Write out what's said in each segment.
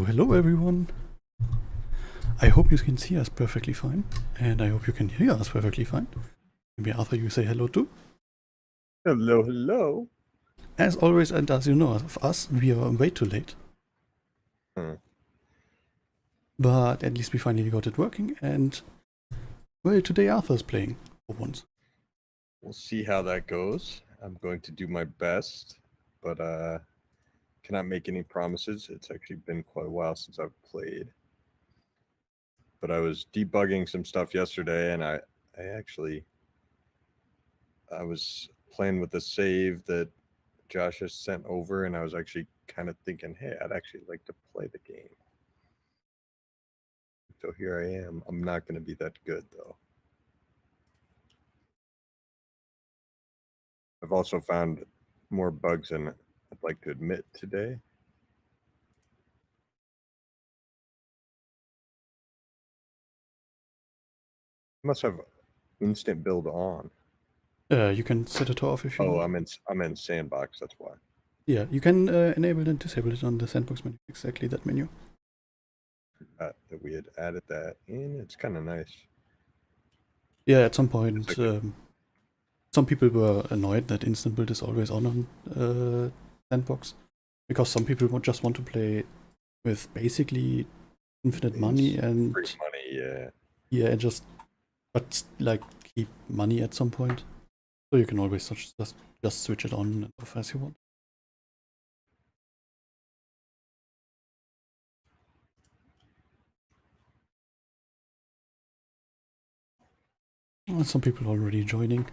Hello everyone. I hope you can see us perfectly fine, and I hope you can hear us perfectly fine. Maybe Arthur, you say hello too. Hello, hello. As always, and as you know of us, we are way too late. But at least we finally got it working, and well, today Arthur's playing for once. We'll see how that goes. I'm going to do my best, but cannot make any promises. It's actually been quite a while since I've played. But I was debugging some stuff yesterday, and I was playing with the save that Joscha sent over, and I was actually kind of thinking, hey, I'd actually like to play the game. So here I am. I'm not going to be that good, though. I've also found more bugs than I'd like to admit today. I must have instant build on. You can set it off if you want. I'm in Sandbox, that's why. Yeah, you can enable and disable it on the Sandbox menu, exactly that menu. That we had added that in. It's kind of nice. Yeah, at some point, some people were annoyed that instant build is always on Sandbox, because some people just want to play with basically infinite money and free money, yeah, and but like keep money at some point. So you can always just switch it on and off as you want. Some people already joining.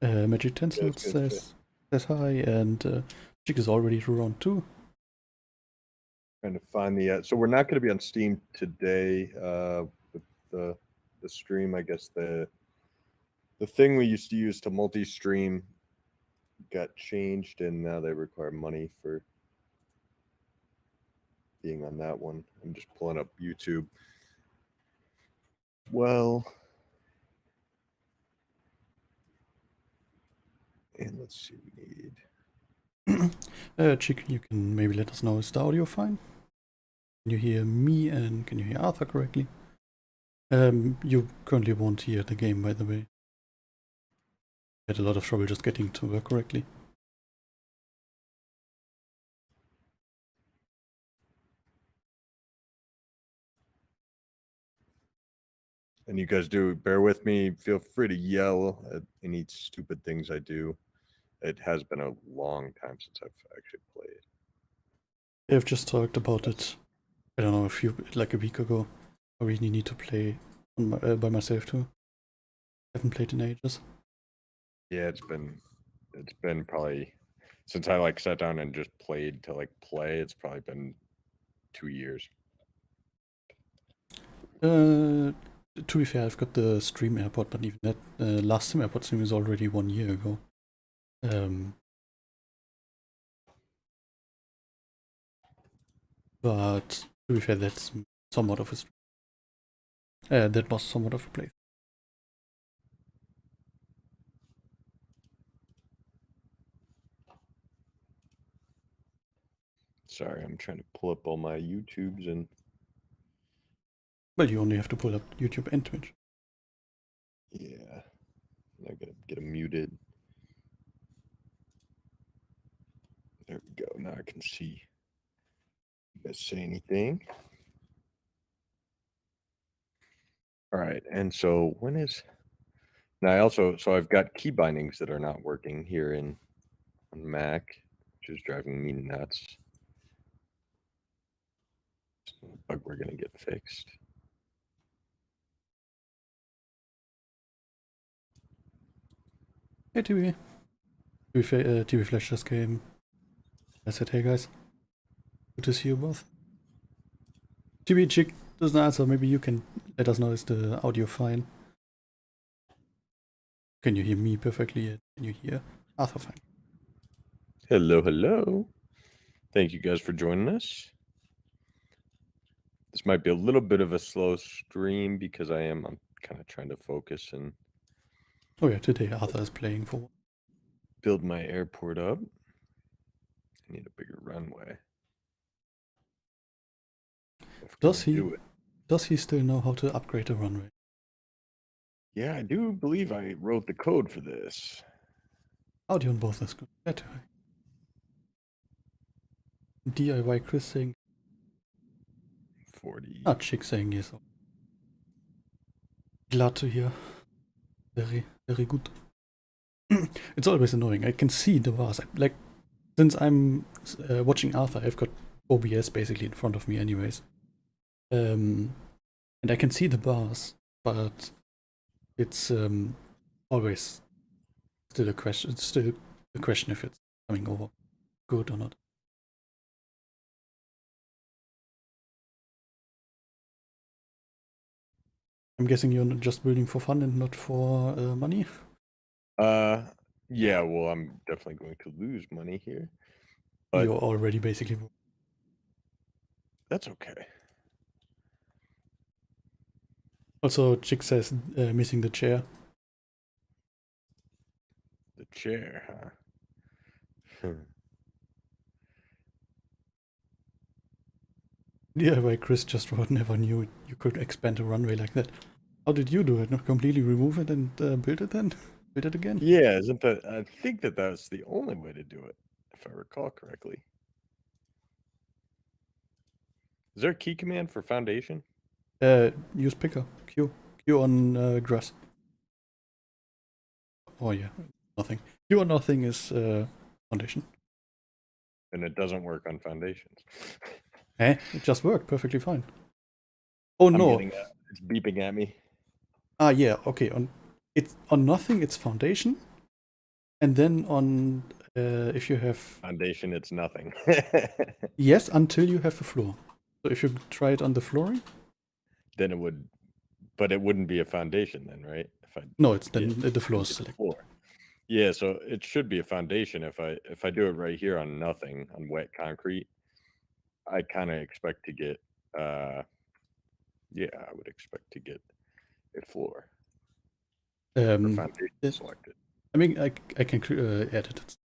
Magic Tencel says hi, and Chick is already to round 2. Trying to find the so we're not going to be on Steam today with the stream. I guess the thing we used to use to multi-stream got changed, and now they require money for being on that one. I'm just pulling up YouTube. Well, and let's see, we need Chick, you can maybe let us know, is the audio fine? Can you hear me and can you hear Arthur correctly? You currently won't hear the game, by the way. I had a lot of trouble just getting to work correctly. And you guys do bear with me. Feel free to yell at any stupid things I do. It has been a long time since I've actually played. I've just talked about it, I don't know, like a week ago. I really need to play on by myself too. I haven't played in ages. Yeah, it's been probably since I like sat down and just played to like play. It's probably been 2 years. To be fair, I've got the SimAirport, but even that last SimAirport stream is already 1 year ago. But to be fair, that's somewhat of a stream. That was somewhat of a play. Sorry, I'm trying to pull up all my YouTubes and. Well, you only have to pull up YouTube and Twitch. Yeah, I gotta get them muted. There we go. Now I can see. You guys say anything? All right, and so when is? Now I've got key bindings that are not working here on Mac, which is driving me nuts. Bug we're gonna get fixed. Hey TV. TV Flash just came. I said, hey guys. Good to see you both. TV Chick doesn't answer, maybe you can let us know, is the audio fine? Can you hear me perfectly? Can you hear Arthur fine? Hello, hello. Thank you guys for joining us. This might be a little bit of a slow stream because I'm kind of trying to focus and. Oh yeah, today Arthur is playing for. Build my airport up. I need a bigger runway. If Does gonna he? do it. Does he still know how to upgrade a runway? Yeah, I do believe I wrote the code for this. Audio on both is good. Better. DIY Chris saying, 40. Chick saying yes. Glad to hear. Very, very good. It's always annoying. I can see the bars. Like, since I'm watching Arthur, I've got OBS basically in front of me anyways. And I can see the bars, but it's always still a question. It's still a question if it's coming over good or not. I'm guessing you're not just building for fun and not for money. Yeah, well, I'm definitely going to lose money here, but You're already basically. that's okay. Also, Chick says missing the chair. The chair, huh? DIY Chris just wrote, never knew you could expand a runway like that. How did you do it? Not completely remove it and build it then? Build it again? Yeah, isn't that? I think that that's the only way to do it, if I recall correctly. Is there a key command for foundation? Use picker. Q. Q on grass. Oh yeah, nothing. Q on nothing is foundation. And it doesn't work on foundations. It just worked perfectly fine. Oh I'm no. getting it's beeping at me. Ah yeah, okay. On nothing it's foundation. And then on if you have Foundation, it's nothing. yes, until you have a floor. So if you try it on the flooring, Then it would, but it wouldn't be a foundation then, right? If I no, it's yeah, then the floor is it's the selected. floor. Yeah, so it should be a foundation. If I do it right here on nothing, on wet concrete, I kind of expect to get yeah, I would expect to get a floor or foundation Yeah, selected. I mean, I can edit it. It's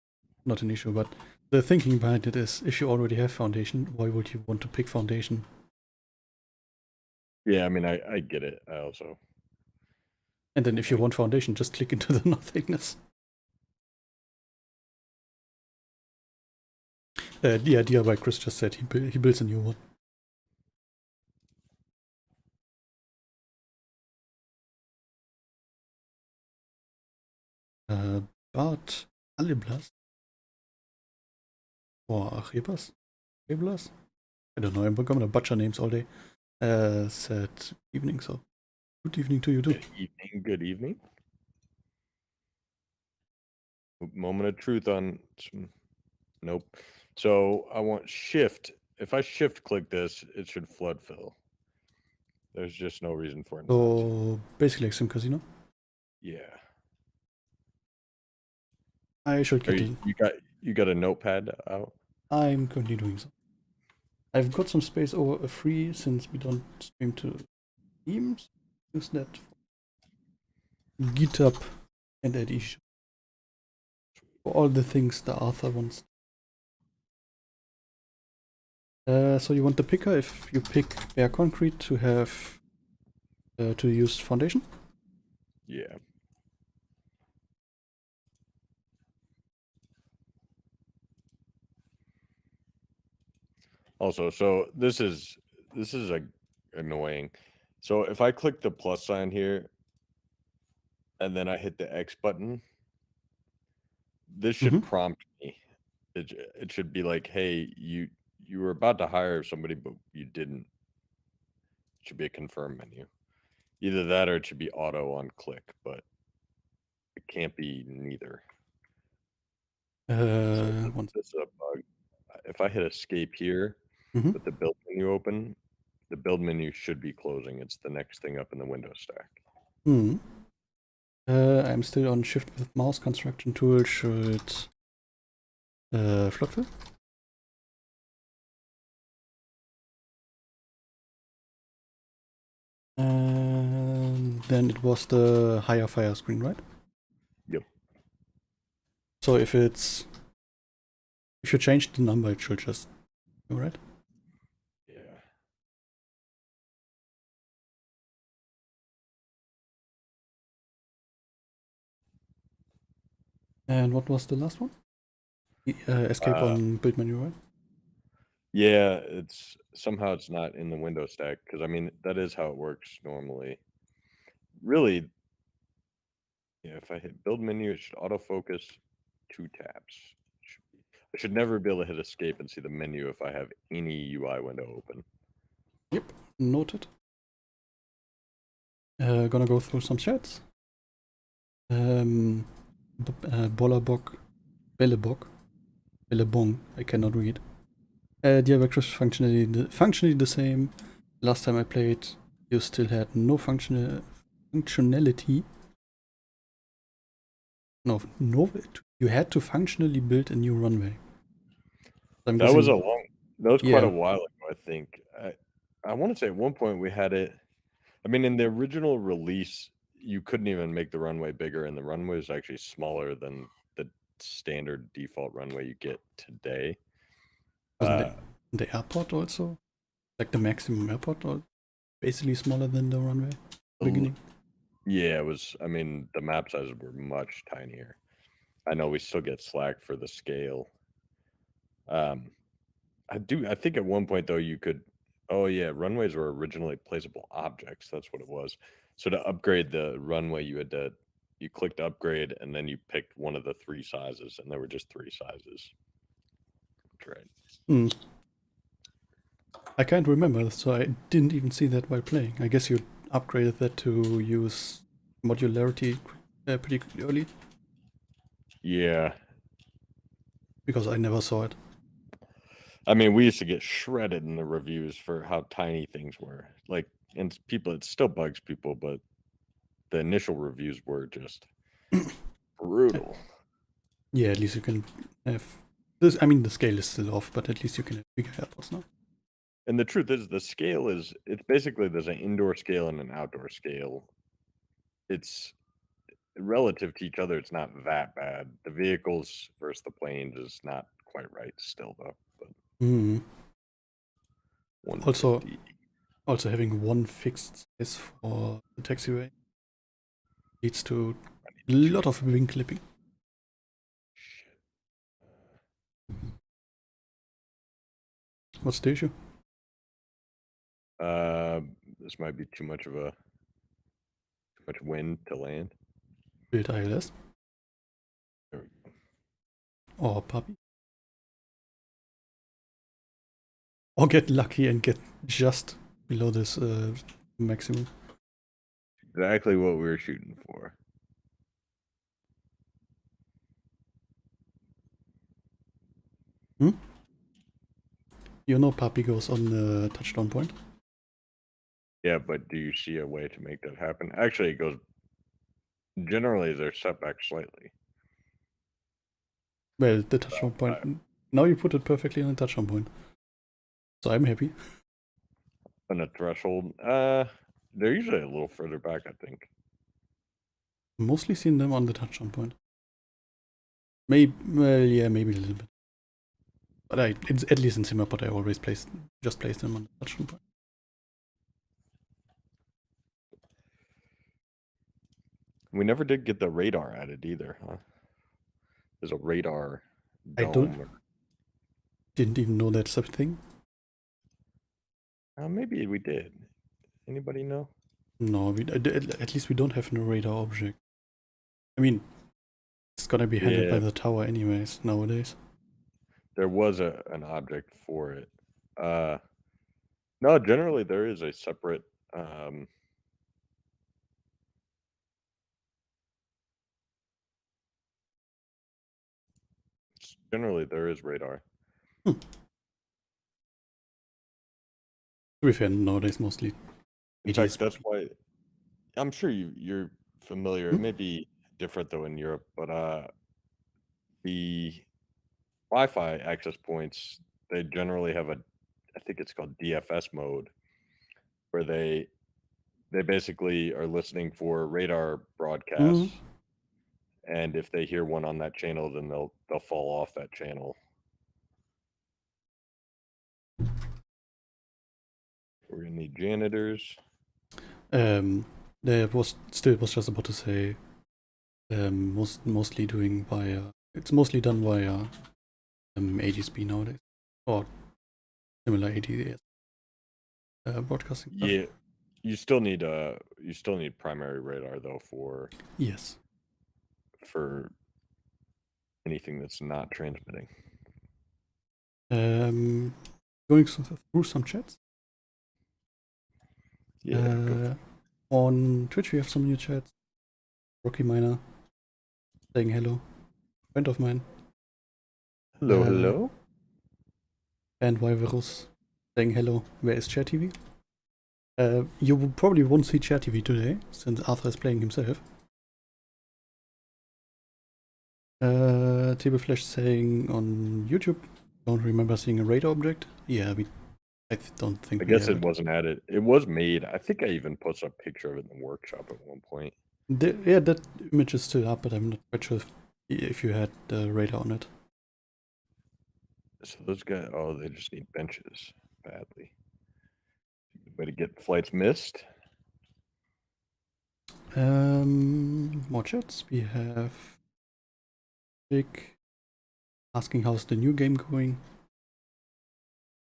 not an issue, but the thinking behind it is if you already have foundation, why would you want to pick foundation? Yeah, I mean, I get it. I also And then if you like, want foundation, just click into the nothingness. Yeah, DIY Chris just said he builds a new one. But Aliblas or Archebas? Archeblas? I don't know, I'm gonna butcher names all day. Said evening, so good evening to you too. good evening. Good evening. Moment of truth on some. Nope. So I want shift. If I shift click this, it should flood fill. There's just no reason for it not to. So basically like Sim Casino. Yeah. I should get it. You got a notepad out? I'm currently doing so. I've got some space over free since we don't stream to Teams. Use that for GitHub and add issue for all the things the Arthur wants. So you want the picker if you pick bare concrete to have to use foundation? Yeah. Also, so this is like annoying. So if I click the plus sign here and then I hit the X button, this should prompt me. It should be like, hey, you were about to hire somebody, but you didn't. It should be a confirm menu. Either that or it should be auto on click, but it can't be neither. So this is a bug. If I hit escape here with the build menu open, the build menu should be closing. It's the next thing up in the window stack. I'm still on shift with mouse construction tool. Should flood fill? And then it was the higher fire screen, right? Yep. So if you change the number, it should just go right. Yeah. And what was the last one? Escape on build menu, right? Yeah, it's somehow it's not in the window stack because I mean that is how it works normally. Really, yeah, if I hit build menu, it should autofocus 2 taps. I should never be able to hit escape and see the menu if I have any UI window open. Yep, noted. Gonna go through some chats. Bollerbock, Bellebong, I cannot read. Diabectus functionally the same. Last time I played, you still had no functionality. No, you had to functionally build a new runway. I'm That was guessing, quite yeah, a while ago, I think. I want to say at one point we had it. I mean, in the original release, you couldn't even make the runway bigger, and the runway is actually smaller than the standard default runway you get today. wasn't the airport also? Like the maximum airport, or basically smaller than the runway beginning? Yeah, it was. I mean, the map sizes were much tinier. I know we still get slack for the scale. I think at one point though you could. Oh yeah, runways were originally placeable objects. That's what it was. So to upgrade the runway, you clicked upgrade, and then you picked one of the 3 sizes, and there were just 3 sizes. That's right. Hmm. I can't remember, so I didn't even see that while playing. I guess you upgraded that to use modularity pretty early, Yeah, because I never saw it. I mean, we used to get shredded in the reviews for how tiny things were. Like, and people, it still bugs people, but the initial reviews were just brutal. Yeah, at least you can have this. I mean, the scale is still off, but at least you can have bigger airports now. And the truth is, the scale is, it's basically there's an indoor scale and an outdoor scale. It's relative to each other, it's not that bad. The vehicles versus the planes is not quite right still, though. But Hmm. Also, 150. also having one fixed size for the taxiway leads to a lot of wing clipping. What's the issue? This might be too much wind to land. Build ILS There we go. or puppy, or get lucky and get just below this maximum. Exactly what we were shooting for. Hmm? You know, puppy goes on the touchdown point. Yeah, but do you see a way to make that happen? Actually, it goes. Generally, they're set back slightly. Well, the touchdown point. Now you put it perfectly on the touchdown point. So I'm happy. On a threshold, they're usually a little further back, I think. Mostly seen them on the touchdown point. Maybe, well, yeah, maybe a little bit. But it's at least in SimAirport, I always just place them on the touchdown point. We never did get the radar added either, huh? There's a radar I dome. didn't even know that's a thing. Maybe we did. Anybody know? No, at least we don't have no radar object. I mean, it's gonna be handled by Yeah, the tower anyways nowadays. there was an object for it. No, generally there is a separate. Um, Generally there is radar. To be fair, nowadays mostly In it is. fact, that's why I'm sure you're familiar. It may be different though in Europe, but the Wi-Fi access points, they generally have I think it's called DFS mode, where they basically are listening for radar broadcasts, Mm. and if they hear one on that channel, then they'll fall off that channel. We're gonna need janitors. There was just about to say, Mostly doing via. It's mostly done via ADSB nowadays, or similar ADS broadcasting stuff. Yeah, you still need primary radar though Yes. for anything that's not transmitting. Going through some chats. Yeah, go On Twitch we have some new chats. Rocky Miner saying hello. Friend of mine. hello. And Virus saying hello. Where is Chair TV? You probably won't see Chair TV today, since Arthur is playing himself. Table Flash saying on YouTube, don't remember seeing a radar object. Yeah, I don't think I we guess have it wasn't added. It was made. I think I even posted a picture of it in the workshop at one point. Yeah, that image is still up, but I'm not quite sure if you had the radar on it. So those guys, they just need benches badly. Way to get flights missed. More chats. We have Jake asking how's the new game going.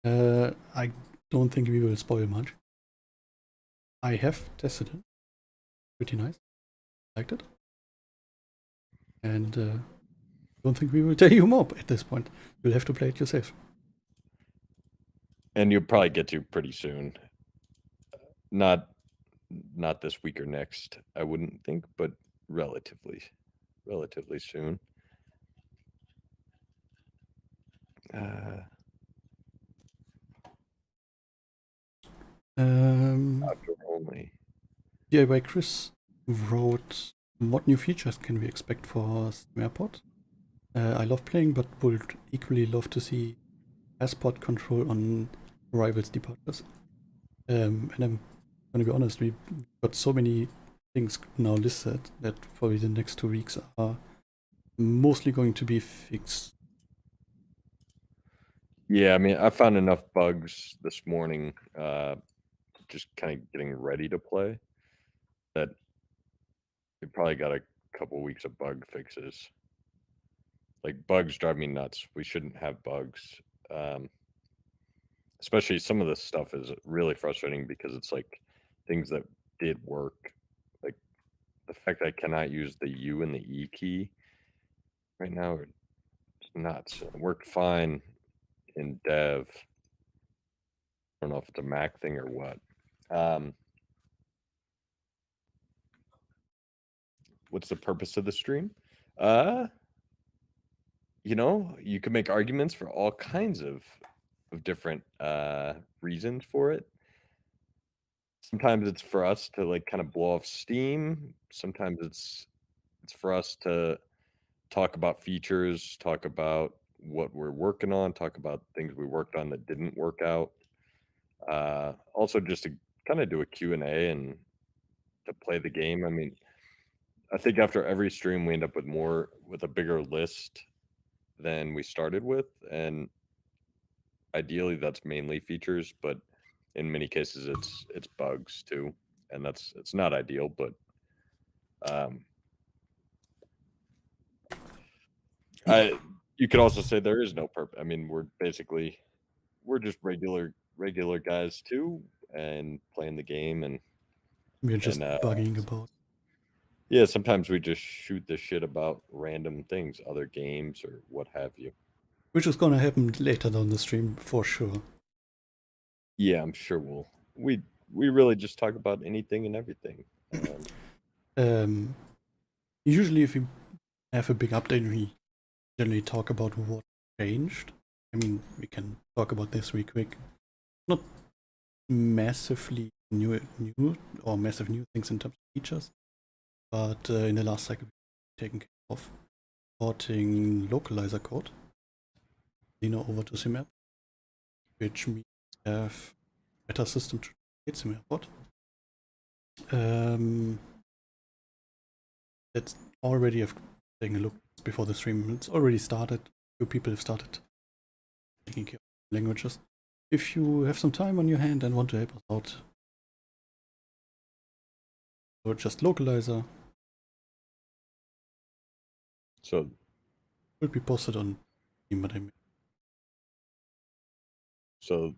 I don't think we will spoil much. I have tested it. Pretty nice. Liked it. And don't think we will tell you more at this point. You'll have to play it yourself. And you'll probably get to pretty soon. Not this week or next, I wouldn't think, but relatively soon. Outdoor only. DIY Chris wrote, what new features can we expect for SimAirport? I love playing, but would equally love to see passport control on arrivals departures. And I'm gonna be honest, we've got so many things now listed that probably the next 2 weeks are mostly going to be fixed. Yeah, I mean, I found enough bugs this morning, just kind of getting ready to play, that we probably got a couple weeks of bug fixes. Like, bugs drive me nuts. We shouldn't have bugs. Especially some of this stuff is really frustrating because it's like things that did work. Like the fact that I cannot use the U and the E key right now, it's nuts. It worked fine in dev. I don't know if it's a Mac thing or what. What's the purpose of the stream? You can make arguments for all kinds of different reasons for it. Sometimes it's for us to like kind of blow off steam. Sometimes it's for us to talk about features, talk about what we're working on, talk about things we worked on that didn't work out. Also just to kind of do a Q&A and to play the game. I mean, I think after every stream we end up with a bigger list than we started with, and ideally that's mainly features, but in many cases it's bugs too, and it's not ideal, but you could also say there is no purpose. I mean, we're just regular guys too, and playing the game, and We're just bugging about. Yeah, sometimes we just shoot the shit about random things, other games or what have you. Which is gonna happen later down the stream for sure. Yeah, I'm sure we really just talk about anything and everything. Usually if we have a big update, we generally talk about what changed. I mean, we can talk about this real quick. Not massively new or massive new things in terms of features, but in the last cycle, we've taken care of porting localizer code over to SimAirport, which means we have better system to create SimAirport. That's already taking a look before the stream. It's already started. A few people have started taking care of languages. If you have some time on your hand and want to help us out, or just localizer, So Will be posted on Steam, but I mean. So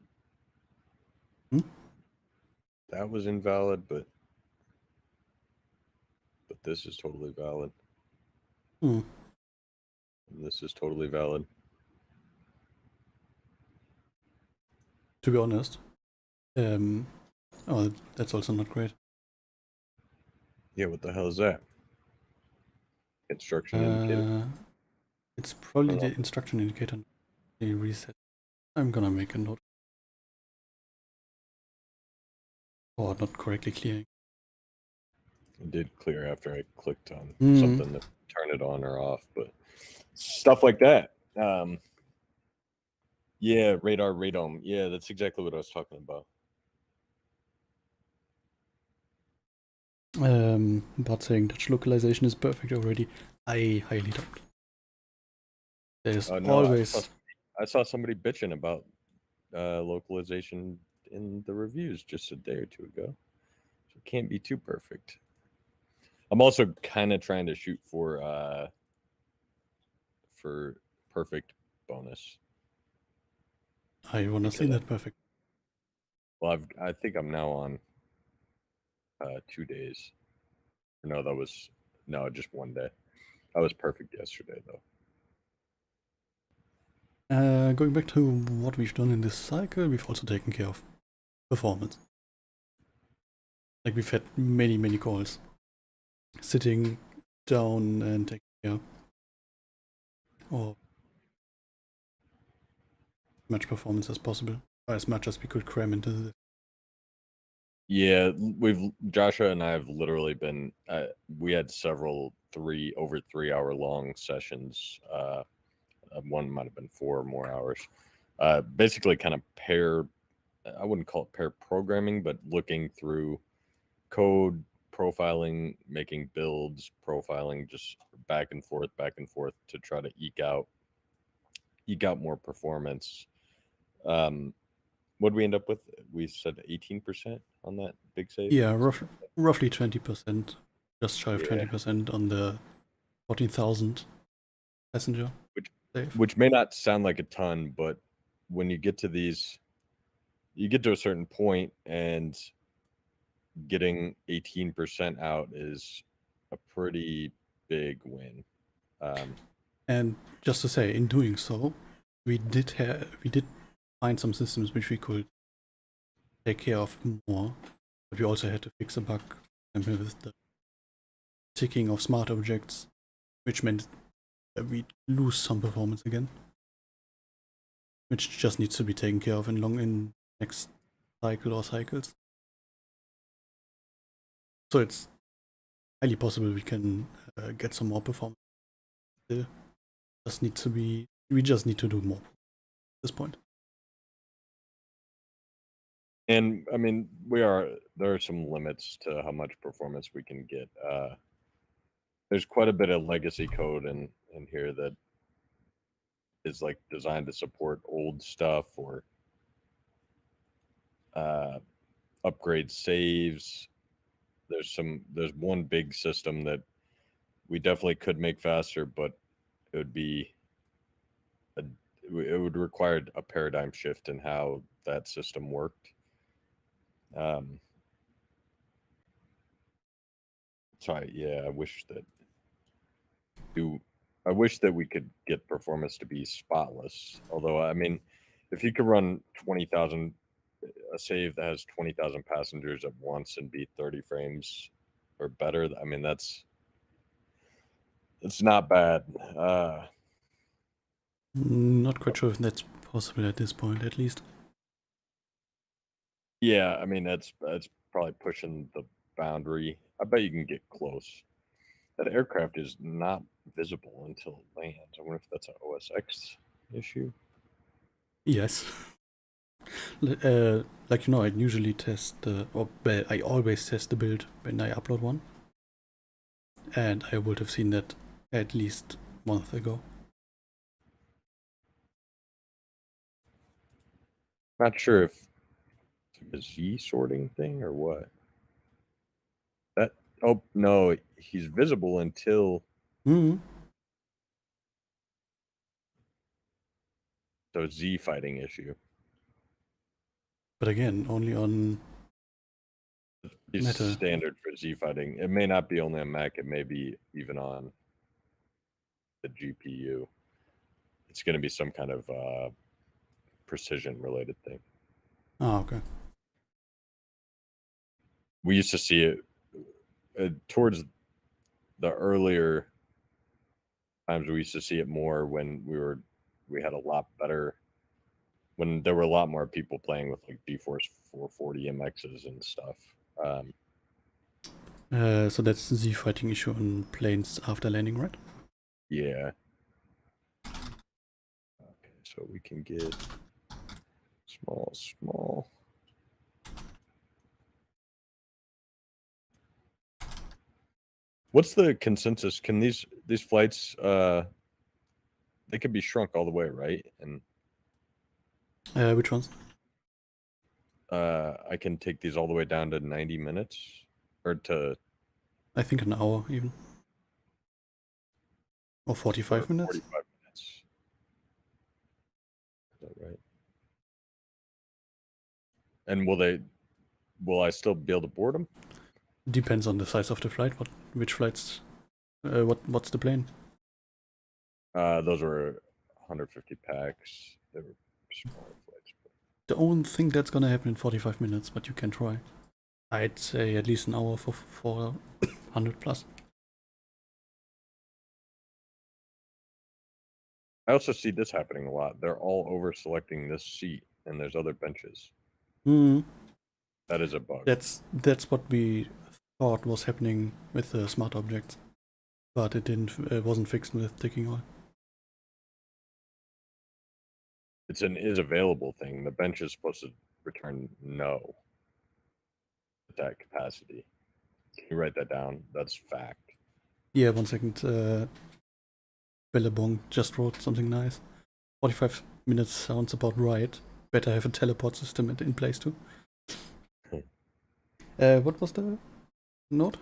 that was invalid, but this is totally valid. Hmm. This is totally valid. To be honest. Oh, that's also not great. Yeah, what the hell is that? Instruction indicator? It's probably the instruction indicator. The reset. I'm gonna make a note. Or not correctly clearing. It did clear after I clicked on something to turn it on or off, but stuff like that. Yeah, radar, radome. Yeah, that's exactly what I was talking about. But saying Dutch localization is perfect already, I highly doubt. There's always. I saw somebody bitching about localization in the reviews just a day or two ago. So it can't be too perfect. I'm also kind of trying to shoot for perfect bonus. I want to see that perfect. Well, I think I'm now on 2 days. No, just 1 day. I was perfect yesterday though. Going back to what we've done in this cycle, we've also taken care of performance. Like we've had many calls. Sitting down and taking care of as much performance as possible, or as much as we could cram into this. Yeah, Joscha and I have literally been. We had several over 3 hour long sessions. One might have been 4 or more hours. Basically, kind of pair. I wouldn't call it pair programming, but looking through code, profiling, making builds, profiling, just back and forth to try to eke out more performance. What did we end up with? We said 18% on that big save. Yeah, roughly 20%, just shy of 20% on the 14,000 passenger. Which may not sound like a ton, but when you get to these, you get to a certain point, and getting 18% out is a pretty big win. And just to say, in doing so, we did find some systems which we could take care of more, but we also had to fix a bug with the ticking of smart objects, which meant that we lose some performance again, which just needs to be taken care of in next cycle or cycles. So it's highly possible we can get some more performance. We just need to do more at this point. And I mean, there are some limits to how much performance we can get. There's quite a bit of legacy code in here that is like designed to support old stuff or upgrade saves. There's one big system that we definitely could make faster, but it would require a paradigm shift in how that system worked. So I wish that we could get performance to be spotless. Although, I mean, if you could run 20,000, a save that has 20,000 passengers at once and be 30 frames or better, I mean, it's not bad. Not quite sure if that's possible at this point, at least. Yeah, I mean, that's probably pushing the boundary. I bet you can get close. That aircraft is not visible until it lands. I wonder if that's an OSX issue. Yes. Like I usually test I always test the build when I upload one, and I would have seen that at least a month ago. Not sure if it's a Z sorting thing or what. Oh no, he's visible until the Z fighting issue. But again, only on It's Meta. standard for Z fighting. It may not be only on Mac. It may be even on the GPU. It's going to be some kind of precision related thing. Ah, okay. We used to see it towards the earlier times. We used to see it more when we had a lot better, when there were a lot more people playing with like GeForce 440 MXs and stuff. So that's the fighting issue on planes after landing, right? Yeah. Okay, so we can get small. What's the consensus? Can these flights they could be shrunk all the way, right? And Which ones? I can take these all the way down to 90 minutes or to I think an hour even. Or 45 minutes? 45 minutes. Is that right? And will I still be able to board them? Depends on the size of the flight. Which flights? What's the plane? Those were 150 packs. They were smaller flights. The only thing that's gonna happen in 45 minutes, but you can try. I'd say at least an hour for 400 plus. I also see this happening a lot. They're all over selecting this seat, and there's other benches. Hmm. That is a bug. That's what we thought was happening with the smart objects, but it wasn't fixed with ticking oil. It's an is available thing. The bench is supposed to return no at that capacity. Can you write that down? That's fact. Yeah, 1 second. Billabong just wrote something nice. 45 minutes sounds about right. Better have a teleport system in place too. What was the note?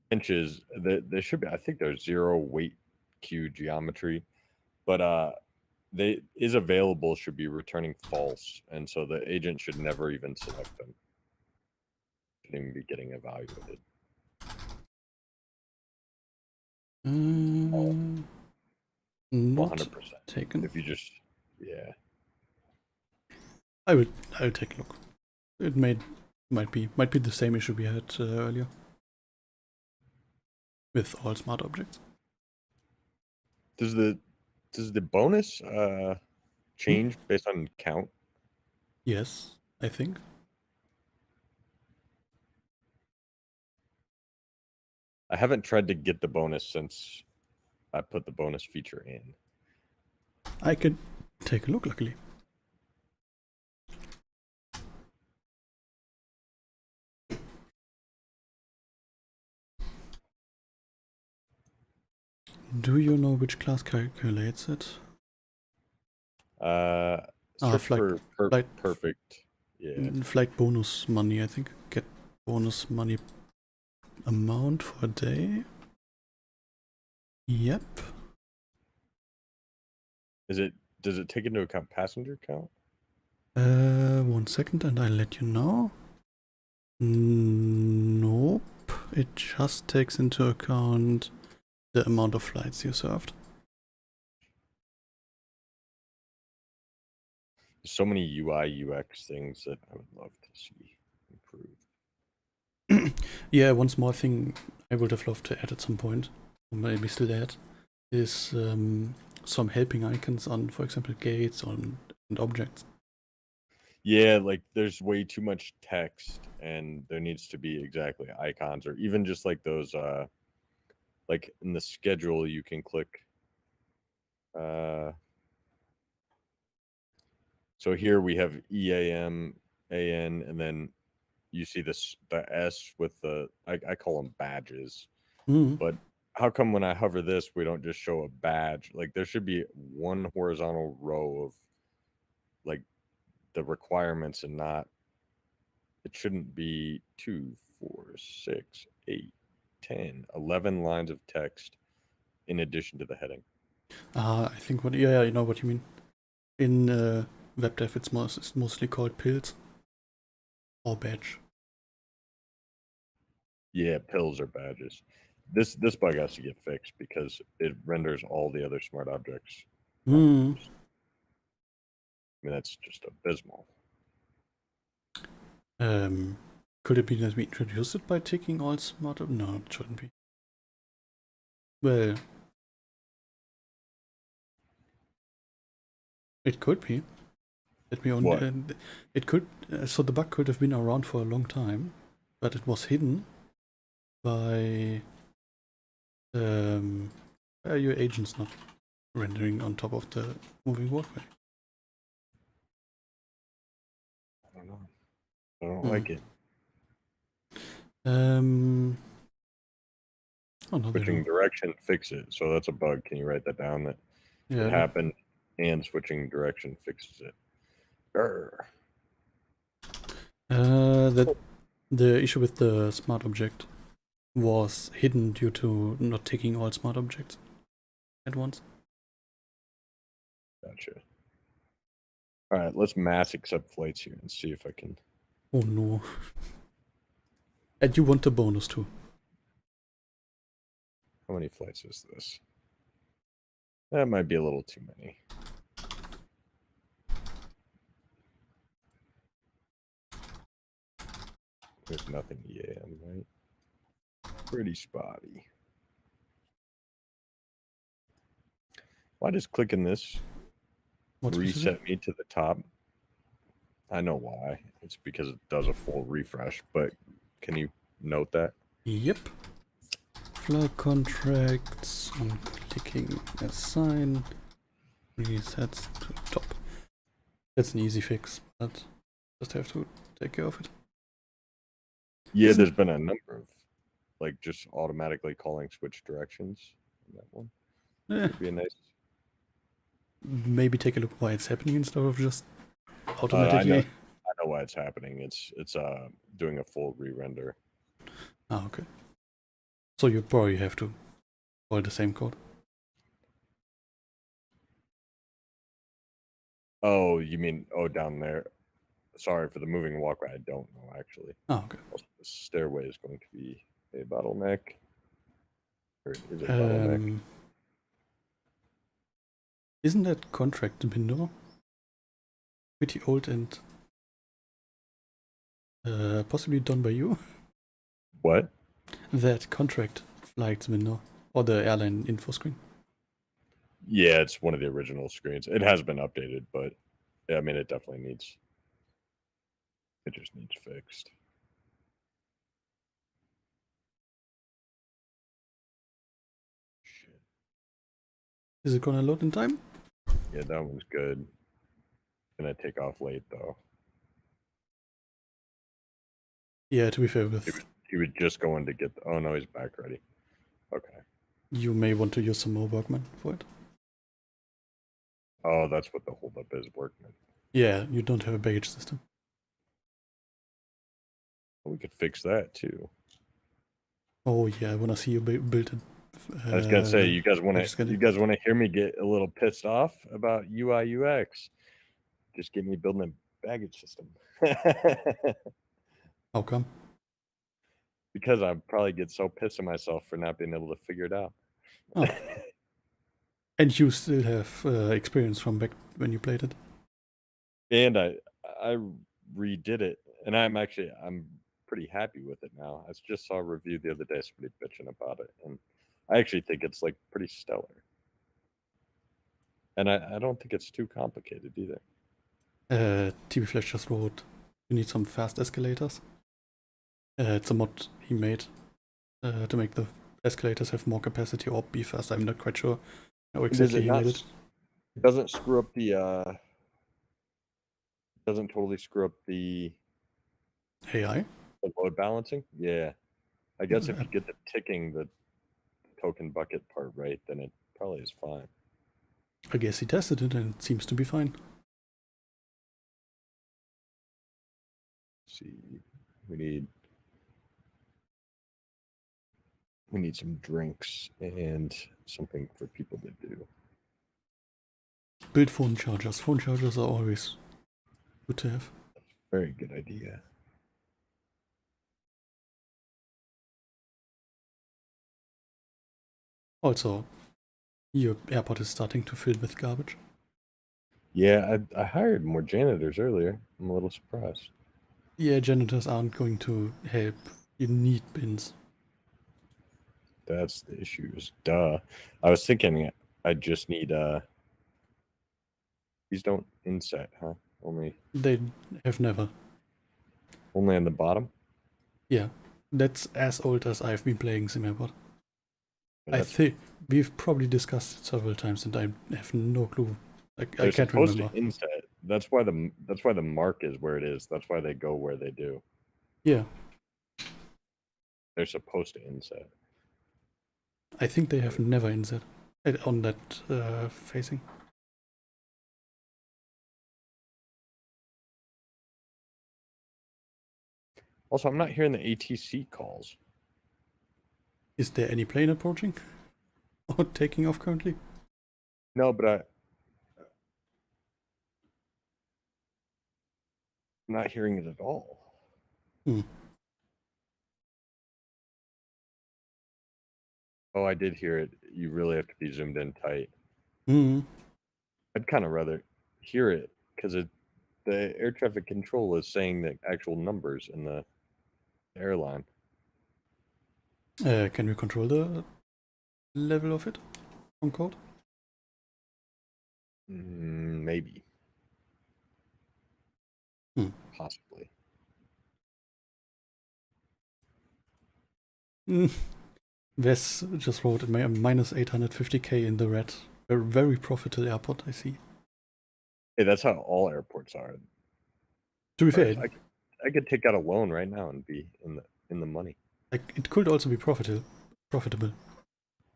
Benches, there should be, I think there's 0 weight queue geometry, but they is available should be returning false, and so the agent should never even select them. Shouldn't even be getting evaluated. Not 100%. taken. If you just, yeah. I'll take a look. It might be the same issue we had earlier with all smart objects. Does the bonus change based on count? Yes, I think. I haven't tried to get the bonus since I put the bonus feature in. I could take a look, luckily. Do you know which class calculates it? Search flight- for flight- perfect. Yeah. Flight bonus money, I think. Get bonus money amount for a day. Yep. Does it take into account passenger count? 1 second and I'll let you know. Nope. It just takes into account the amount of flights you served. There's so many UI UX things that I would love to see improved. Yeah, one small thing I would have loved to add at some point, or maybe still add, is some helping icons on, for example, gates and objects. Yeah, like there's way too much text, and there needs to be exactly icons, or even just like those like in the schedule you can click so here we have EAM, AN, and then you see this the S with the I call them badges. But how come when I hover this we don't just show a badge? Like there should be one horizontal row of like the requirements, and not, it shouldn't be 2, 4, 6, 8, 10, 11 lines of text in addition to the heading. I think what, yeah, I know what you mean. In web dev, it's mostly called pills or badge. Yeah, pills or badges. This bug has to get fixed because it renders all the other smart objects. Hmm. I mean, that's just abysmal. Could it be that we introduced it by taking all smart? No, it shouldn't be. Well, it could be. Let me only. What? It could. So the bug could have been around for a long time, but it was hidden by your agents not rendering on top of the moving walkway. I don't know. I don't Hmm. like it. Oh no, they Switching do. direction, fix it. So that's a bug. Can you write that down? That Yeah. it happened, and switching direction fixes it. Grr. That the issue with the smart object was hidden due to not taking all smart objects at once. Gotcha. All right, let's mass accept flights here and see if I can. Oh no. And you want the bonus too. How many flights is this? That might be a little too many. There's nothing. Yeah, right. Pretty spotty. Why does clicking this What's reset me to the top? I know why. It's because it does a full refresh, but can you note that? Yep. Flight contracts. I'm clicking assign. Resets to top. That's an easy fix, but just have to take care of it. Yeah, there's been a number of like just automatically calling switch directions in that one. Would be a nice. Maybe take a look why it's happening instead of just I automatically. know why it's happening. It's doing a full re-render. Ah, okay. So you probably have to call the same code. Oh, you mean down there? Sorry for the moving walkway. I don't know actually. Ah, okay. Also, the stairway is going to be a bottleneck. Or is it bottleneck? Isn't that contract window pretty old and possibly done by you? What? That contract flights window or the airline info screen. Yeah, it's one of the original screens. It has been updated, but yeah, I mean, it definitely needs. It just needs fixed. Shit. Is it gonna load in time? Yeah, that one's good. Gonna take off late though. Yeah, to be fair with He would just go in to get. Oh no, he's back ready. Okay. you may want to use some more workmen for it. Oh, that's what the holdup is, workman. Yeah, you don't have a baggage system. We could fix that too. Oh yeah, I wanna see you build it. I was gonna say, you guys want to hear me get a little pissed off about UI UX? Just get me building a baggage system. How come? Because I probably get so pissed at myself for not being able to figure it out. Oh. And you still have experience from back when you played it. And I redid it, and I'm pretty happy with it now. I just saw a review the other day, somebody bitching about it, and I actually think it's like pretty stellar. And I don't think it's too complicated either. TV Flash just wrote, you need some fast escalators. It's a mod he made to make the escalators have more capacity or be fast. I'm not quite sure how exactly he made it. It doesn't screw up the doesn't totally screw up the AI? load balancing. Yeah, I guess if you get the ticking the token bucket part right, then it probably is fine. I guess he tested it and it seems to be fine. Let's see, we need some drinks and something for people to do. build phone chargers. Phone chargers are always good to have. Very good idea. Also, your airport is starting to fill with garbage. Yeah, I hired more janitors earlier. I'm a little surprised. Yeah, janitors aren't going to help. You need bins. That's the issues. Duh. I was thinking I just need these don't inset, huh? Only They have never. on the bottom? Yeah, that's as old as I've been playing SimAirport. I That's think we've probably discussed it several times, and I have no clue. I they're can't supposed remember. to inset. That's why the mark is where it is. That's why they go where they do. Yeah, They're supposed to inset. I think they have never inset it on that facing. Also, I'm not hearing the ATC calls. Is there any plane approaching or taking off currently? No, but I'm not hearing it at all. Hmm. Oh, I did hear it. You really have to be zoomed in tight. Hmm. I'd kind of rather hear it because the air traffic control is saying the actual numbers in the airline. Can we control the level of it on code? Maybe. Hmm. Possibly. Wes just wrote minus 850k in the red. A very profitable airport, I see. Hey, that's how all airports are. To be fair, I could take out a loan right now and be in the money. it could also be profitable.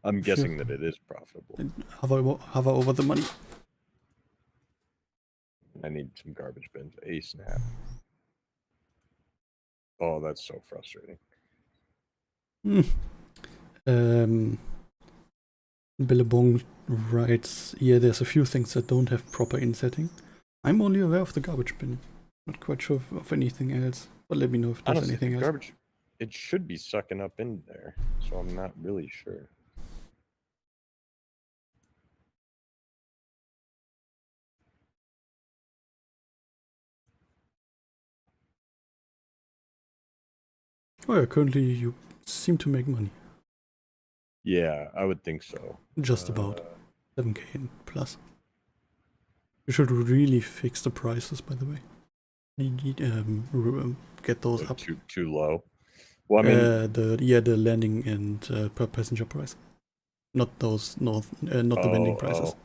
I'm If you guessing that it is profitable. hover over the money. I need some garbage bins. A snap. Oh, that's so frustrating. Billabong writes, yeah, there's a few things that don't have proper insetting. I'm only aware of the garbage bin. Not quite sure of anything else. But let me know if there's Honestly, anything else. garbage, it should be sucking up in there, so I'm not really sure. Oh yeah, currently you seem to make money. Yeah, I would think so. Just about 7k plus. You should really fix the prices, by the way. You need get those up. Too low. Well, I mean, the landing and per passenger price, not those not the vending prices.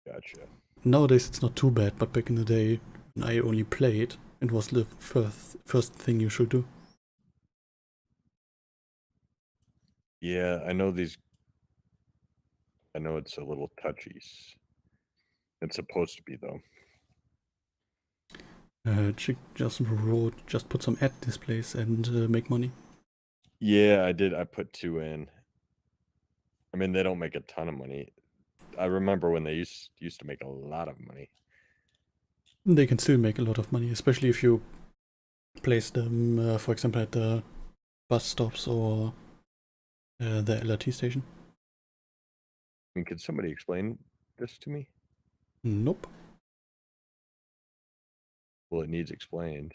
Gotcha. Nowadays it's not too bad, but back in the day when I only played, it was the first thing you should do. Yeah, I know these. I know it's a little touchy. It's supposed to be though. Chick just wrote, just put some ad displays and make money. Yeah, I did. I put 2 in. I mean, they don't make a ton of money. I remember when they used to make a lot of money. They can still make a lot of money, especially if you place them, for example, at the bus stops or the LRT station. I mean, could somebody explain this to me? Nope. Well, it needs explained.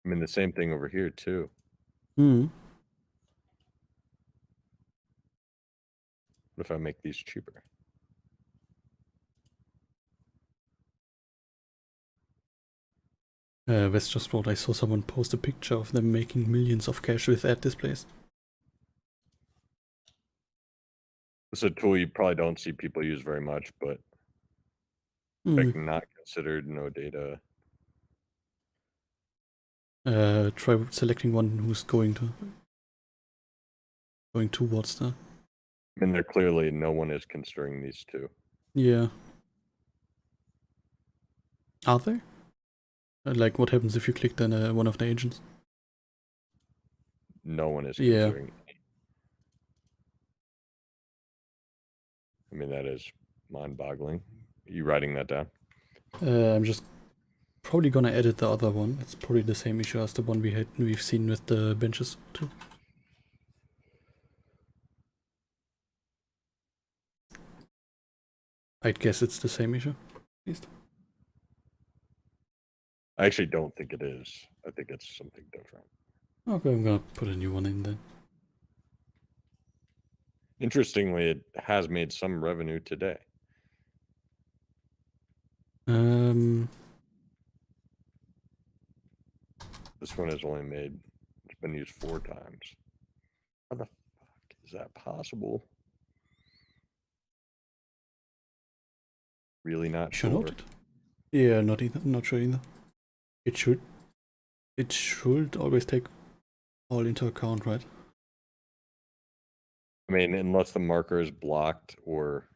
I mean, the same thing over here too. Hmm. What if I make these cheaper? Wes just wrote, I saw someone post a picture of them making millions of cash with ad displays. It's a tool you probably don't see people use very much, but like not considered, no data. Try selecting one who's going towards the. I mean, they're clearly no one is considering these two. Yeah. Are they? Like, what happens if you click on one of the agents? No one is Yeah. considering. I mean, that is mind-boggling. Are you writing that down? I'm just probably gonna edit the other one. It's probably the same issue as the one we've seen with the benches too. I'd guess it's the same issue, at least. I actually don't think it is. I think it's something different. Okay, I'm gonna put a new one in then. Interestingly, it has made some revenue today. This one has only made, it's been used 4 times. How the fuck is that possible? Really not Sure sure. noted. Yeah, not sure either. It should always take all into account, right? I mean, unless the marker is blocked, or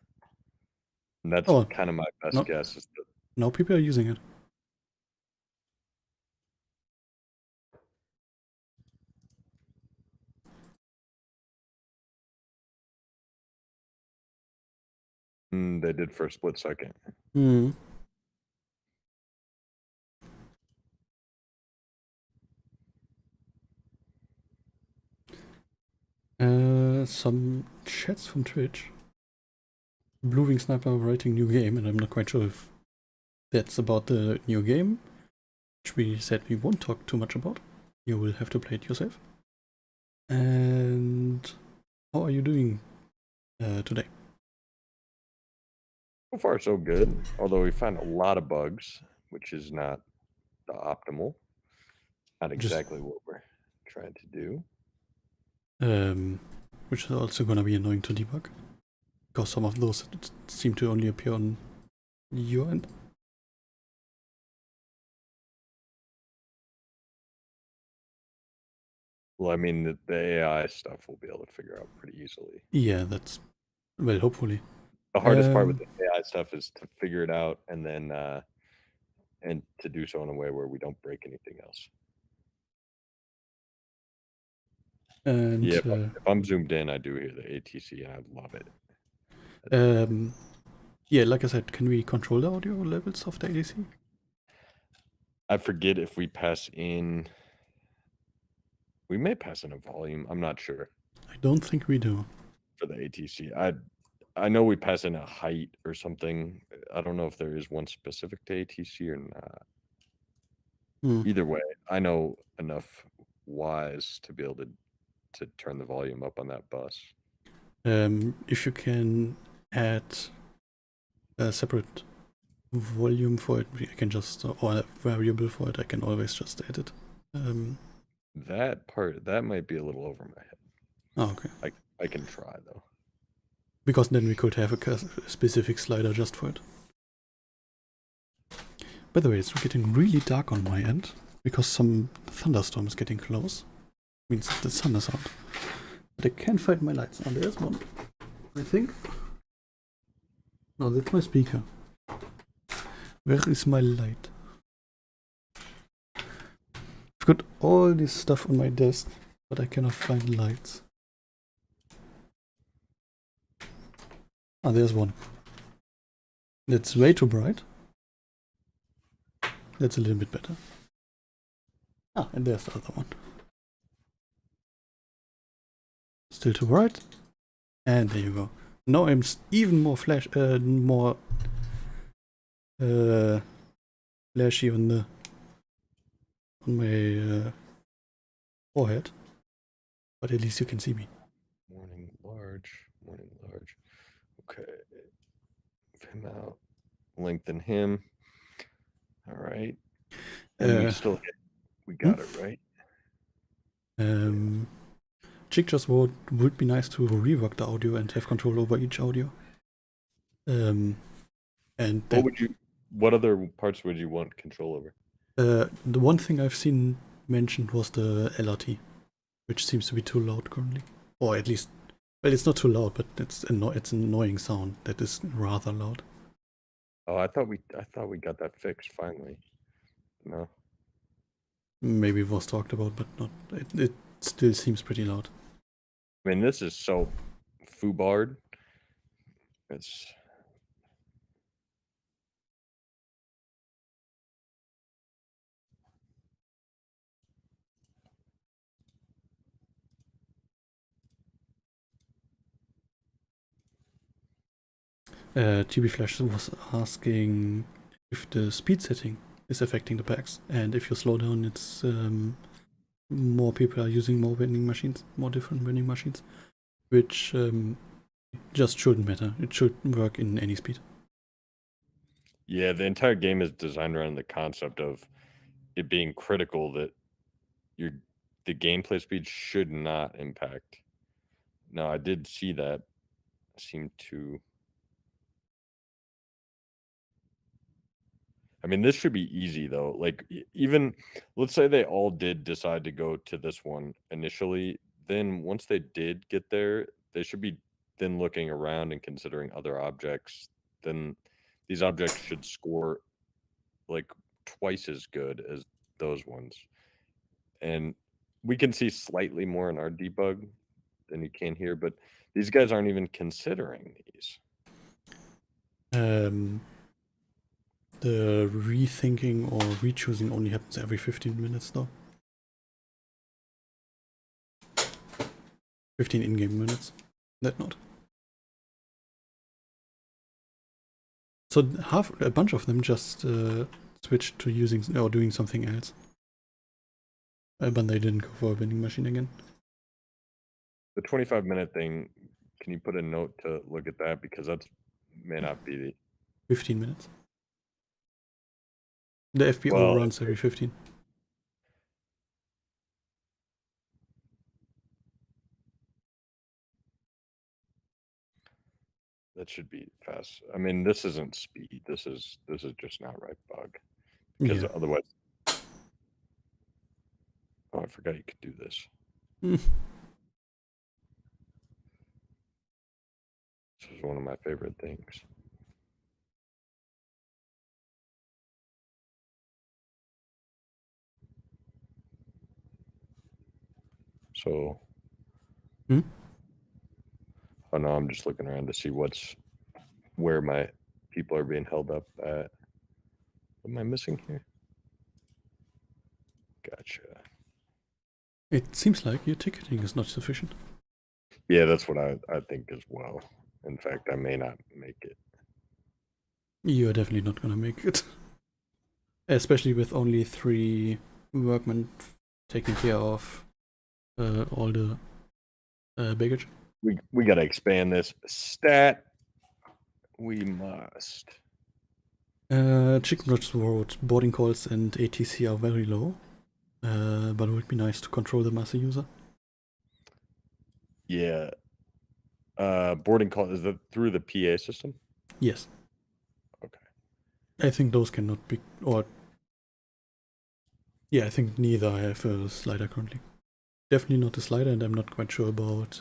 and that's Oh, kind of my best no. guess. Is that Now people are using it. they did for a split second. Hmm. Some chats from Twitch. Blue Wing Sniper writing new game, and I'm not quite sure if that's about the new game, which we said we won't talk too much about. You will have to play it yourself. And how are you doing today? So far, so good. Although we find a lot of bugs, which is not the optimal. Not exactly what we're trying to do. Which is also gonna be annoying to debug, because some of those seem to only appear on your end. Well, I mean, the AI stuff we'll be able to figure out pretty easily. Yeah, that's, well, hopefully. The hardest part with the AI stuff is to figure it out, and then and to do so in a way where we don't break anything else. And yeah, if I'm zoomed in, I do hear the ATC, and I love it. yeah, like I said, can we control the audio levels of the ATC? I forget if we pass in. We may pass in a volume. I'm not sure. I don't think we do. For the ATC, I know we pass in a height or something. I don't know if there is one specific to ATC or not. Either way, I know enough wise to be able to turn the volume up on that bus. If you can add a separate volume for it, I can just, or a variable for it, I can always just add it. That part, that might be a little over my head. Oh, okay. I can try though. Because then we could have a specific slider just for it. By the way, it's getting really dark on my end, because some thunderstorm is getting close. Means the sun is out. But I can't find my lights. Oh, there's one, I think. No, that's my speaker. Where is my light? I've got all this stuff on my desk, but I cannot find lights. Ah, there's one. It's way too bright. That's a little bit better. Ah, and there's the other one. Still too bright. And there you go. Now I'm even more flashy on my forehead. But at least you can see me. Morning large. Okay. Move him out. Lengthen him. All right. And we got it, right? Chick just would be nice to rework the audio and have control over each audio. And what other parts would you want control over? The one thing I've seen mentioned was the LRT, which seems to be too loud currently, or at least, well, it's not too loud, but it's an annoying sound that is rather loud. Oh, I thought we got that fixed finally. No. Maybe it was talked about, but not. It still seems pretty loud. I mean, this is so foobarred. It's GB Flash was asking if the speed setting is affecting the packs, and if you slow down, it's more people are using more vending machines, more different vending machines, which just shouldn't matter. It should work in any speed. yeah, the entire game is designed around the concept of it being critical that the gameplay speed should not impact. Now, I did see that seem to. I mean, this should be easy though. Like even let's say they all did decide to go to this one initially, then once they did get there, they should be then looking around and considering other objects. Then these objects should score like twice as good as those ones. And we can see slightly more in our debug than you can here, but these guys aren't even considering these. The rethinking or rechoosing only happens every 15 minutes though. 15 in-game minutes. That not. So a bunch of them just switched to using or doing something else. But they didn't go for a vending machine again. The 25-minute thing, can you put a note to look at that? Because that may not be the 15 minutes. The FBO runs every 15. That should be fast. I mean, this isn't speed. This is just not right bug. Because otherwise. Oh, I forgot you could do this. This is one of my favorite things. So. Oh no, I'm just looking around to see where my people are being held up at. What am I missing here? Gotcha. It seems like your ticketing is not sufficient. Yeah, that's what I think as well. In fact, I may not make it. You're definitely not gonna make it. Especially with only 3 workmen taking care of all the baggage. We gotta expand this stat. We must. Chicken Lodge Road boarding calls and ATC are very low, but it would be nice to control them as a user. Yeah. Boarding call, is that through the PA system? Yes. Okay. I think those cannot be, or yeah, I think neither have a slider currently. Definitely not a slider, and I'm not quite sure about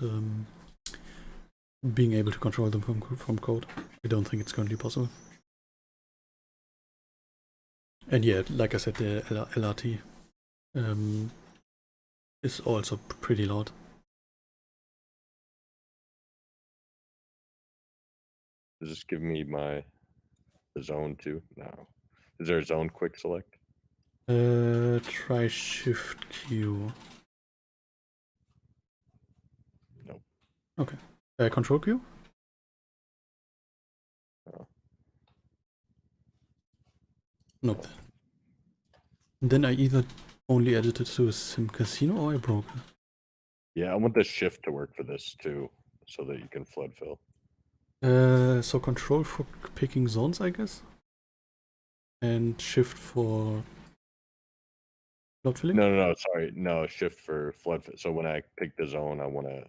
being able to control them from code. I don't think it's currently possible. And yeah, like I said, the LRT is also pretty loud. Does this give me the zone too? No. Is there a zone quick select? Try Shift Q. Nope. Okay. Control Q? Oh. Nope. Then I either only added it to a Sim Casino or I broke it. Yeah, I want the shift to work for this too, so that you can flood fill. So control for picking zones, I guess? And shift for flood filling? No, sorry. No, shift for flood fill. So when I pick the zone, I want to,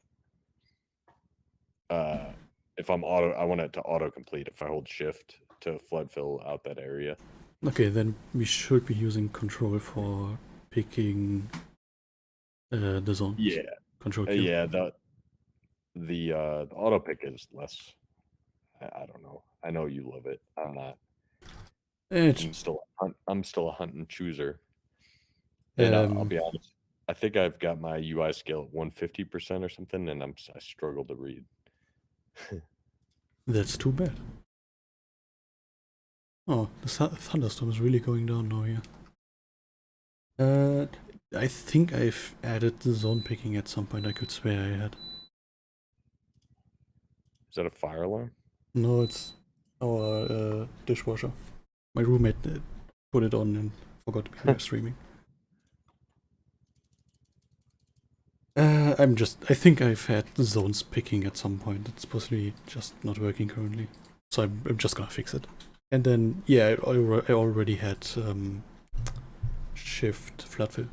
if I'm I want it to auto-complete if I hold shift to flood fill out that area. Okay, then we should be using control for picking the zone. Yeah. Control Q. Yeah, the auto pick is less. I don't know. I know you love it. I'm not. I'm still a hunt and chooser. And I'll be honest. I think I've got my UI scale at 150% or something, and I struggle to read. That's too bad. Oh, the thunderstorm is really going down now here. I think I've added the zone picking at some point. I could swear I had. Is that a fire alarm? No, it's our dishwasher. My roommate put it on and forgot we were streaming. I think I've had zones picking at some point. It's possibly just not working currently. So I'm just gonna fix it. And then, yeah, I already had shift flood fill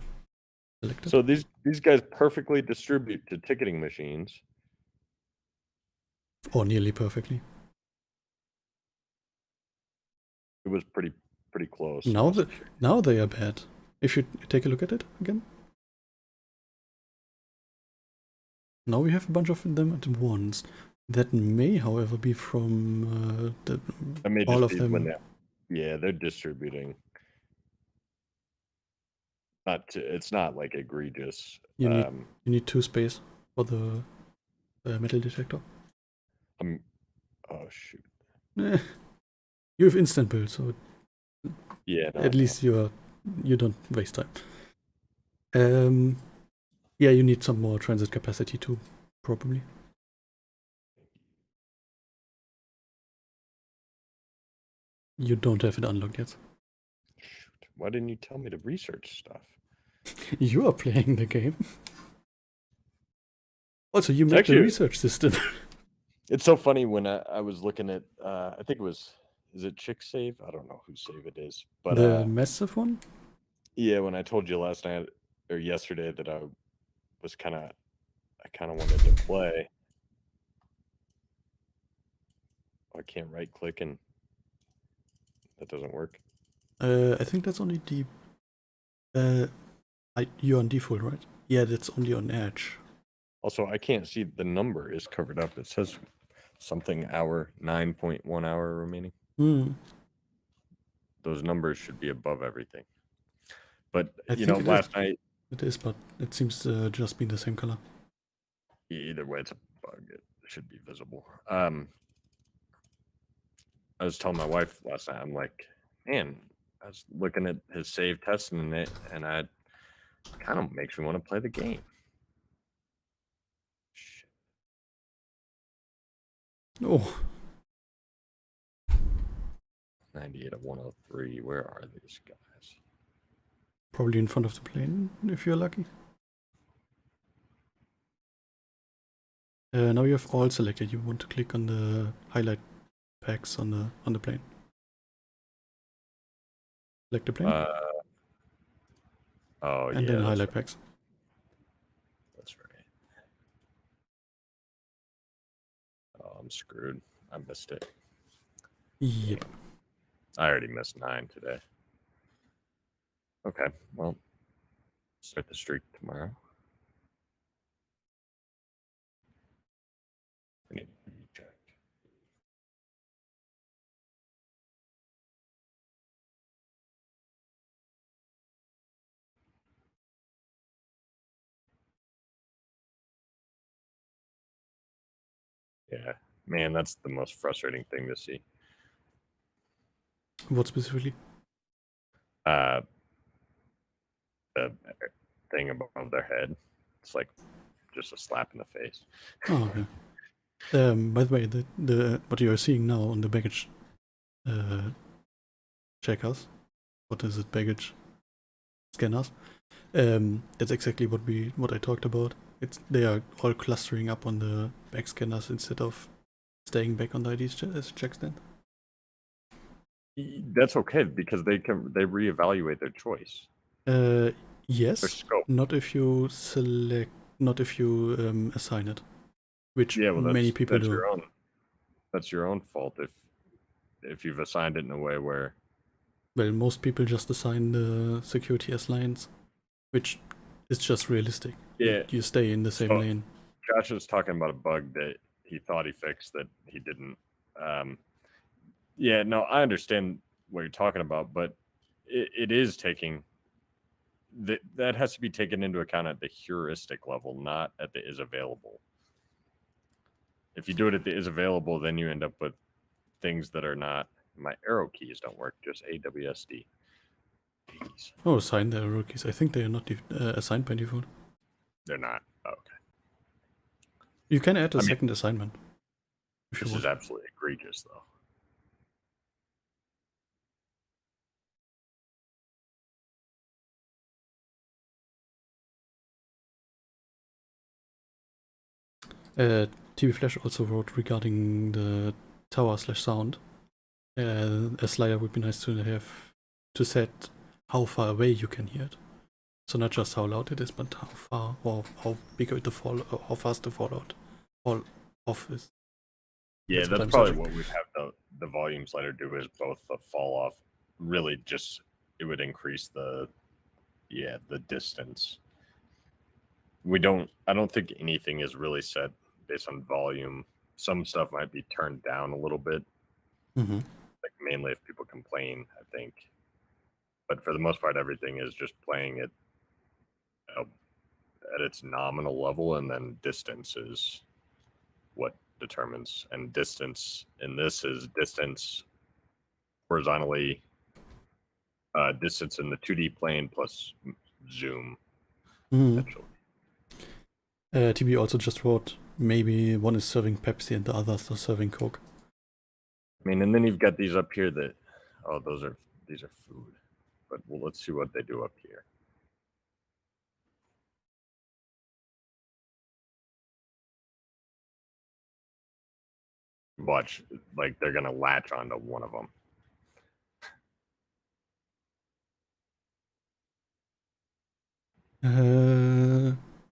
selected. So these guys perfectly distribute to ticketing machines. Or nearly perfectly. It was pretty close. Now they are bad. If you take a look at it again. Now we have a bunch of them at once. That may, however, be from all of them. Yeah, they're distributing. It's not like egregious. You need 2 space for the metal detector. Oh shoot. You have instant build, so yeah. At least you don't waste time. Yeah, you need some more transit capacity too, probably. You don't have it unlocked yet. Shoot. Why didn't you tell me to research stuff? You are playing the game. Also, you made the research system. It's so funny when I was looking at, I think it was, is it ChickSave? I don't know whose save it is, but the massive one. Yeah, when I told you last night or yesterday that I kind of wanted to play. I can't right click and that doesn't work. I think that's only you're on default, right? Yeah, that's only on Edge. Also, I can't see the number is covered up. It says something hour, 9.1 hour remaining. Those numbers should be above everything. But last night it is, but it seems to just be the same color. Either way, it's a bug. It should be visible. I was telling my wife last night, I'm like, man, I was looking at his save testing it, and it kind of makes me want to play the game. Shit. Oh. 98 of 103. Where are these guys? Probably in front of the plane, if you're lucky. Now you have all selected. You want to click on the highlight packs on the plane. Select the plane. And then highlight packs. That's right. Oh, I'm screwed. I missed it. Yep. I already missed 9 today. Okay, well, start the streak tomorrow. I need to check. Yeah, man, that's the most frustrating thing to see. What specifically? The thing above their head. It's like just a slap in the face. Oh, okay. By the way, the what you are seeing now on the baggage checkers, what is it, baggage scanners? That's exactly what I talked about. They are all clustering up on the back scanners instead of staying back on the ID check stand. That's okay because they reevaluate their choice. Yes. Not if you select. Not if you assign it, which many people do. That's your own fault if you've assigned it in a way where. Well, most people just assign the security as lines, which is just realistic. Yeah. You stay in the same lane. Josh was talking about a bug that he thought he fixed that he didn't. Yeah, no, I understand what you're talking about, but it is taking that has to be taken into account at the heuristic level, not at the is available. if you do it at the is available, then you end up with things that are not. My arrow keys don't work, just AWSD. Jeez. Oh, assign the arrow keys. I think they are not assigned by default. They're not. Oh, okay. You can add a second assignment. This is absolutely egregious, though. TV Flash also wrote regarding the tower/sound. A slider would be nice to have to set how far away you can hear it. So not just how loud it is, but how far or how big the fall, or how fast the fallout fall off is. Yeah, that's probably what we'd have the volume slider do, is both the fall off. Really, just it would increase the distance. I don't think anything is really set based on volume. Some stuff might be turned down a little bit, Mm-hmm. like mainly if people complain, I think. But for the most part, everything is just playing it at its nominal level, and then distance is what determines. And distance in this is distance horizontally, distance in the 2D plane plus zoom. Mm-hmm. TB also just wrote maybe one is serving Pepsi and the others are serving Coke. I mean, and then you've got these up here that, these are food. But well, let's see what they do up here. Watch, like they're gonna latch onto one of them.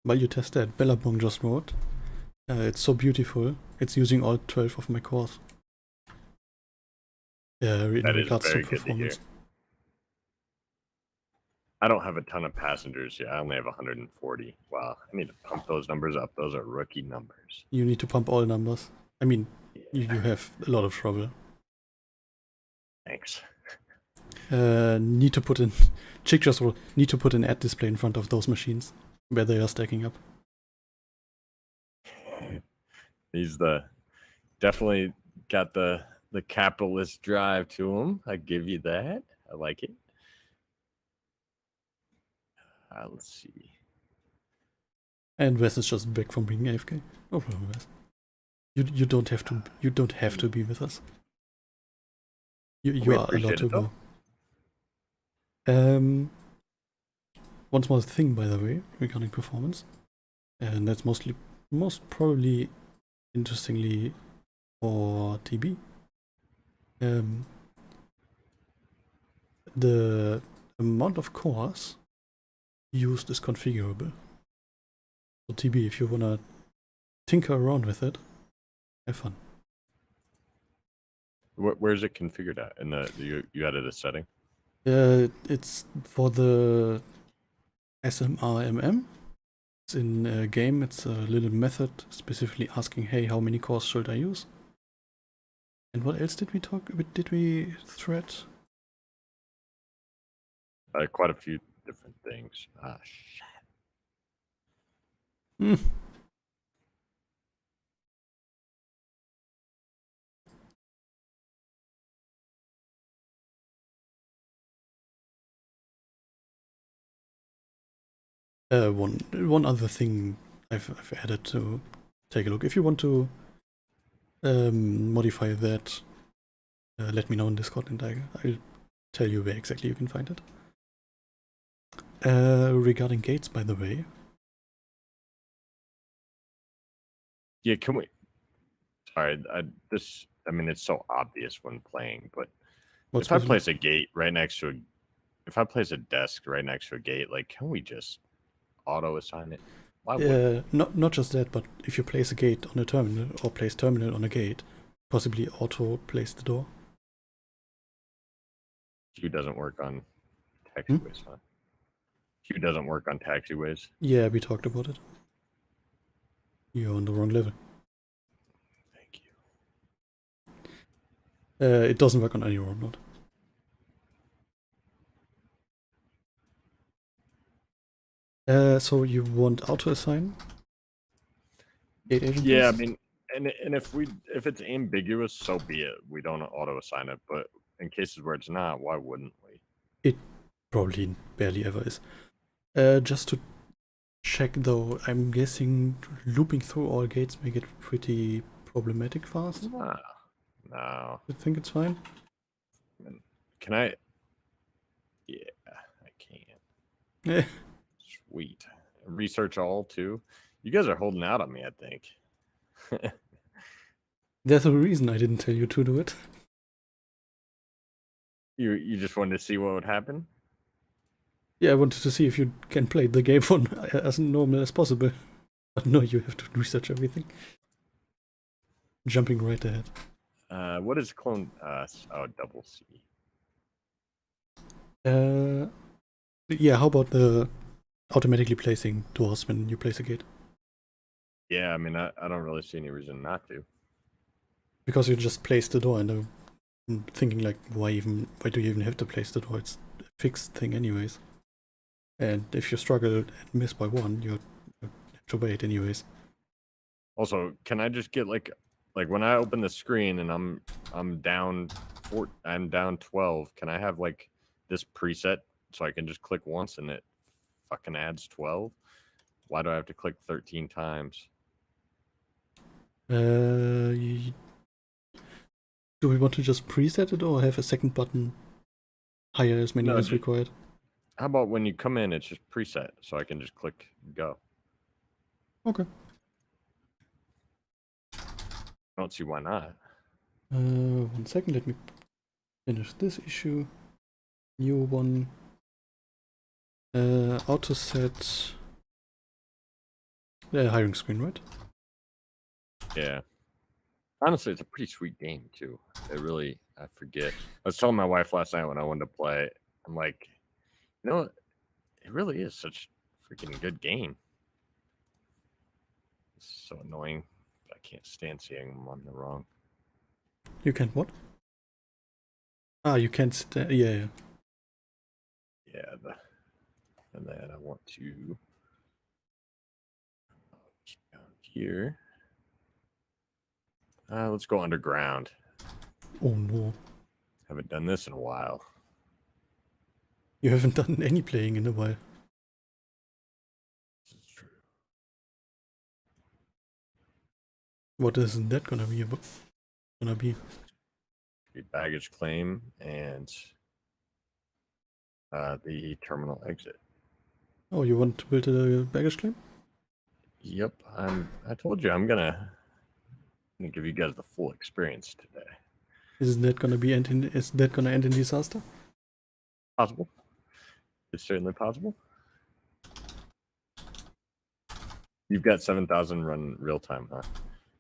While you test that, Bellabong just wrote, it's so beautiful. It's using all 12 of my cores. Yeah, in regards to performance. I don't have a ton of passengers yet. I only have 140. Wow, I need to pump those numbers up. Those are rookie numbers. You need to pump all numbers. I mean, you have a lot of trouble. Thanks. Need to put in... Chick just wrote, need to put an ad display in front of those machines where they are stacking up. He's definitely got the capitalist drive to him. I give you that. I like it. Let's see. And Wes is just back from being AFK. No problem, Wes. You don't have to. You don't have to be with us. You are allowed to go. One small thing, by the way, regarding performance, and that's most probably, interestingly, for TB. The amount of cores used is configurable. So TB, if you wanna tinker around with it, have fun. Where's it configured at? In the you added a setting? It's for the SMRMM. It's in a game. It's a little method specifically asking, hey, how many cores should I use? And what else did we talk about? Did we thread? Quite a few different things. Ah, shit. One other thing I've added to take a look. If you want to modify that, let me know in Discord and I'll tell you where exactly you can find it. Regarding gates, by the way. Yeah, can we? Sorry, I mean, it's so obvious when playing, but if I place a gate right next to if I place a desk right next to a gate, like, can we just auto assign it? Why not just that, but if you place a gate on a terminal or place terminal on a gate, possibly auto place the door. Q doesn't work on taxiways, huh? Q doesn't work on taxiways. Yeah, we talked about it. You're on the wrong level. Thank you. It doesn't work on any road node. So you want auto assign gate agent? Yeah, I mean, and if it's ambiguous, so be it. We don't auto assign it, but in cases where it's not, why wouldn't we? It probably barely ever is. Just to check though, I'm guessing looping through all gates make it pretty problematic fast. No. I think it's fine. Can I? Yeah, I can. Eh, Sweet. Research all too. You guys are holding out on me, I think. there's a reason I didn't tell you to do it. You just wanted to see what would happen? Yeah, I wanted to see if you can play the game for as normal as possible. But no, you have to research everything. Jumping right ahead. What is clone? Double C. Yeah, how about the automatically placing doors when you place a gate? Yeah, I mean, I don't really see any reason not to. Because you just place the door, and I'm thinking like, why do you even have to place the door? It's a fixed thing anyways. And if you struggle and miss by one, you have to wait anyways. Also, can I just get like when I open the screen and I'm down 12, can I have like this preset so I can just click once and it fucking adds 12? Why do I have to click 13 times? Do we want to just preset it or have a second button higher as many as required? How about when you come in, it's just preset, so I can just click go. Okay. I don't see why not. 1 second, let me finish this issue. New one. Auto set. Hiring screen, right? Yeah. Honestly, it's a pretty sweet game too. It really, I forget. I was telling my wife last night when I wanted to play, I'm like, you know, it really is such a freaking good game. It's so annoying. I can't stand seeing them on the wrong. You can't what? Ah, you can't stand. Yeah. Yeah, and then I want to down here. Let's go underground. Oh no. Haven't done this in a while. You haven't done any playing in a while. This is true. What isn't that gonna be about? Baggage claim and the terminal exit. Oh, you want to build a baggage claim? Yep, I told you I'm gonna give you guys the full experience today. Is that gonna end in disaster? Possible. It's certainly possible. You've got 7,000 run real time, huh?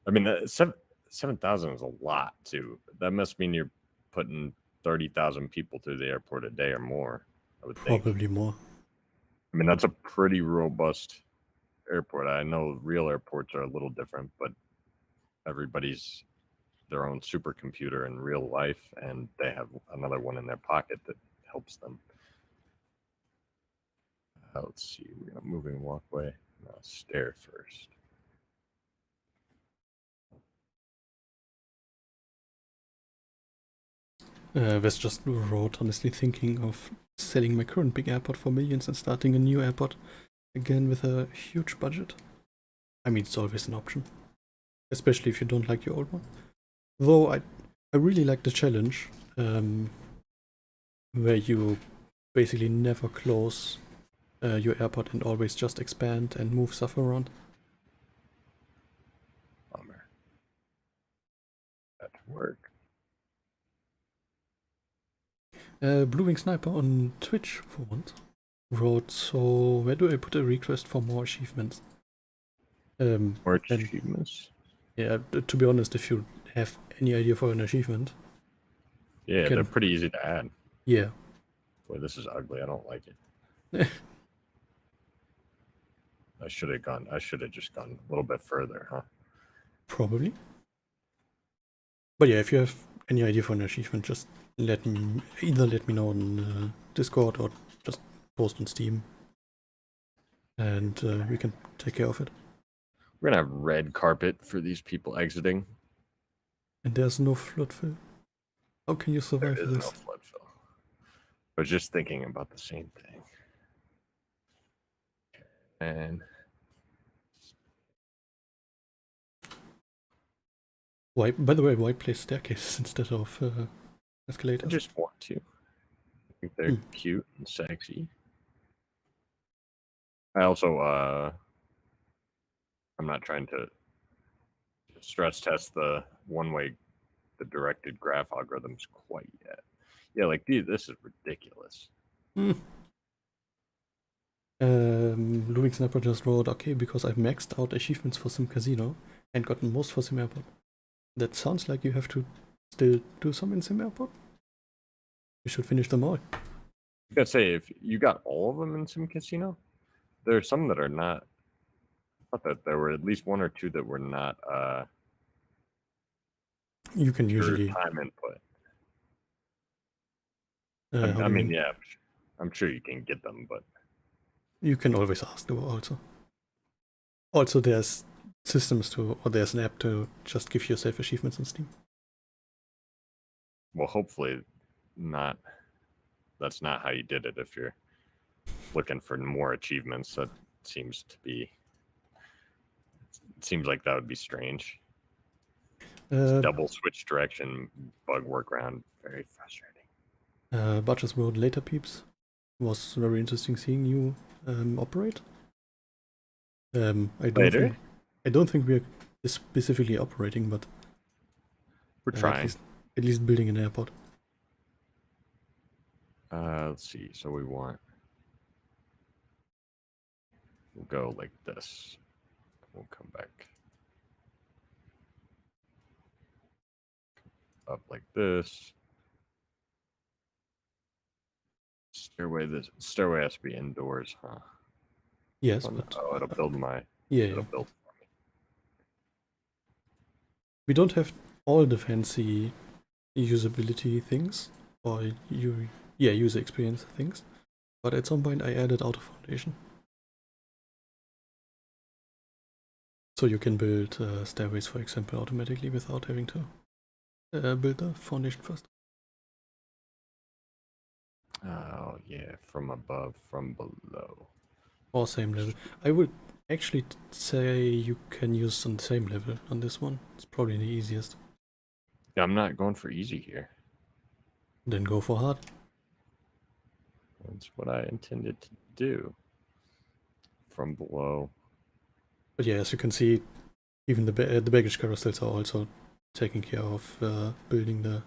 I mean, 7,000 is a lot too. That must mean you're putting 30,000 people through the airport a day or more. I would think. Probably more. I mean, that's a pretty robust airport. I know real airports are a little different, but everybody's their own supercomputer in real life, and they have another one in their pocket that helps them. Let's see. We're gonna moving walkway. No, stair first. Wes just wrote, honestly thinking of selling my current big airport for millions and starting a new airport again with a huge budget. I mean, it's always an option, especially if you don't like your old one. Though I really like the challenge, where you basically never close your airport and always just expand and move stuff around. Bummer. That work. Blue Wing Sniper on Twitch for once wrote, so where do I put a request for more achievements? More achievements? Yeah, to be honest, if you have any idea for an achievement. Yeah, they're pretty easy to add. Yeah. Boy, this is ugly. I don't like it. I should have just gone a little bit further, huh? Probably. But yeah, if you have any idea for an achievement, just either let me know on Discord or just post on Steam, and we can take care of it. We're gonna have red carpet for these people exiting. And there's no flood fill. How can you survive There is this? no flood fill. I was just thinking about the same thing. And Why? By the way, why place staircases instead of I escalators? just want to. I think they're cute and sexy. I also I'm not trying to stress test the the directed graph algorithms quite yet. Yeah, like dude, this is ridiculous. Looming Sniper just wrote, okay, because I've maxed out achievements for Sim Casino and gotten most for SimAirport. That sounds like you have to still do some in SimAirport. You should finish them all. I gotta say, if you got all of them in Sim Casino, there are some that are not. I thought that there were at least one or two that were not You can pure usually. time input. How I do you mean, mean? yeah, I'm sure you can get them, but You can always ask though. Also, there's systems to, or there's an app to just give yourself achievements on Steam. well, hopefully not. That's not how you did it. If you're looking for more achievements, that seems to be. It seems like that would be strange. Double switch direction bug workaround, very frustrating. Budges wrote later peeps. Was very interesting seeing you operate. I don't think we're specifically operating, but we're trying. At least building an airport. Let's see. So we'll go like this. We'll come back up like this. Stairway has to be indoors, huh? Yes, but it'll build my it'll build for me. We don't have all the fancy usability things or user experience things, but at some point I added auto foundation, so you can build stairways, for example, automatically without having to build the foundation first. Oh yeah, from above, from below, or same level. I would actually say you can use on the same level on this one. It's probably the easiest. Yeah, I'm not going for easy here. Then go for hard. That's what I intended to do. From below. But yeah, as you can see, even the baggage carousels are also taking care of building the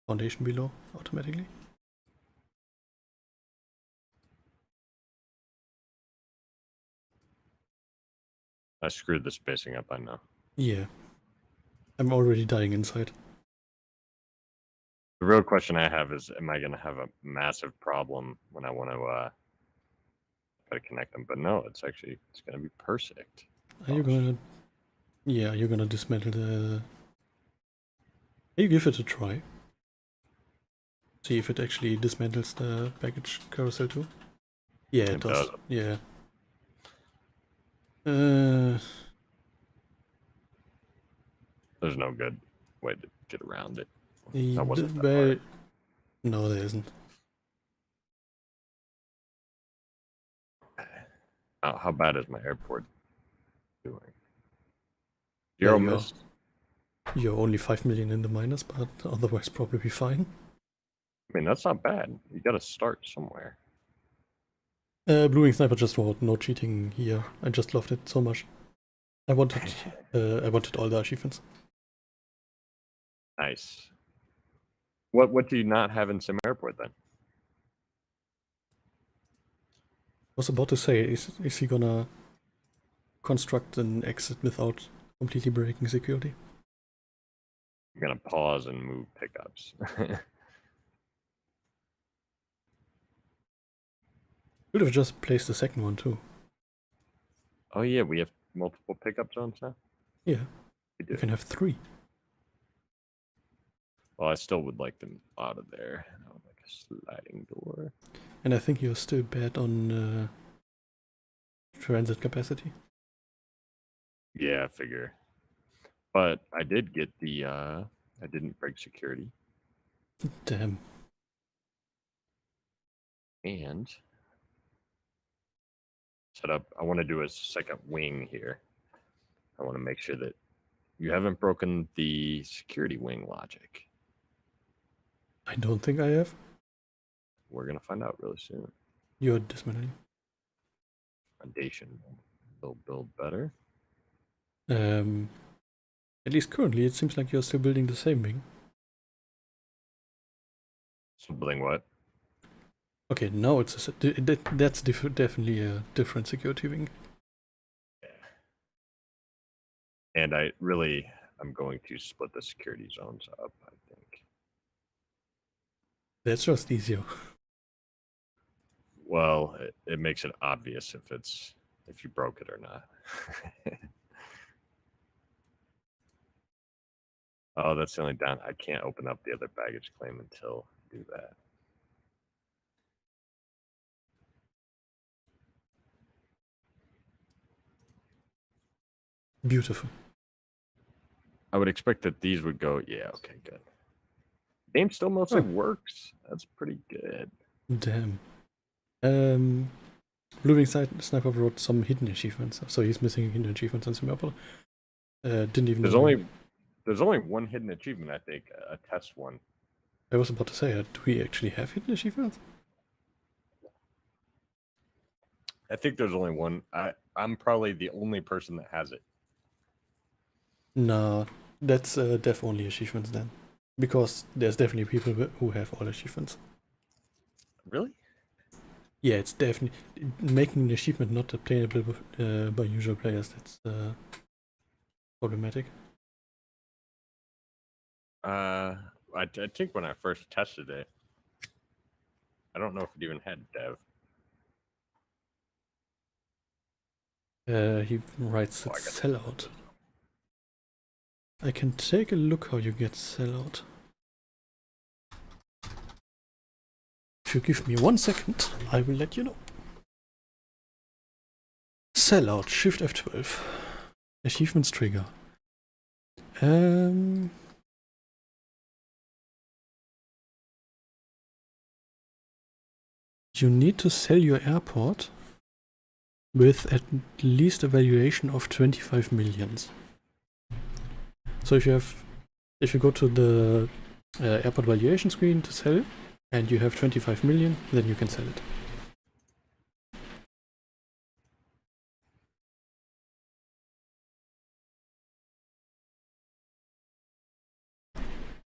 foundation below automatically. I screwed the spacing up, I know. Yeah. I'm already dying inside. The real question I have is, am I going to have a massive problem when I want to try to connect them? But no, it's going to be perfect. Are you gonna... Yeah, you're gonna dismantle the... You give it a try. See if it actually dismantles the baggage carousel too. Yeah, it does. Yeah. There's no good way to get around it. That wasn't that hard. No, there isn't. How bad is my airport doing? Zero missed. You're only 5 million in the minus, but otherwise probably fine. I mean, that's not bad. You got to start somewhere. Blue Wing Sniper just wrote no cheating here. I just loved it so much. I wanted all the achievements. Nice. What do you not have in SimAirport then? I was about to say, is he gonna construct an exit without completely breaking security? I'm gonna pause and move pickups. Could have just placed the second one too. Oh yeah, we have multiple pickup zones now? Yeah, we do. You can have 3. Well, I still would like them out of there. I would like a sliding door. And I think you're still bad on transit capacity. Yeah, I figure. But I did get the I didn't break security. Damn. And set up, I want to do a second wing here. I want to make sure that you haven't broken the security wing logic. I don't think I have. We're going to find out really soon. You're dismantling. Foundation. Build better. At least currently, it seems like you're still building the same wing. So building what? Okay, now it's that's definitely a different security wing. And I'm going to split the security zones up, I think. That's just easier. Well, it makes it obvious if you broke it or not. Oh, that's the only down. I can't open up the other baggage claim until I do that. Beautiful. I would expect that these would go. Yeah, okay, good. Game still mostly works. That's pretty good. Damn. Blue Sniper wrote some hidden achievements, so he's missing hidden achievements in SimAirport. Didn't even. There's only one hidden achievement, I think, a test one. I was about to say, do we actually have hidden achievements? I think there's only one. I'm probably the only person that has it. No, that's dev only achievements then, because there's definitely people who have all achievements. Really? Yeah, it's definitely making an achievement not obtainable by usual players. That's problematic. I think when I first tested it, I don't know if it even had dev. He writes it's sellout. I can take a look how you get sellout. If you give me 1 second, I will let you know. Sellout, Shift F12. Achievements trigger. You need to sell your airport with at least a valuation of 25 millions. So if you go to the airport valuation screen to sell, and you have 25 million, then you can sell it.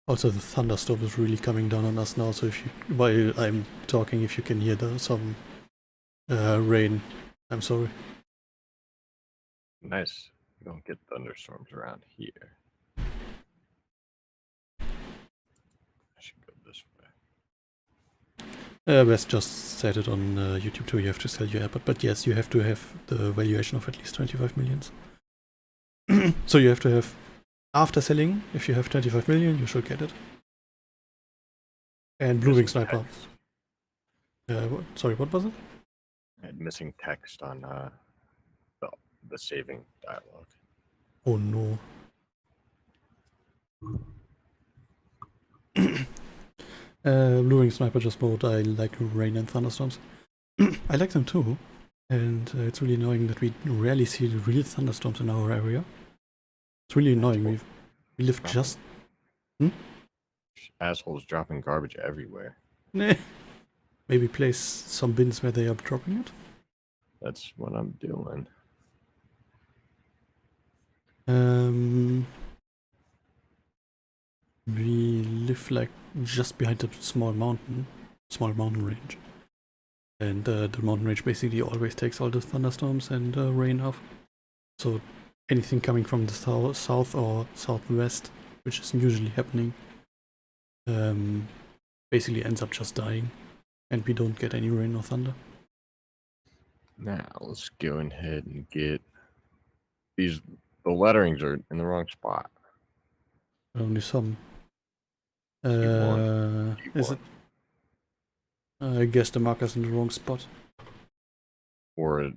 Also, the thunderstorm is really coming down on us now, so while I'm talking, if you can hear some rain, I'm sorry. Nice. We don't get thunderstorms around here. I should go this way. Wes just said it on YouTube too, you have to sell your airport, but yes, you have to have the valuation of at least 25 millions. So you have to have, after selling, if you have 25 million, you should get it. And Blue Wing Sniper. Sorry, what was it? I had missing text on the saving dialogue. Oh no. Blue Wing Sniper just wrote, I like rain and thunderstorms. I like them too, and it's really annoying that we rarely see real thunderstorms in our area. It's really annoying. We live just... Assholes dropping garbage everywhere. Maybe place some bins where they are dropping it? That's what I'm doing. We live like just behind a small mountain range. And the mountain range basically always takes all the thunderstorms and rain off. So anything coming from the south or southwest, which is usually happening, basically ends up just dying. And we don't get any rain or thunder. Now let's go ahead and get these. The letterings are in the wrong spot. Only some. G1. Is it? I guess the marker's in the wrong spot. Or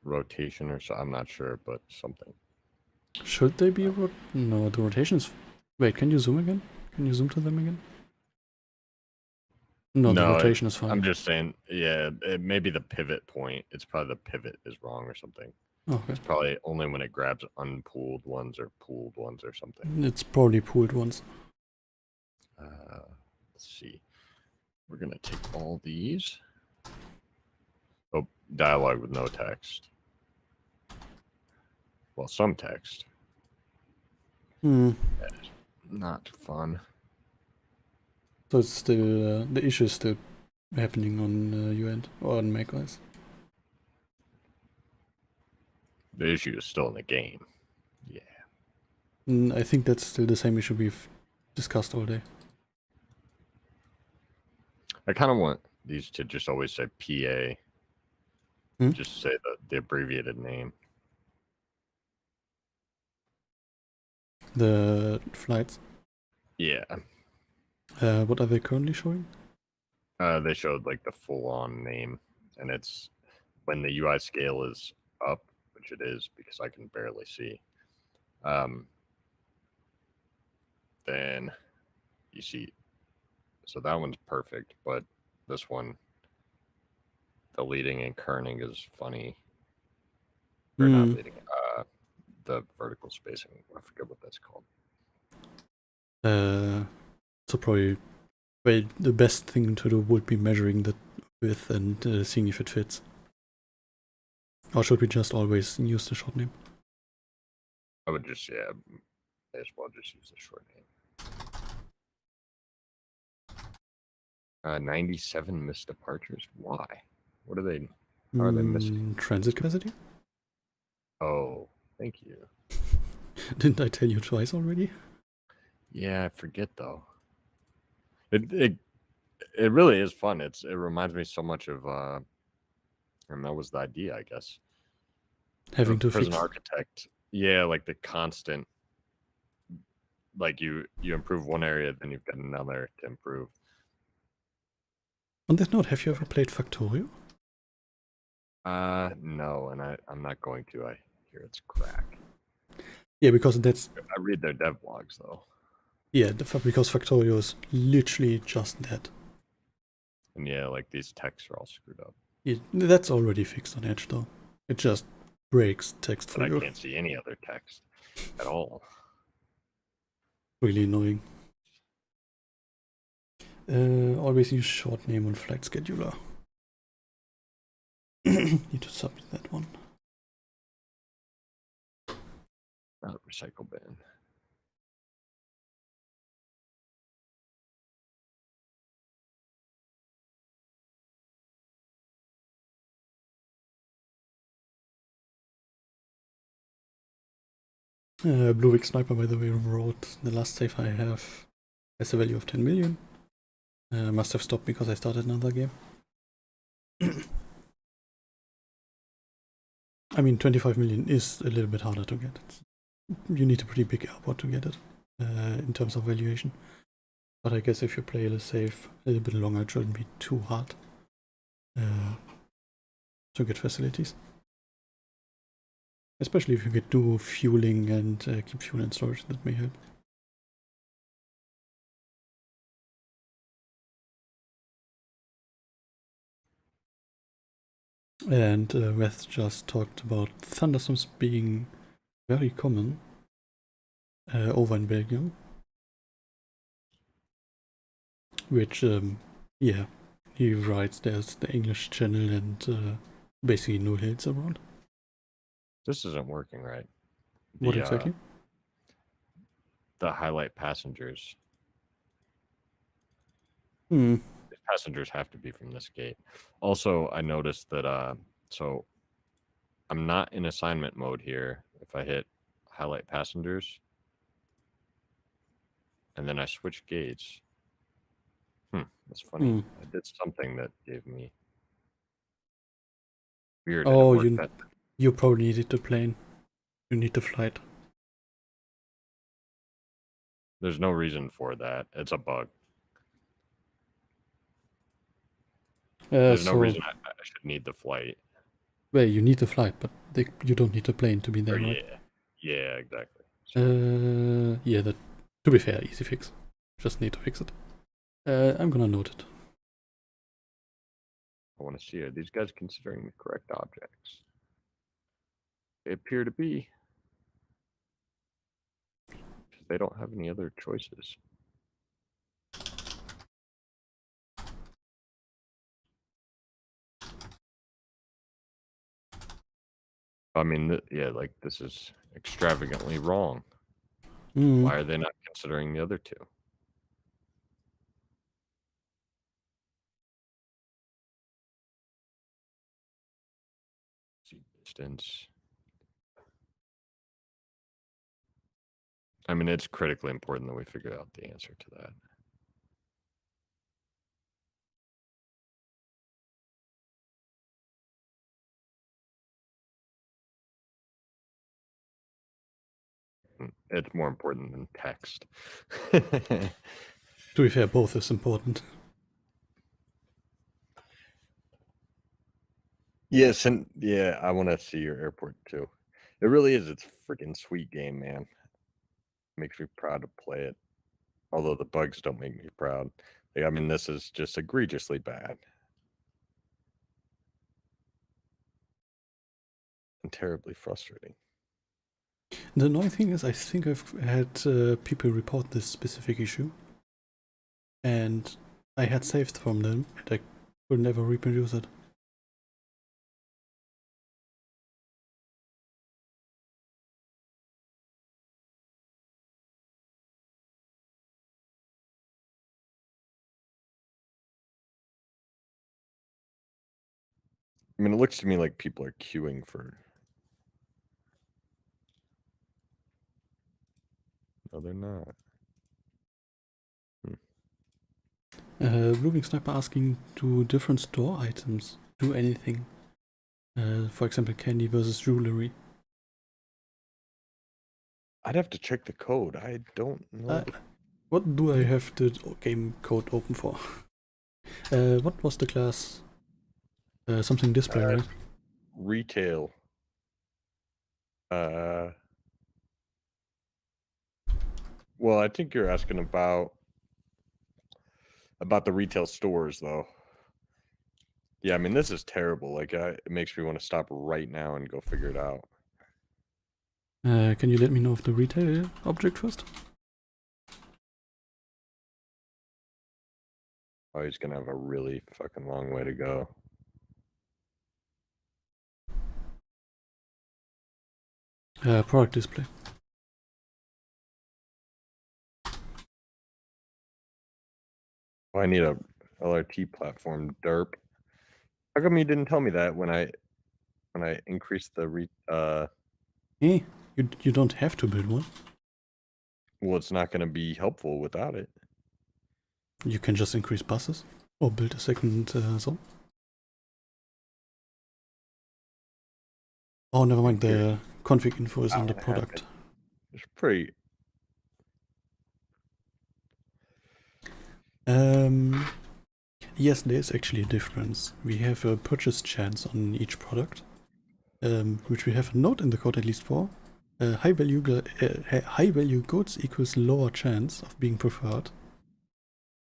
rotation or so. I'm not sure, but something. Should they be no, the rotations. Wait, can you zoom again? Can you zoom to them again? No, the rotation is fine. I'm just saying, yeah, maybe the pivot point. It's probably the pivot is wrong or something. Okay. It's probably only when it grabs unpooled ones or pooled ones or something. It's probably pooled ones. Let's see. We're gonna take all these. Oh, dialogue with no text. Well, some text. Not fun. So it's still the issue is still happening on your end or on macOS. The issue is still in the game. Yeah. I think that's still the same issue we've discussed all day. I kind of want these to just always say PA. Just say the abbreviated name. The flights. Yeah. What are they currently showing? They showed like the full-on name, and it's when the UI scale is up, which it is because I can barely see. Then you see, so that one's perfect, but this one, the leading and kerning is funny. Or not leading, the vertical spacing. I forget what that's called. So probably, well, the best thing to do would be measuring the width and seeing if it fits. Or should we just always use the short name? I would just, yeah, may as well just use the short name. 97 missed departures. Why? What are they? How are they missing? Transit capacity? Oh, thank you. Didn't I tell you twice already? Yeah, I forget though. It really is fun. It reminds me so much of and that was the idea, I guess. Having to Prison fix. Architect. Yeah, like the constant, like you improve one area, then you've got another to improve. On that note, have you ever played Factorio? No, and I'm not going to. I hear it's crack. Yeah, because that's. I read their dev blogs though. Yeah, because Factorio is literally just that. And yeah, like these texts are all screwed up. Yeah, that's already fixed on Edge though. It just breaks text for But you. I can't see any other text at all. Really annoying. Always use short name on flight scheduler. Need to submit that one. Not recycle bin. Blue Wing Sniper, by the way, wrote the last save I have has a value of 10 million. Must have stopped because I started another game. I mean, 25 million is a little bit harder to get. You need a pretty big airport to get it in terms of valuation. But I guess if you play the save a little bit longer, it shouldn't be too hard to get facilities. Especially if you get do fueling and keep fuel and storage, that may help. And Wes just talked about thunderstorms being very common over in Belgium. Which, yeah, he writes there's the English channel and basically no hills around. This isn't working right. What exactly? The highlight passengers. The passengers have to be from this gate. Also, I noticed that so I'm not in assignment mode here. If I hit highlight passengers and then I switch gates. That's funny. I did something that gave me weird. Oh, you probably needed the plane. You need the flight. There's no reason for that. It's a bug. There's no reason I should need the flight. Well, you need the flight, but you don't need the plane to be there, Or, right? yeah, exactly. So, Yeah, that, to be fair, easy fix. Just need to fix it. I'm gonna note it. I want to see, are these guys considering the correct objects? They appear to be. They don't have any other choices. I mean, yeah, like this is extravagantly wrong. Why are they not considering the other two? See distance. I mean, it's critically important that we figure out the answer to that. It's more important than text. To be fair, both is important. Yes, and yeah, I want to see your airport too. It really is. It's a freaking sweet game, man. Makes me proud to play it. Although the bugs don't make me proud. Like, I mean, this is just egregiously bad. And terribly frustrating. The annoying thing is, I think I've had people report this specific issue, and I had saved from them, and I could never reproduce it. I mean, it looks to me like people are queuing for. No, they're not. Looking Sniper asking, do different store items do anything? For example, candy versus jewelry. I'd have to check the code. I don't know. What do I have the game code open for? What was the class? Something display, right? Retail. Well, I think you're asking about the retail stores, though. Yeah, I mean, this is terrible. Like, it makes me want to stop right now and go figure it out. Can you let me know of the retail object first? Oh, he's gonna have a really fucking long way to go. Product display. Oh, I need a LRT platform, derp. How come you didn't tell me that when I increased the Hey, you don't have to build one. Well, it's not gonna be helpful without it. You can just increase buses or build a second zone. Oh, never mind. The config info is in the product. It's pretty. Yes, there is actually a difference. We have a purchase chance on each product, which we have a note in the code at least for. High value goods equals lower chance of being preferred.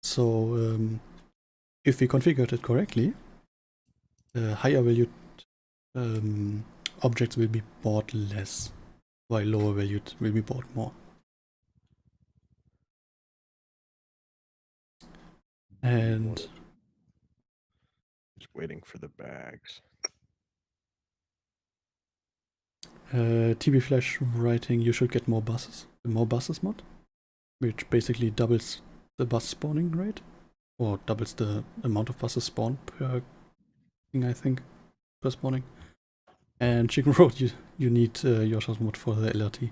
So if we configured it correctly, higher valued objects will be bought less, while lower valued will be bought more. And Just waiting for the bags. TB Flash writing, you should get more buses. The more buses mod, which basically doubles the bus spawning rate, or doubles the amount of buses spawned per thing, I think, per spawning. And Chicken Road, you need Joscha's mod for the LRT.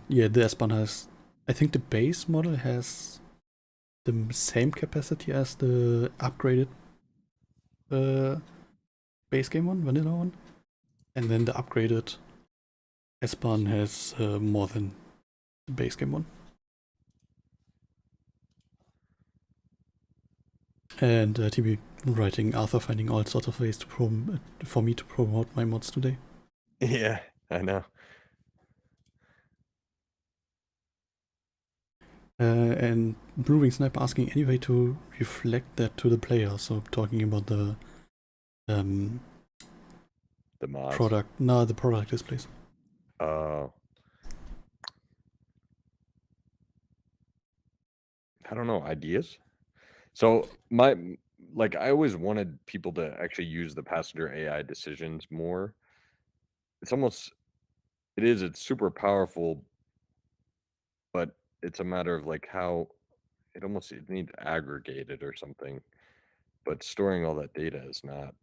Yeah, the S-Bahn has, I think the base model has the same capacity as the upgraded base game one, vanilla one. And then the upgraded S-Bahn has more than the base game one. And TB writing Arthur finding all sorts of ways to for me to promote my mods today. Yeah, I know. And Brewing Sniper asking any way to reflect that to the player. So talking about the The mods. the product displays. I don't know, ideas. So I always wanted people to actually use the passenger AI decisions more. It's super powerful, but it's a matter of like how it needs aggregated or something. But storing all that data is not.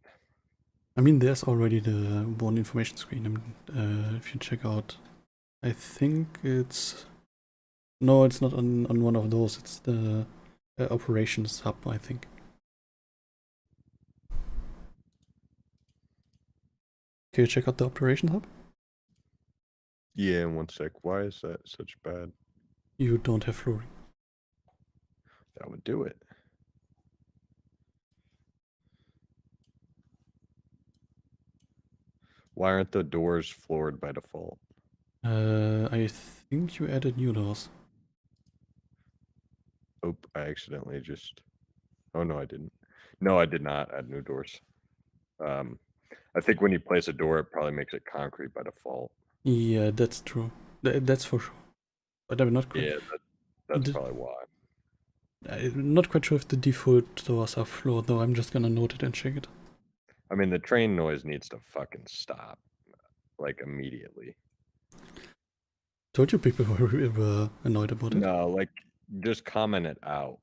I mean, there's already the one information screen. If you check out, I think it's not on one of those. It's the operations hub, I think. Can you check out the operations hub? Yeah, in 1 sec. Why is that such bad? You don't have flooring. That would do it. Why aren't the doors floored by default? I think you added new doors. Oh, I accidentally just. Oh no, I didn't. No, I did not add new doors. I think when you place a door, it probably makes it concrete by default. Yeah, that's true. That's for sure. But I'm not quite. Yeah, that's probably why. I'm not quite sure if the default doors are floored, though. I'm just gonna note it and check it. I mean, the train noise needs to fucking stop, like immediately. Told you people were annoyed about it. No, like just comment it out.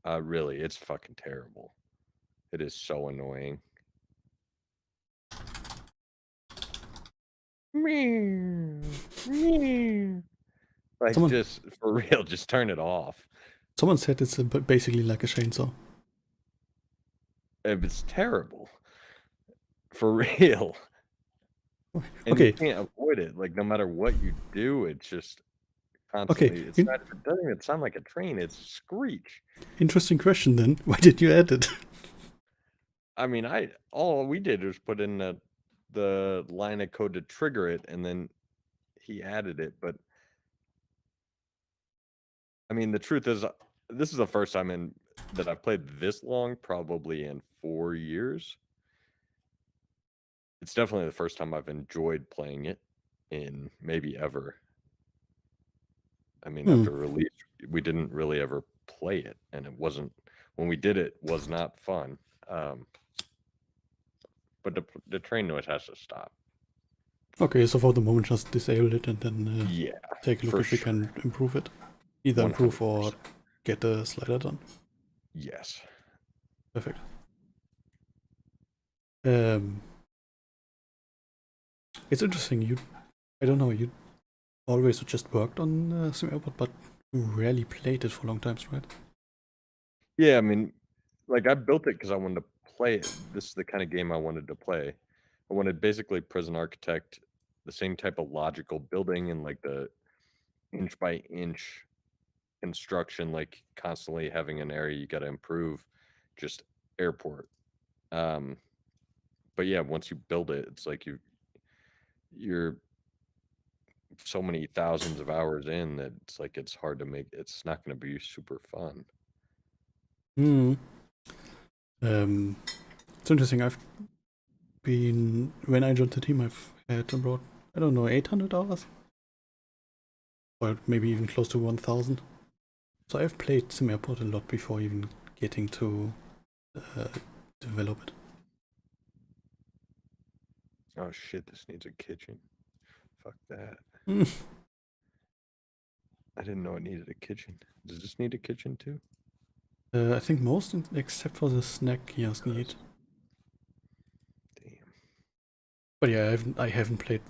Really, it's fucking terrible. It is so annoying. Like, just for real, just turn it off. Someone said it's basically like a chainsaw. It's terrible. For real. And Okay. you can't avoid it. Like, no matter what you do, it's just constantly. Okay. It doesn't even sound like a train. It's screech. Interesting question then. Why did you add it? I mean, all we did was put in the line of code to trigger it, and then he added it. But I mean, the truth is, this is the first time that I've played this long, probably in 4 years. It's definitely the first time I've enjoyed playing it in maybe ever. I mean, after release, we didn't really ever play it, and it wasn't. When we did it, was not fun. But the train noise has to stop. Okay, so for the moment, just disable it and then Yeah, take a look if we can improve it. Either improve or get the slider done. Yes. Perfect. It's interesting. I don't know. You always just worked on SimAirport, but rarely played it for long times, right? Yeah, I mean, like I built it because I wanted to play it. This is the kind of game I wanted to play. I wanted basically Prison Architect, the same type of logical building and like the inch by inch construction, like constantly having an area you got to improve, just airport. But yeah, once you build it, it's like you're so many thousands of hours in that it's like it's hard to make. It's not going to be super fun. It's interesting. When I joined the team, I've had about, I don't know, 800 hours, or maybe even close to 1,000. So I've played SimAirport a lot before even getting to develop it. Oh shit! This needs a kitchen. Fuck that. I didn't know it needed a kitchen. Does this need a kitchen too? I think most, except for the snack kiosks, need. Damn. But yeah, I haven't played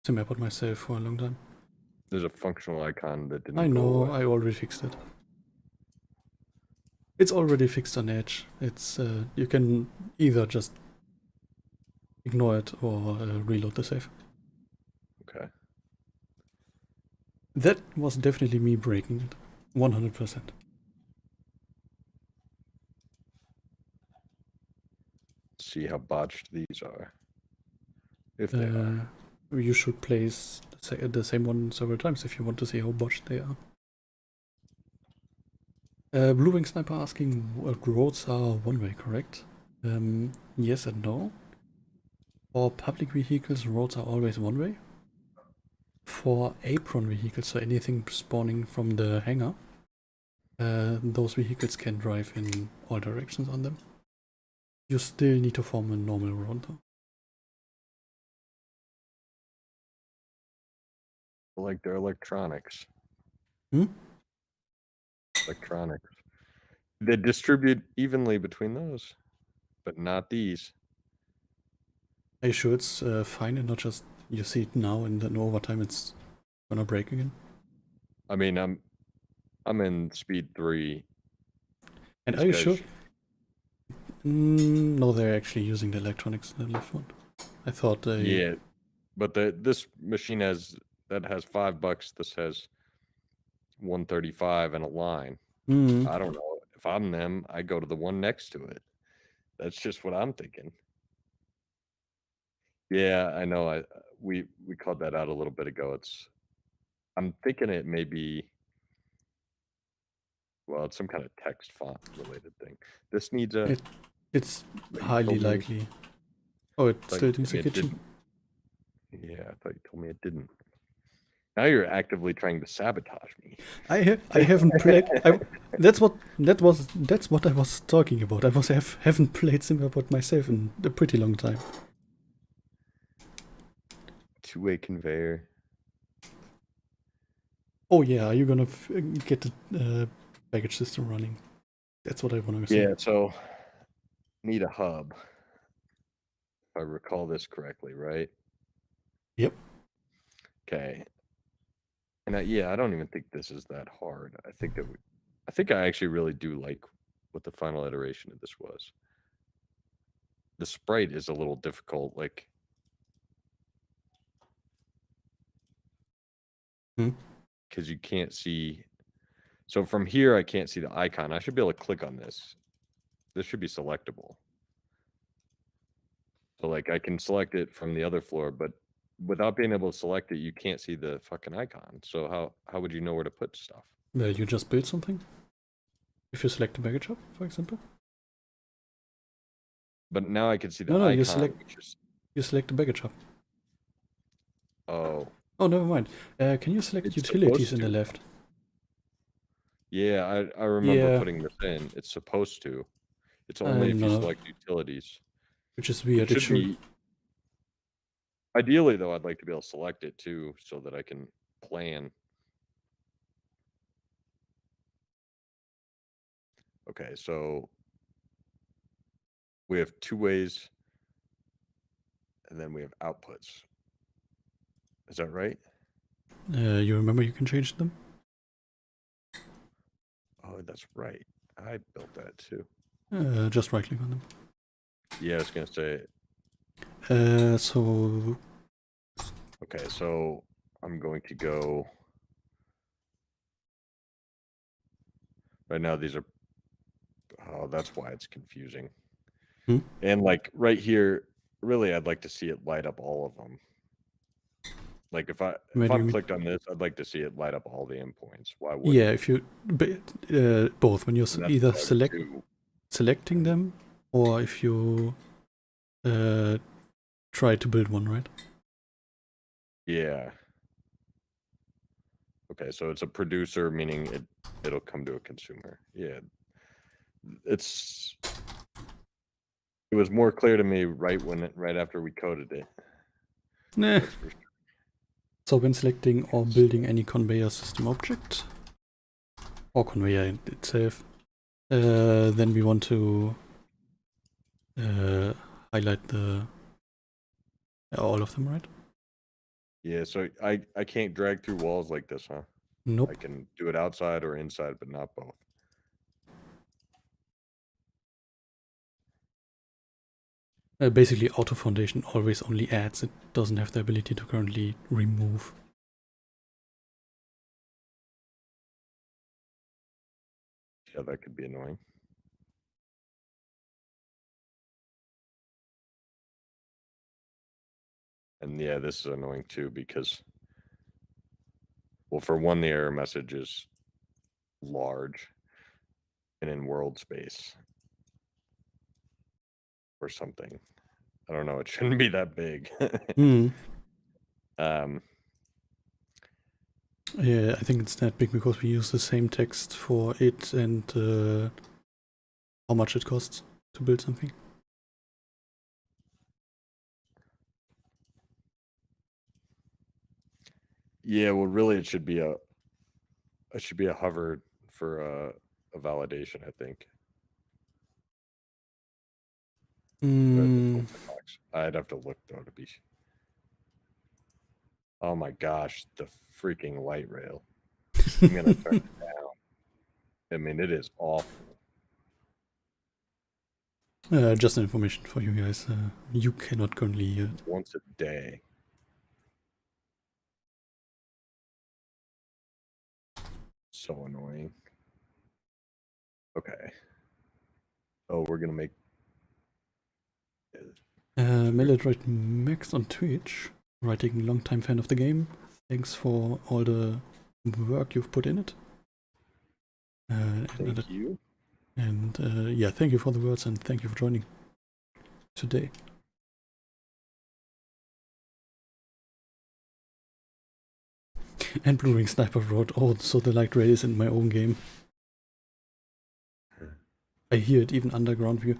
SimAirport myself for a long time. There's a functional icon that didn't. I know. Go away. I already fixed it. It's already fixed on Edge. It's you can either just ignore it or reload the save. Okay. That was definitely me breaking it. 100%. see how botched these are. If they are. You should place the same one several times if you want to see how botched they are. Blue Wing Sniper asking roads are one way, correct? Yes and no. For public vehicles, roads are always one way. For apron vehicles, so anything spawning from the hangar, those vehicles can drive in all directions on them. You still need to form a normal road though. Like their electronics. Hmm? Electronics. They distribute evenly between those, but not these. Are you sure it's fine and not just you see it now and then over time it's gonna break again? I mean, I'm in speed 3. And These are you guys sure? should- No, they're actually using the electronics in the left one. I thought they... Yeah, but this machine has $5. This has 135 and a line. Hmm. I don't know. If I'm them, I go to the one next to it. That's just what I'm thinking. Yeah, I know. We called that out a little bit ago. I'm thinking it may be, well, it's some kind of text font related thing. This needs a. It's But you highly told me- likely. Oh, it thought still you told needs a me it kitchen. didn't. Yeah, I thought you told me it didn't. Now you're actively trying to sabotage me. I haven't played. That's what I was talking about. Haven't played SimAirport myself in a pretty long time. Two-way conveyor. Oh yeah, are you gonna get the baggage system running? That's what I want to see. Yeah, so need a hub. If I recall this correctly, right? Yep. Okay. And I don't even think this is that hard. I think I actually really do like what the final iteration of this was. The sprite is a little difficult, like because you can't see. So from here, I can't see the icon. I should be able to click on this. This should be selectable. So like I can select it from the other floor, but without being able to select it, you can't see the fucking icon. So how would you know where to put stuff? Well, you just build something. If you select the baggage hub, for example. But now I can see the No, icon. you select the baggage hub. Oh. Oh, never mind. Can you select It's utilities supposed in the to. left? Yeah, I remember Yeah. putting this in. It's supposed to. It's only if you No. select utilities. Which is weird. It should be. Ideally, though, I'd like to be able to select it too, so that I can plan. Okay, so we have 2 ways, and then we have outputs. Is that right? You remember you can change them? Oh, that's right. I built that too. Just right click on them. Yeah, I was gonna say. So Okay, so I'm going to go. Right now, these are. Oh, that's why it's confusing. Hmm? And like right here, really, I'd like to see it light up all of them. Like if Where do you I'm mean? clicked on this, I'd like to see it light up all the endpoints. Why would? Yeah, if you both when you're either what I would do. selecting them or if you try to build one, right? Yeah. Okay, so it's a producer, meaning it'll come to a consumer. Yeah. It was more clear to me right after we coded it. Nah. That's for sure. So when selecting or building any conveyor system object or conveyor itself, then we want to highlight all of them, right? Yeah, so I can't drag through walls like this, huh? Nope. I can do it outside or inside, but not both. Basically, auto foundation always only adds. It doesn't have the ability to currently remove. Yeah, that could be annoying. And yeah, this is annoying too because, well, for one, the error message is large and in world space or something. I don't know. It shouldn't be that big. Yeah, I think it's that big because we use the same text for it and how much it costs to build something. Yeah, well, really, it should be a hover for a validation, I think. I'd have to look though to be. Oh my gosh, the freaking light rail! I'm gonna turn it down. I mean, it is awful. Just information for you guys. You cannot currently hear it. Once a day. So annoying. Okay. Oh, we're gonna make. Melodroid Max on Twitch, writing long-time fan of the game. Thanks for all the work you've put in it. Thank you. And yeah, thank you for the words and thank you for joining today. And Blue Ring Sniper wrote, oh, so the light rail is in my own game. I hear it even underground view.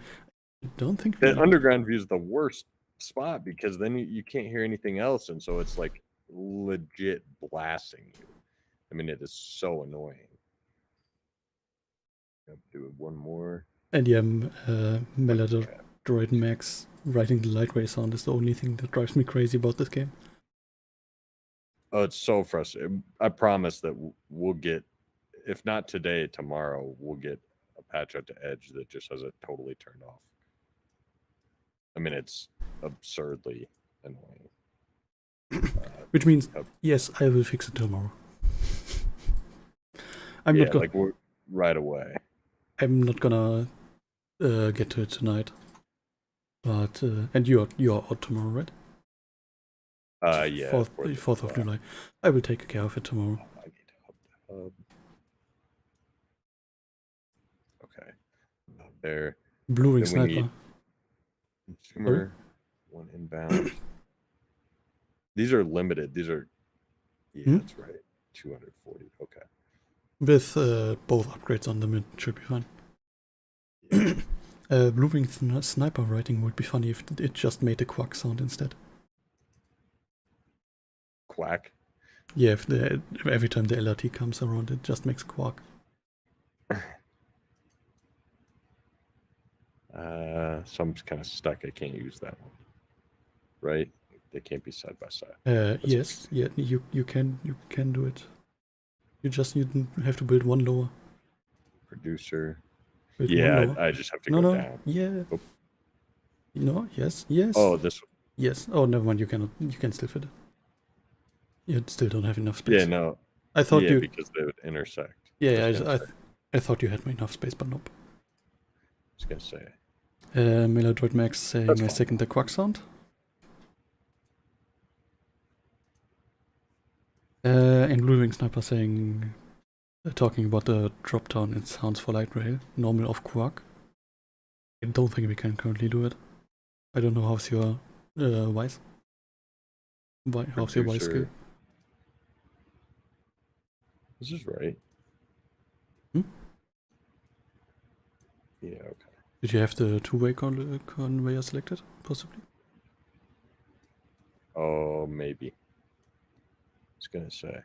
I don't think the underground view is the worst spot because then you can't hear anything else, and so it's like legit blasting you. I mean, it is so annoying. I'll do it one more. And yeah, Melodroid Max writing the light ray sound is the only thing that drives me crazy about this game. Oh, it's so frustrating. I promise that we'll get, if not today, tomorrow, we'll get a patch out to Edge that just has it totally turned off. I mean, it's absurdly annoying. Which means, yes, I will fix it tomorrow. I'm yeah, not gonna, like we're right away. I'm not gonna get to it tonight. But and you're out tomorrow, right? Yeah. 4th of July. I will take care of it tomorrow. I need to hub the hub. Okay. There. Blue Ring Sniper. Consumer, one inbound. These are limited. These are, yeah, that's right. 240. Okay. With both upgrades on them, it should be fine. Yeah. Blue Ring Sniper writing would be funny if it just made a quack sound instead. Quack? Yeah, if every time the LRT comes around, it just makes a quack. So I'm just kind of stuck. I can't use that one. Right? They can't be side by side. Yes, yeah, you can do it. You have to build one lower. Producer. Build yeah, I just have to go down. Yeah. Oh. No, yes. Oh, this one. Yes. Oh, never mind. You can still fit it. You still don't have enough space. Yeah, no. I thought because they would intersect. Yeah, I thought you had enough space, but nope. I was gonna say. Melodroid Max saying I second the quack sound. And Blue Ring Sniper saying, talking about the drop down in sounds for light rail, normal of quack. I don't think we can currently do it. I don't know how's your voice. How's your voice skill? This is right. Hmm? Yeah, okay. Did you have the two-way conveyor selected, possibly? Oh, maybe. I was gonna say.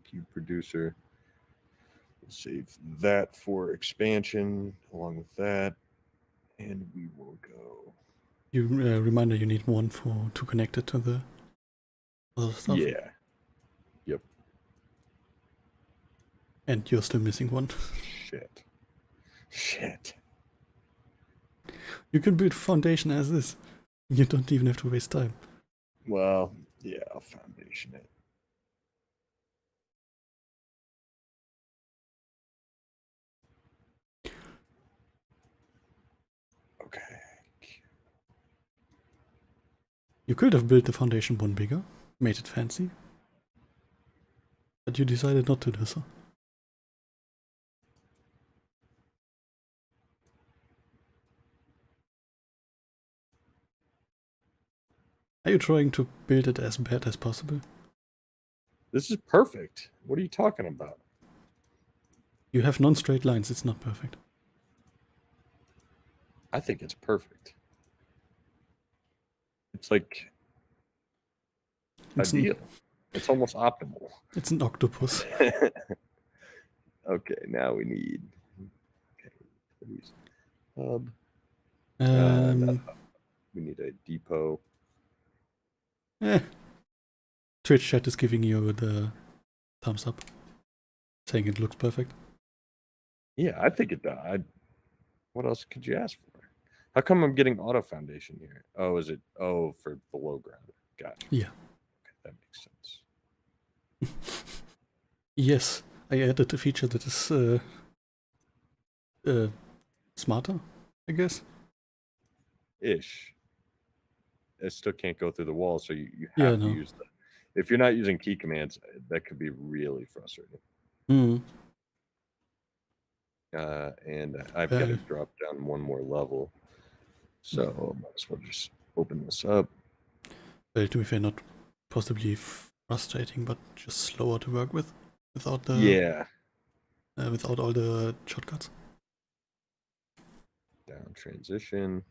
Queue producer. We'll save that for expansion along with that, and we will go. You reminder you need one to connect it to the other stuff. Yeah. Yep. And you're still missing one. Shit. You can build foundation as is. You don't even have to waste time. Well, yeah, I'll foundation it. You could have built the foundation one bigger, made it fancy. But you decided not to do so. Are you trying to build it as bad as possible? This is perfect. What are you talking about? You have non-straight lines, it's not perfect. I think it's perfect. It's like It's ideal. It's almost optimal. It's an octopus. Okay, now we need hub. We need a depot. Twitch chat is giving you the thumbs up, saying it looks perfect. Yeah, I think it does. What else could you ask for? How come I'm getting auto foundation here? Oh, is it? Oh, for below ground. Gotcha. Yeah. Okay, that makes sense. Yes, I added a feature that is smarter, I guess. Ish. It still can't go through the wall, so you have to use the. If you're not using key commands, that could be really frustrating. And I've got to drop down one more level, so I might as well just open this up. Well, to be fair, not possibly frustrating, but just slower to work with without the without all the shortcuts. Down transition.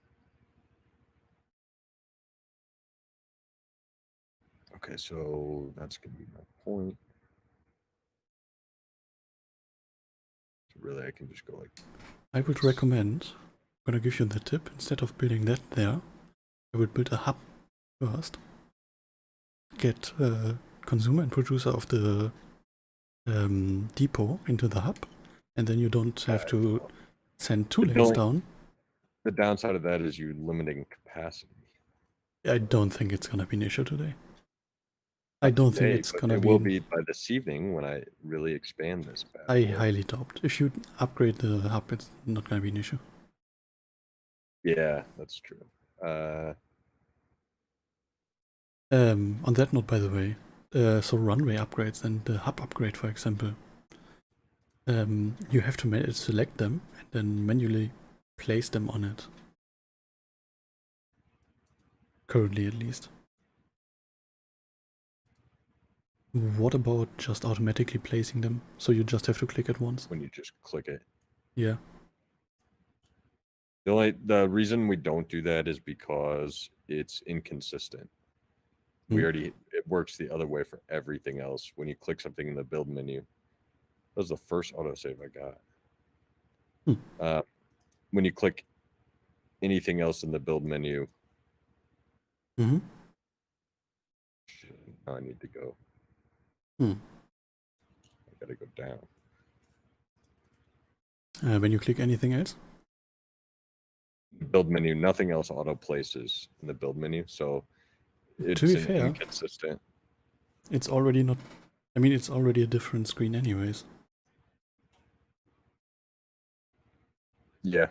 Okay, so that's gonna be my point. So really, I can just go like. I would recommend. I'm gonna give you the tip. Instead of building that there, I would build a hub first. Get consumer and producer of the depot into the hub, and then you don't have to send two lanes down. The downside of that is you limiting capacity. I don't think it's gonna be an issue today. I don't think it's gonna be. It will be by this evening when I really expand this. I highly doubt. If you upgrade the hub, it's not gonna be an issue. Yeah, that's true. On that note, by the way, so runway upgrades and the hub upgrade, for example, you have to select them and then manually place them on it. Currently, at least. What about just automatically placing them? So you just have to click it once? When you just click it. Yeah. The reason we don't do that is because it's inconsistent. It works the other way for everything else. When you click something in the build menu, that was the first autosave I got. When you click anything else in the build menu, now I need to go. I gotta go down. When you click anything else? Build menu, nothing else auto places in the build menu, so it's to be fair, inconsistent. It's already not. I mean, it's already a different screen, anyways. Yeah.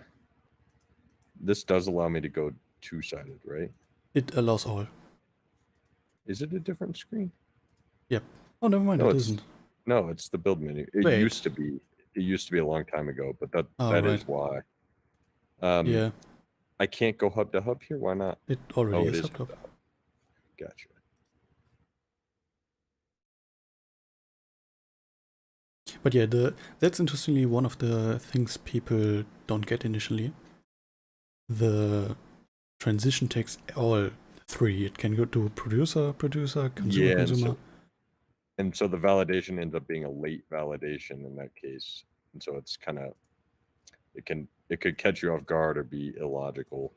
This does allow me to go two-sided, right? It allows all. Is it a different screen? Yep. Oh, never mind. No, it isn't. No, it's the build menu. It used to be. It used to be a long time ago, but that is why. Yeah. I can't go hub to hub here. Why not? It already is hub to hub. Gotcha. But yeah, that's interestingly one of the things people don't get initially. The transition takes all three. It can go to producer, consumer, consumer. And so the validation ends up being a late validation in that case. And so it's kind of, it could catch you off guard or be illogical.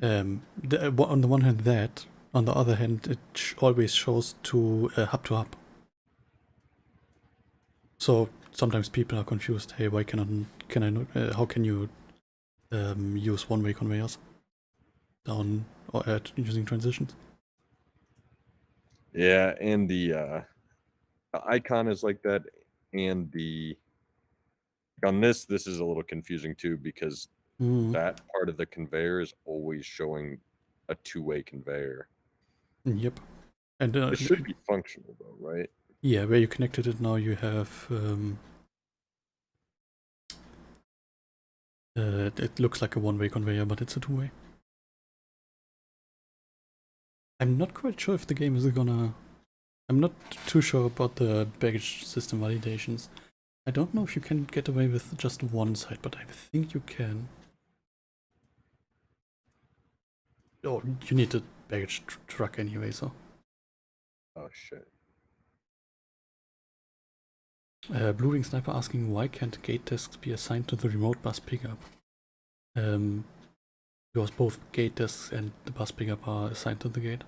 On the one hand that, on the other hand, it always shows to hub. So sometimes people are confused. Hey, why can I not? How can you use one-way conveyors down or using transitions? Yeah, and the icon is like that, and on this is a little confusing too, because that part of the conveyor is always showing a two-way conveyor. Yep. And It should be functional though, right? yeah, where you connected it now, you have it looks like a one-way conveyor, but it's a two-way. I'm not quite sure if the game is gonna. I'm not too sure about the baggage system validations. I don't know if you can get away with just one side, but I think you can. Oh, you need a baggage truck anyway, so. Oh shit. Blue Wing Sniper asking why can't gate desks be assigned to the remote bus pickup? Because both gate desks and the bus pickup are assigned to the gate.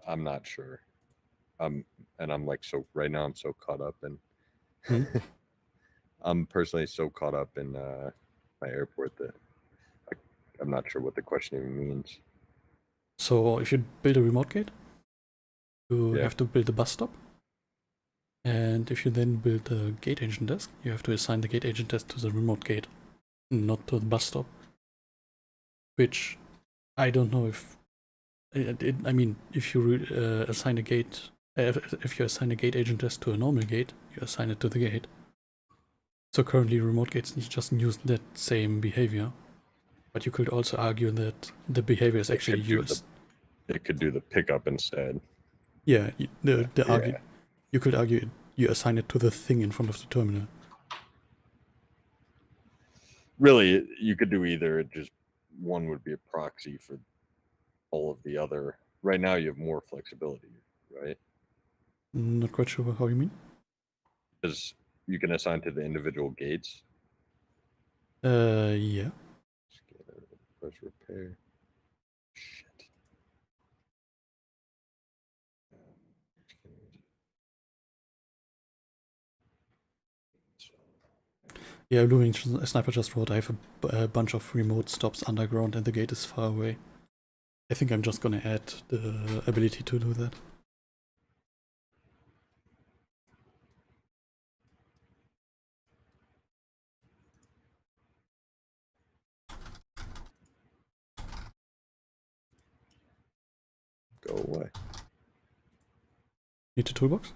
I'm not sure. And I'm like so right now I'm so caught up in I'm personally so caught up in my airport that I'm not sure what the question even means. So if you build a remote gate, you have to build a bus stop. And if you then build a gate agent desk, you have to assign the gate agent desk to the remote gate, not to the bus stop. Which I don't know if. I mean, if you assign a gate, if you assign a gate agent desk to a normal gate, you assign it to the gate. So currently, remote gates just use that same behavior. But you could also argue that the behavior is actually used. It could do the pickup instead. Yeah, you could argue you assign it to the thing in front of the terminal. Really, you could do either. It just one would be a proxy for all of the other. Right now, you have more flexibility, right? Not quite sure how you mean. Because you can assign to the individual gates. Yeah. Scanner, press repair. Shit. Yeah, Blue Wing Sniper just wrote, I have a bunch of remote stops underground and the gate is far away. I think I'm just gonna add the ability to do that. Go away. Need a toolbox?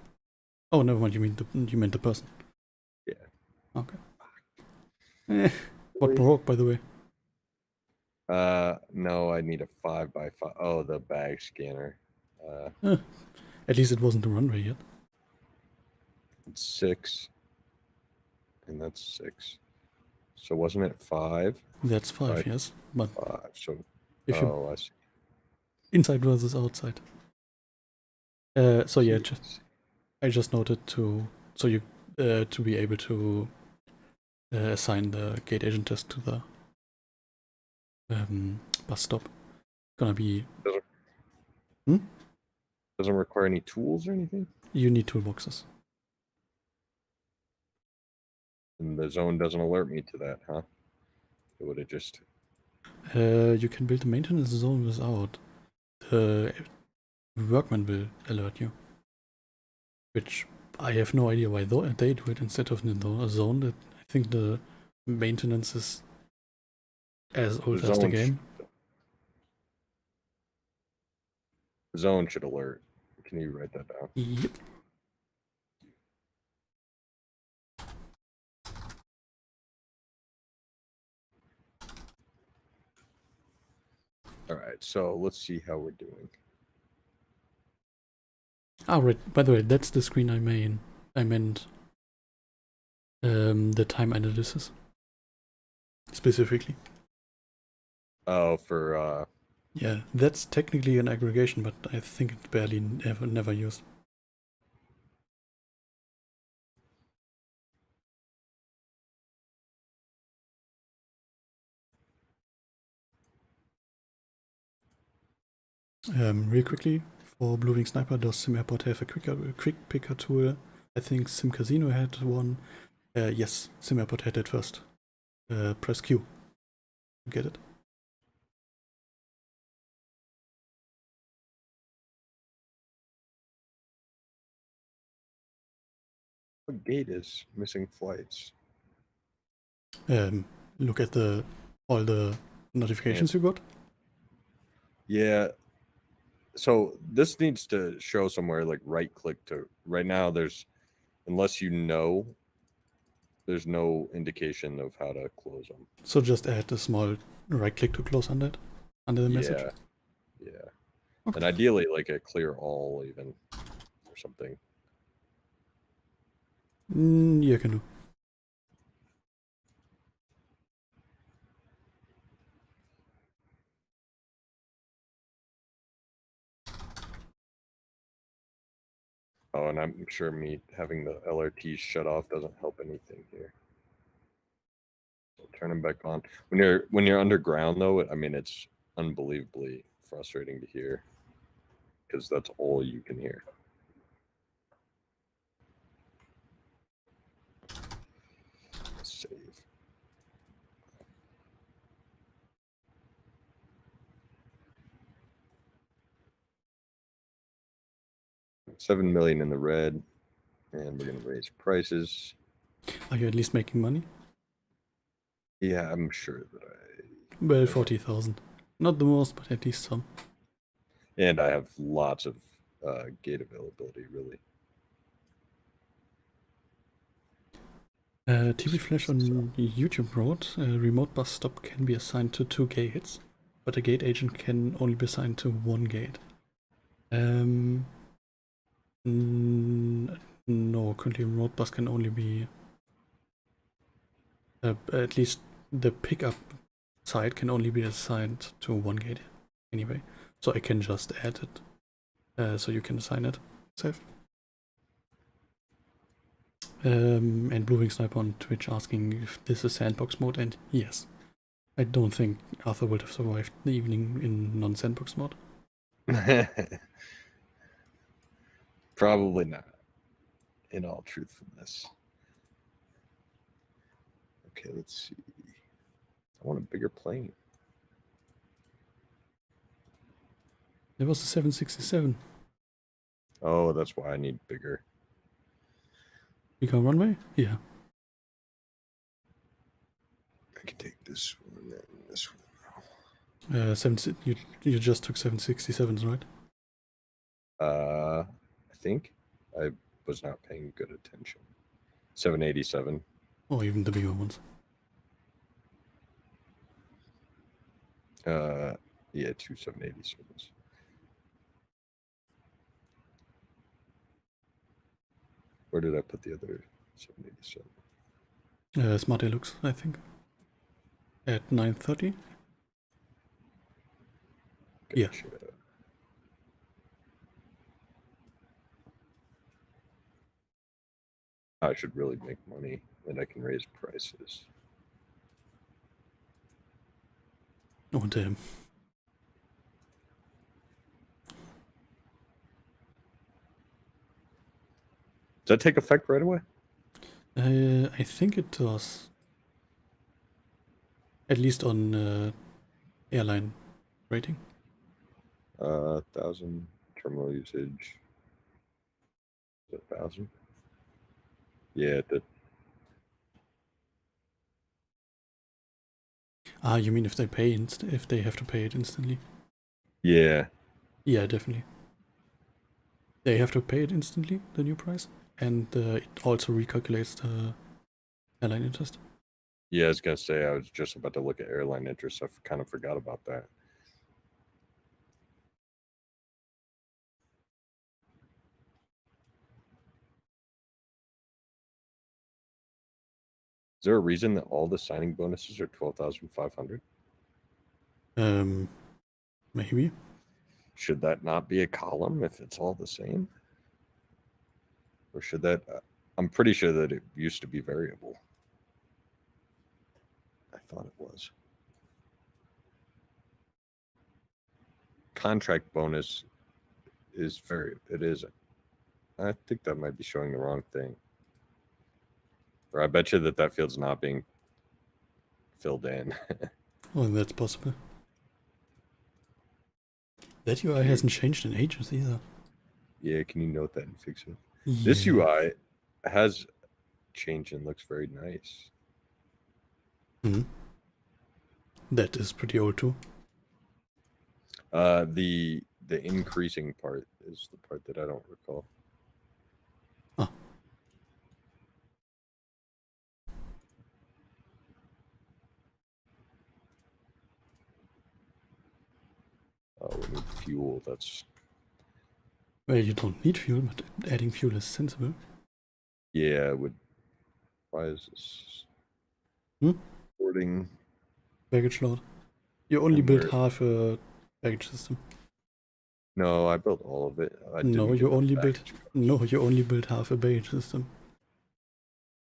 Oh, never mind. You meant the person. Yeah. Okay. What broke, by the way? No, I need a 5x5. Oh, the bag scanner. At least it wasn't a runway yet. It's 6, and that's 6. So wasn't it 5? That's 5, yes. But 5. So if you I see. inside versus outside. So yeah, I just noted to be able to assign the gate agent test to the bus stop. Gonna be. Doesn't require any tools or anything? You need toolboxes. And the zone doesn't alert me to that, huh? It would have just... You can build a maintenance zone without. The workman will alert you. Which I have no idea why they do it instead of the zone. That I think the maintenance is as old as the game. The zone should alert. Can you write that down? Yep. All right, so let's see how we're doing. Ah, right. By the way, that's the screen I meant the time analysis specifically. Oh, for yeah, that's technically an aggregation, but I think it's barely never used. Real quickly, for Blue Wing Sniper, does SimAirport have a quick picker tool? I think Sim Casino had one. Yes, SimAirport had it first. Press Q to get it. what gate is missing flights? look at all the notifications you got? Yeah. So this needs to show somewhere like right click to. Right now, unless you know, there's no indication of how to close them. So just add a small right click to close under the message. Yeah. Okay. And ideally, like a clear all even or something. Yeah, can do. Oh, and I'm sure me having the LRTs shut off doesn't help anything here. So turn them back on. When you're underground, though, I mean, it's unbelievably frustrating to hear because that's all you can hear. Save. $7 million in the red, and we're gonna raise prices. Are you at least making money? Yeah, I'm sure that I. Well, 40,000. Not the most, but at least some. And I have lots of gate availability, really. TV Flash on YouTube wrote, remote bus stop can be assigned to 2 gates, but a gate agent can only be assigned to 1 gate. No, currently remote bus can only be... at least the pickup side can only be assigned to 1 gate anyway. So I can just add it, so you can assign it safe. And Blue Wing Sniper on Twitch asking if this is Sandbox mode, and yes. I don't think Arthur would have survived the evening in non-Sandbox mode. Probably not, in all truthfulness. Okay, let's see. I want a bigger plane. There was a 767. Oh, that's why I need bigger. Bigger runway? Yeah. I can take this one and this one. You just took 767s, right? I think I was not paying good attention. 787. Or even the bigger ones. Yeah, 2 787s. Where did I put the other 787? Smart Deluxe, I think. At 9:30? Yeah. Gotcha. I should really make money and I can raise prices. Oh, damn. Does that take effect right away? I think it does. At least on airline rating. 1,000 terminal usage. 1,000. Yeah, it did. Ah, you mean if they pay if they have to pay it instantly? Yeah. Yeah, definitely. They have to pay it instantly, the new price, and it also recalculates the airline interest. Yeah, I was gonna say I was just about to look at airline interest. I kind of forgot about that. Is there a reason that all the signing bonuses are 12,500? Maybe. Should that not be a column if it's all the same? Or should that? I'm pretty sure that it used to be variable. I thought it was. Contract bonus is it isn't. I think that might be showing the wrong thing. Or I bet you that field's not being filled in. Oh, that's possible. That UI hasn't changed in ages either. Yeah, can you note that and fix it? Yeah. This UI has changed and looks very nice. Hmm. That is pretty old too. The increasing part is the part that I don't recall. Ah. Oh, we need fuel. That's Well, you don't need fuel, but adding fuel is sensible. yeah. It would. Why is this? Hmm? Sorting. Baggage load. You only And built where- half a baggage system. No, I built all of it. I No, didn't you get the only built. baggage cars. No, you only built half a baggage system.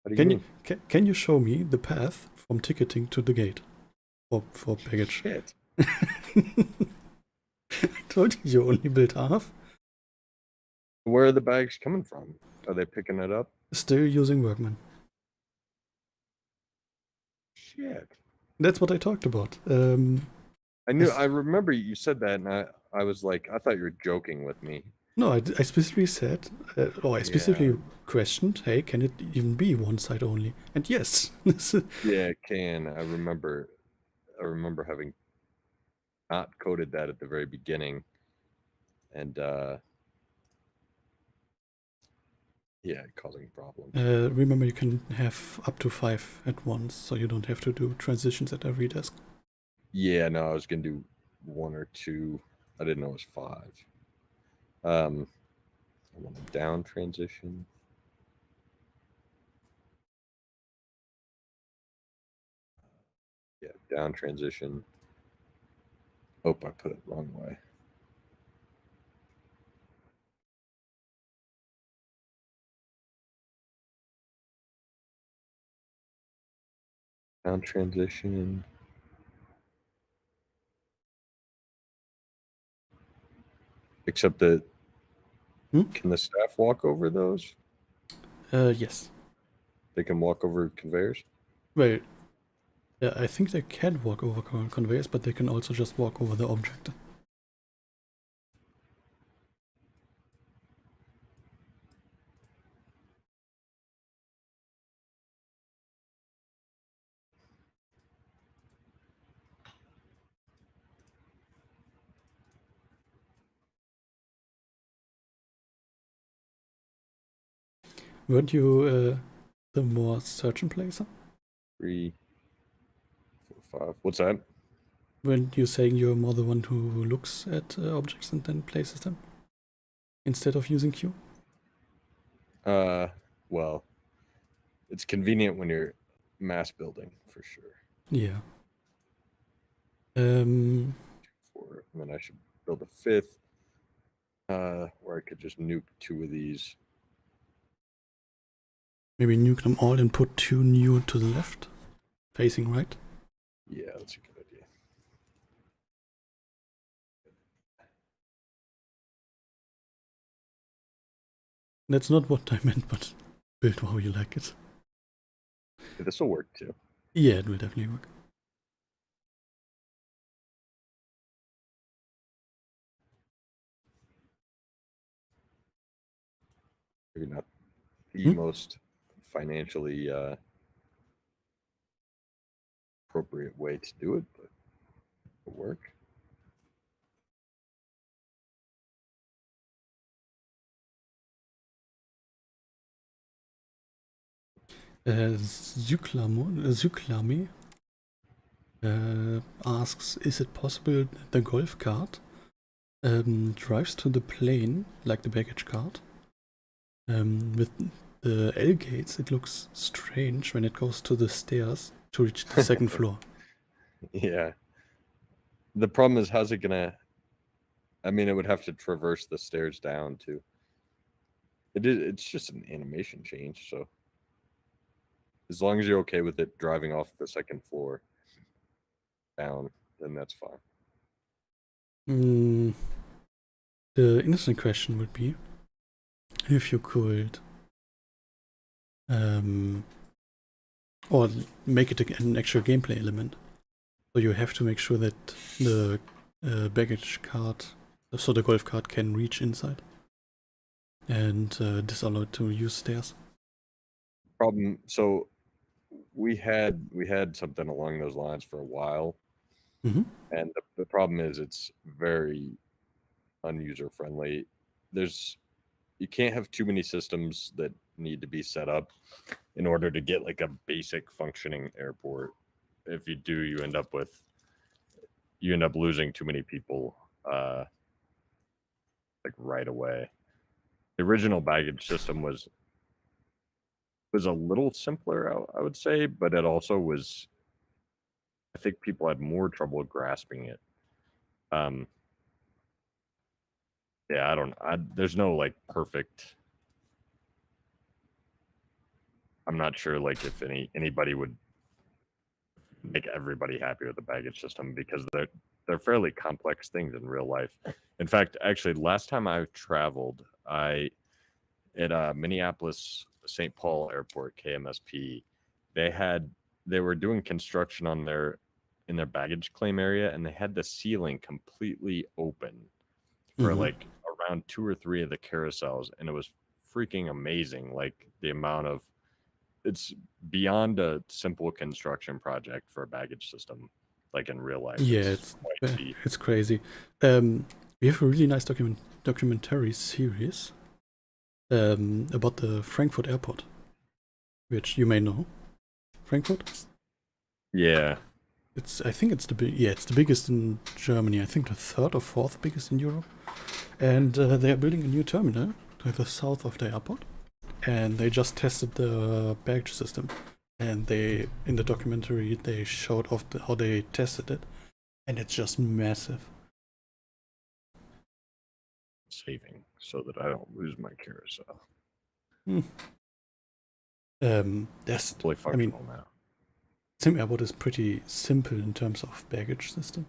What do you Can mean? you can you show me the path from ticketing to the gate for baggage? Shit. I told you only built half. Where are the bags coming from? Are they picking it up? Still using workmen. Shit. That's what I talked about. I knew. Yes. I remember you said that, and I was like, I thought you were joking with me. No, I specifically said, or I specifically questioned, hey, can it even be one side only? And yes. Yeah, it can. I remember having not coded that at the very beginning, and yeah, causing problems. Remember, you can have up to 5 at once, so you don't have to do transitions at every desk. Yeah, no, I was gonna do 1 or 2. I didn't know it was 5. I want a down transition. Yeah, down transition. Oh, I put it wrong way. Down transition. Except that, can the staff walk over those? Yes. They can walk over conveyors? Well, yeah, I think they can walk over conveyors, but they can also just walk over the object. Weren't you the more surgeon placer? 3, 4, 5. What's that? Weren't you saying you're more the one who looks at objects and then places them? Instead of using Q? Well, it's convenient when you're mass building for sure. Yeah. 4, and then I should build a 5th, where I could just nuke 2 of these. Maybe nuke them all and put 2 new to the left, facing right. Yeah, that's a good idea. That's not what I meant, but build how you like it. Yeah, this will work too. Yeah, it will definitely work. Maybe not the most financially appropriate way to do it, but it'll work. Zyklami asks, is it possible that the golf cart drives to the plane like the baggage cart? With the L gates, it looks strange when it goes to the stairs to reach the second floor. Yeah. The problem is, how's it gonna? I mean, it would have to traverse the stairs down too. It's just an animation change, so as long as you're okay with it driving off the second floor down, then that's fine. The interesting question would be if you could or make it an actual gameplay element. So you have to make sure that the baggage cart, so the golf cart, can reach inside and disallow it to use stairs. Problem. So we had something along those lines for a while, Mhm. And the problem is it's very unuser friendly. You can't have too many systems that need to be set up in order to get like a basic functioning airport. If you do, you end up losing too many people like right away. The original baggage system was a little simpler, I would say, but it also was, I think people had more trouble grasping it. Yeah, there's no like perfect. I'm not sure like if anybody would make everybody happy with the baggage system, because they're fairly complex things in real life. In fact, actually, last time I traveled, at Minneapolis St. Paul Airport, KMSP, they were doing construction in their baggage claim area, and they had the ceiling completely open for like around 2 or 3 of the carousels, and it was freaking amazing. Like the amount of, it's beyond a simple construction project for a baggage system, like in real life. Yeah, it's crazy. We have a really nice documentary series about the Frankfurt airport, which you may know. Frankfurt? Yeah. I think it's it's the biggest in Germany. I think the 3rd or 4th biggest in Europe. And they are building a new terminal to the south of the airport. And they just tested the baggage system. And in the documentary, they showed off how they tested it. And it's just massive. Saving so that I don't lose my carousel. That's fully functional now. SimAirport is pretty simple in terms of baggage system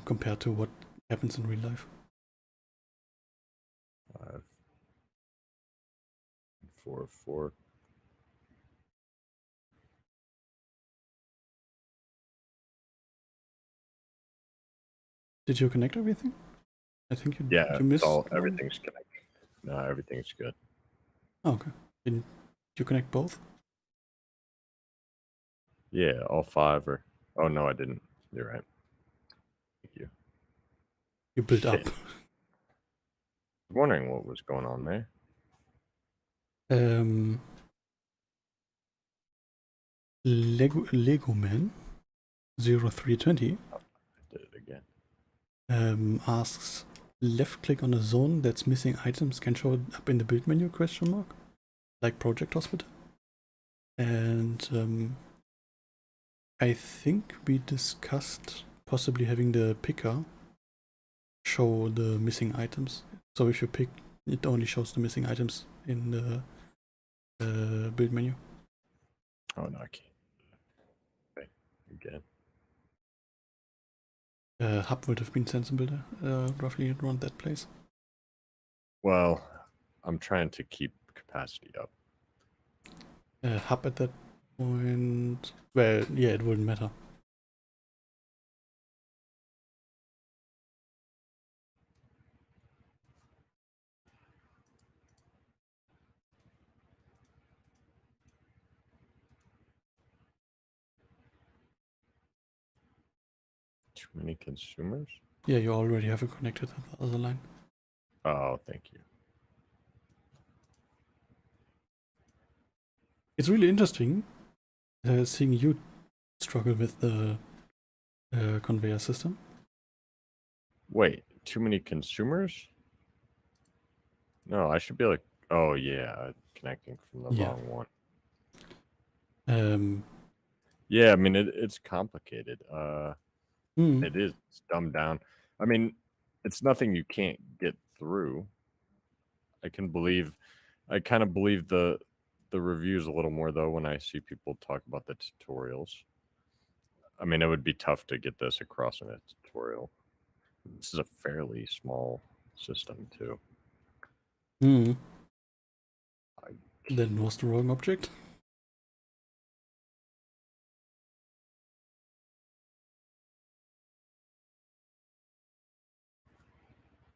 compared to what happens in real life. 5, 4, 4. Did you connect everything? I think you missed. Everything's connected. No, everything's good. Oh, okay. Did you connect both? Yeah, all 5 are. Oh no, I didn't. You're right. Thank you. You built up. I was wondering what was going on there. Lego Man 0320 I did it again. Asks, left click on a zone that's missing items can show up in the build menu, question mark, like Project Hospital. And I think we discussed possibly having the picker show the missing items. So if you pick, it only shows the missing items in the build menu. Oh no, I can't. Okay, again. Hub would have been sensible roughly around that place. Well, I'm trying to keep capacity up. Hub at that point, well, yeah, it wouldn't matter. Too many consumers? Yeah, you already have it connected to the other line. Oh, thank you. It's really interesting seeing you struggle with the conveyor system. Wait, too many consumers? No, I should be like, oh yeah, connecting from the wrong one. Yeah, I mean it's complicated. It is. It's dumbed down. I mean, it's nothing you can't get through. I kind of believe the reviews a little more though when I see people talk about the tutorials. I mean, it would be tough to get this across in a tutorial. This is a fairly small system too. Then was the wrong object.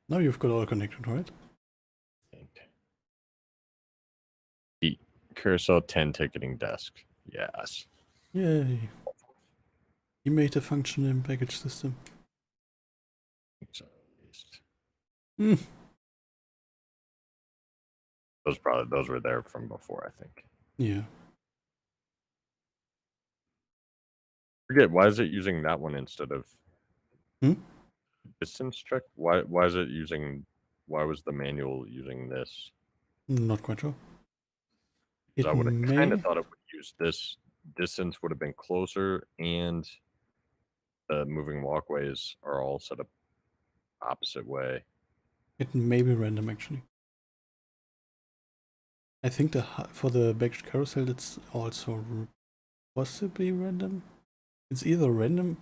Now you've got all connected, right? Carousel 10 ticketing desk. Yes. Yay. He made a function in package system. So, at least. Hmm. Those were there from before, I think. Yeah. Forget, why is it using that one instead of distance check? Why is it using? Why was the manual using this? Not quite sure. It I would have may. kind of thought it would use this. Distance would have been closer, and the moving walkways are all set up opposite way. It may be random actually. I think for the baggage carousel it's also possibly random. It's either random.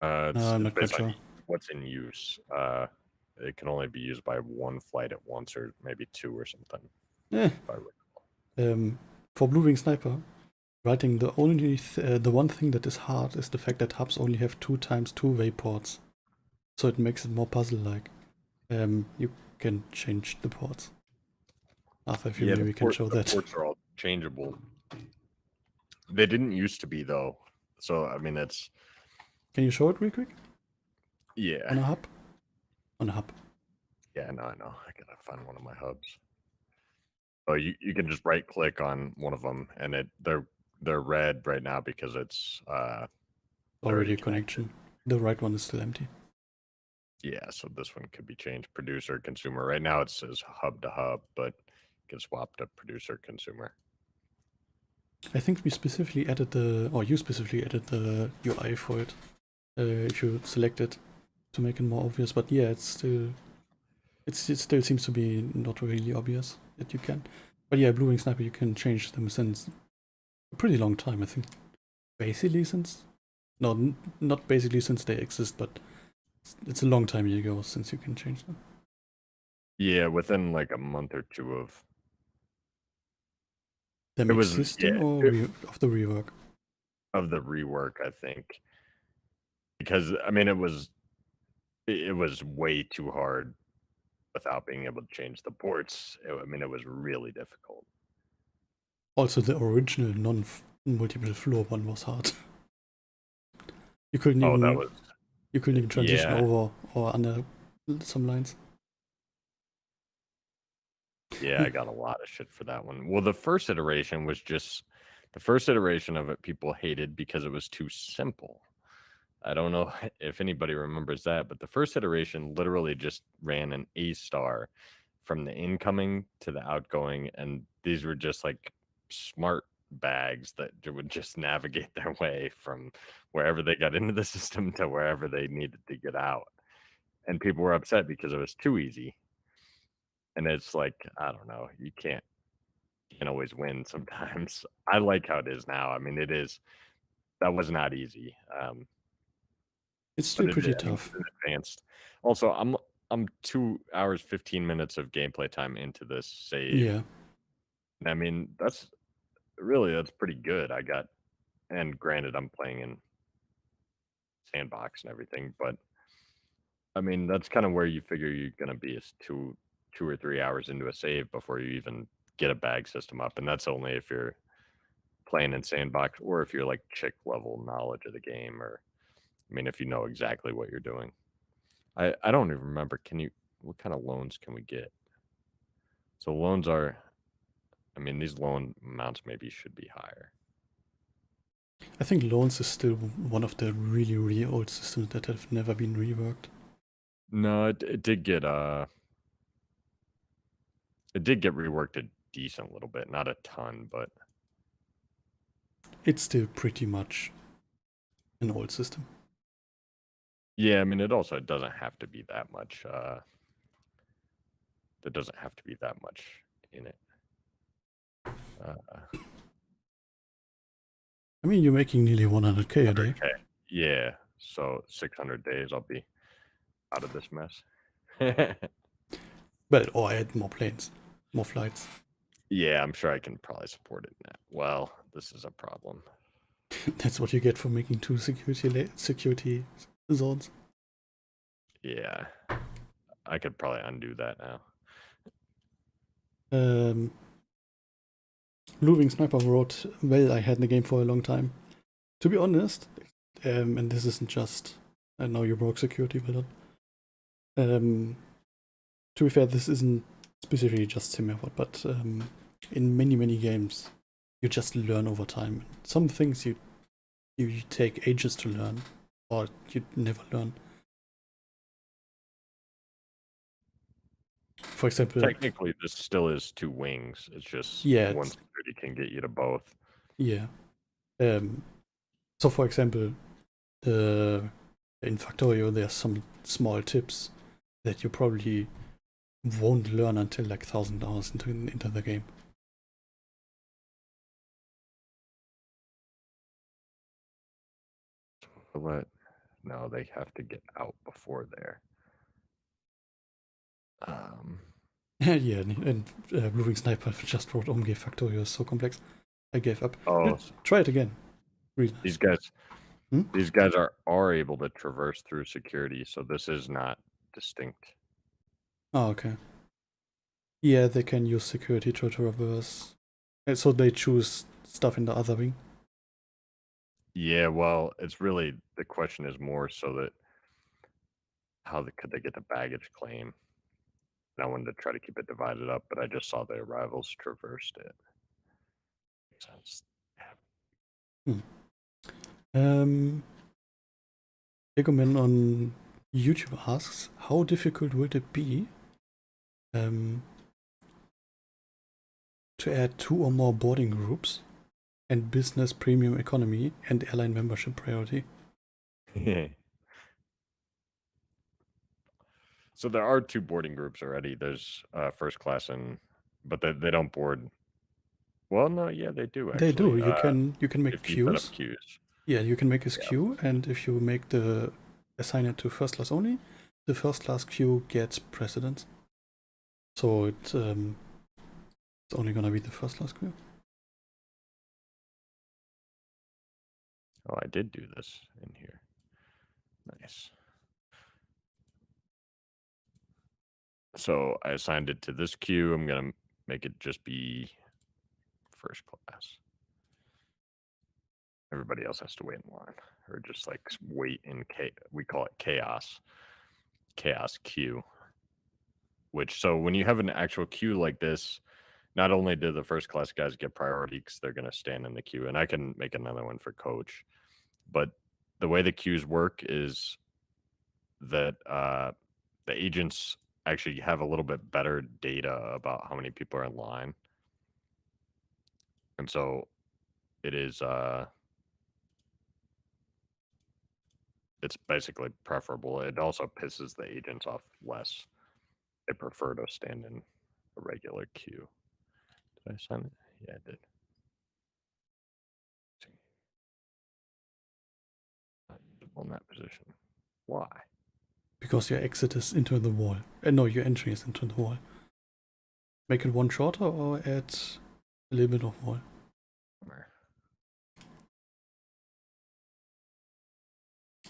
It's, No, I'm it's not quite based on sure. what's in use. It can only be used by one flight at once, or maybe two, or something. Eh. If I recall. For Blue Wing Sniper, writing the one thing that is hard is the fact that hubs only have 2x two-way ports, so it makes it more puzzle-like. You can change the ports. Arthur, if you maybe can show that. The ports are all changeable. They didn't used to be though, so I mean it's. Can you show it real quick? Yeah. On a hub? On a hub. Yeah, no, I know. I gotta find one of my hubs. Oh, you can just right click on one of them, and they're red right now because it's already a connection. The right one is still empty. Yeah, so this one could be changed producer consumer. Right now it says hub to hub, but you can swap to producer consumer. I think we specifically added you specifically added the UI for it. If you select it to make it more obvious, but yeah, it still seems to be not really obvious that you can. But yeah, Blue Wing Sniper, you can change them since a pretty long time, I think. Basically since, no, not basically since they exist, but it's a long time ago since you can change them. Yeah, within like a month or two of them existing or of the rework? Of the rework, I think. Because I mean it was way too hard without being able to change the ports. I mean it was really difficult. Also the original non-multiple floor one was hard. You couldn't even transition over or under some lines. Yeah, I got a lot of shit for that one. Well, the first iteration was just the first iteration of it people hated because it was too simple. I don't know if anybody remembers that, but the first iteration literally just ran an A star from the incoming to the outgoing, and these were just like smart bags that would just navigate their way from wherever they got into the system to wherever they needed to get out. And people were upset because it was too easy. And it's like, I don't know, you can't always win sometimes. I like how it is now. I mean, that was not easy. It's still pretty tough. Advanced. Also, I'm 2 hours 15 minutes of gameplay time into this save. Yeah. I mean, that's pretty good. And granted, I'm playing in Sandbox and everything, but I mean, that's kind of where you figure you're gonna be is 2 or 3 hours into a save before you even get a bag system up, and that's only if you're playing in Sandbox or if you're like chick level knowledge of the game, or I mean, if you know exactly what you're doing. I don't even remember. What kind of loans can we get? So loans are, I mean, these loan amounts maybe should be higher. I think loans is still one of the really, really old systems that have never been reworked. No, it did get reworked a decent little bit, not a ton, but it's still pretty much an old system. Yeah, I mean, it doesn't have to be that much. There doesn't have to be that much in it. I mean, you're making nearly 100k a day. Yeah, so 600 days, I'll be out of this mess. But or add more planes, more flights. Yeah, I'm sure I can probably support it now. Well, this is a problem. That's what you get for making 2 security zones. Yeah, I could probably undo that now. Blue Wing Sniper wrote, well, I had the game for a long time. To be honest, and this isn't just, I know you broke security, but to be fair, this isn't specifically just SimAirport, but in many games, you just learn over time. Some things you take ages to learn, or you never learn. For example, Technically, this still is 2 wings. It's just one security can get you to both. Yeah. So for example, in Factorio, there's some small tips that you probably won't learn until like 1,000 hours into the game. No, they have to get out before there. Yeah, and Moving Sniper just wrote OMG Factorio is so complex. I gave up. Oh, try it again. Really nice. These guys are able to traverse through security, so this is not distinct. Oh, okay. Yeah, they can use security to traverse. And so they choose stuff in the other wing. Yeah, well, it's really, the question is more so that could they get the baggage claim? And I wanted to try to keep it divided up, but I just saw the arrivals traversed it. Makes sense. Egoman on YouTube asks, how difficult would it be to add 2 or more boarding groups and business premium economy and airline membership priority? So there are 2 boarding groups already. There's first class but they don't board. Well, no, yeah, they do actually. They do. You can make if you set queues. up queues. Yeah, you can make a queue, and if you assign it to first class only, the first class queue gets precedence. So it's only gonna be the first class queue. Oh, I did do this in here. Nice. So I assigned it to this queue. I'm gonna make it just be first class. Everybody else has to wait in line, or just like wait in we call it chaos queue. So when you have an actual queue like this, not only do the first class guys get priority because they're going to stand in the queue, and I can make another one for coach, but the way the queues work is that the agents actually have a little bit better data about how many people are in line. And so it is it's basically preferable. It also pisses the agents off less. They prefer to stand in a regular queue. Did I sign it? Yeah, I did. On that position. Why? Because your exit is into the wall. No, your entry is into the wall. Make it 1 shorter or add a little bit of wall.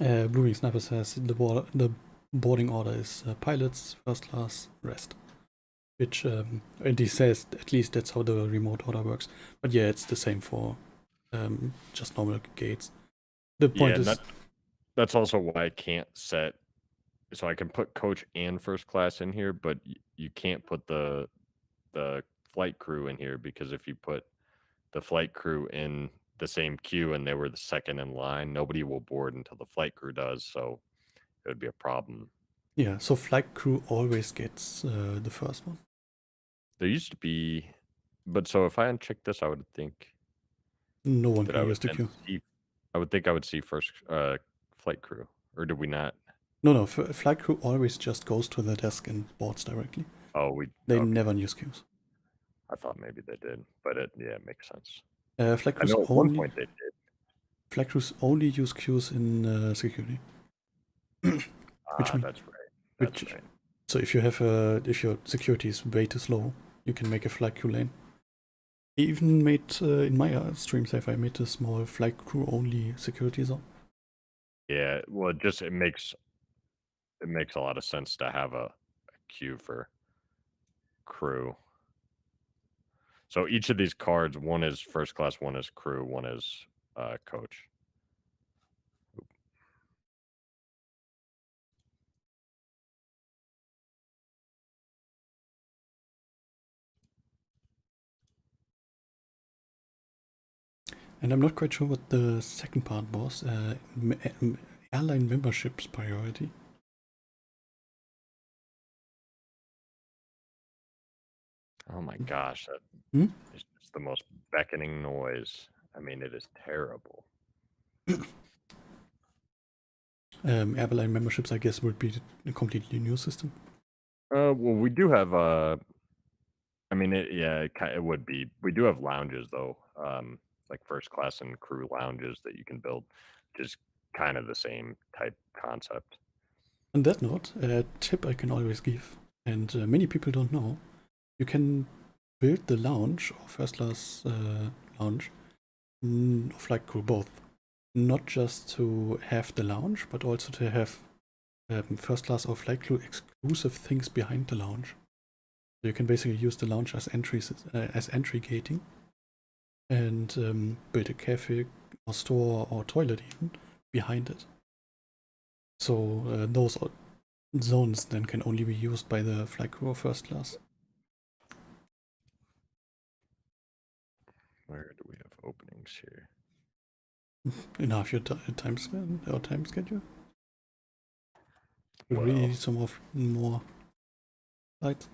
Moving Sniper says the boarding order is pilots, first class, rest. Which, and he says at least that's how the remote order works. But yeah, it's the same for just normal gates. The point is... That's also why I can't set... So I can put coach and first class in here, but you can't put the flight crew in here, because if you put the flight crew in the same queue and they were the second in line, nobody will board until the flight crew does, so it would be a problem. Yeah, so flight crew always gets the first one. There used to be, but so if I uncheck this, I would think no one can use the queue. I would think I would see first flight crew, or did we not? No, flight crew always just goes to the desk and boards directly. Oh, they never use queues. I thought maybe they did, but it makes sense. Flight crews at one point they did. Flight crews only use queues in security. That's right. That's right. So if you have if your security is way too slow, you can make a flight crew lane. I even made in my stream safe, I made a small flight crew only security zone. Yeah, well, it makes a lot of sense to have a queue for crew. So each of these cards, one is first class, one is crew, one is coach. And I'm not quite sure what the second part was. Airline memberships priority. Oh my gosh, that is just the most beckoning noise. I mean, it is terrible. Airline memberships, I guess, would be a completely new system. Well, we do have. I mean, it would be. We do have lounges though, like first class and crew lounges that you can build, which is kind of the same type concept. On that note, a tip I can always give, and many people don't know, you can build the lounge or first class lounge of flight crew both. Not just to have the lounge, but also to have first class or flight crew exclusive things behind the lounge. So you can basically use the lounge as entry gating, and build a cafe or store or toilet even behind it. So those zones then can only be used by the flight crew or first class. Where do we have openings here? Enough your time span or time schedule. We Well, really need some more light.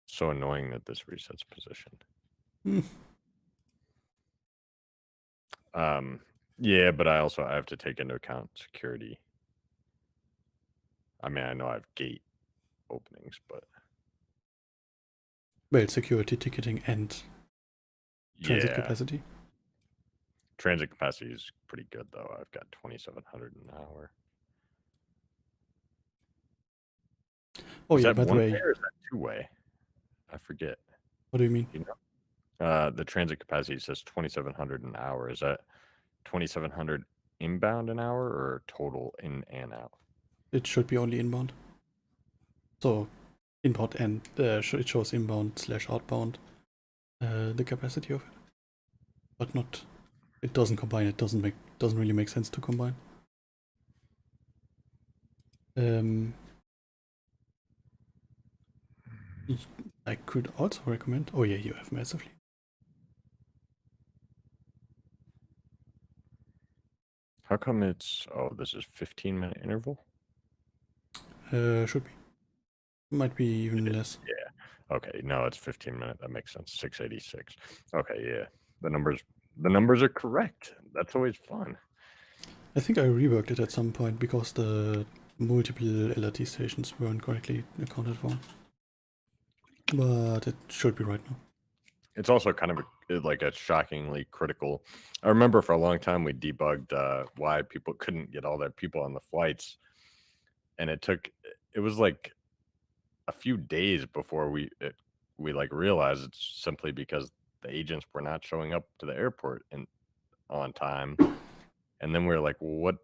so annoying that this resets position. Yeah, but I have to take into account security. I mean, I know I have gate openings, but Well, security, ticketing, and transit capacity. Transit capacity is pretty good though. I've got 2,700 an hour. Oh is yeah, that by the one way. way or is that two way? I forget. What do you mean? You know, the transit capacity says 2,700 an hour. Is that 2,700 inbound an hour or total in and out? It should be only inbound. So inbound and it shows inbound/outbound the capacity of it, but not. It doesn't combine. It doesn't really make sense to combine. I could also recommend. Oh yeah, you have massively. How come it's this is 15-minute interval? Should be. Might be even less. Yeah. Okay. No, it's 15-minute. That makes sense. 686. Okay. Yeah. The numbers are correct. That's always fun. I think I reworked it at some point because the multiple LRT stations weren't correctly accounted for. But it should be right now. It's also kind of like a shockingly critical. I remember for a long time we debugged why people couldn't get all their people on the flights, and it was like a few days before we like realized it's simply because the agents were not showing up to the airport on time, and then we were like, well,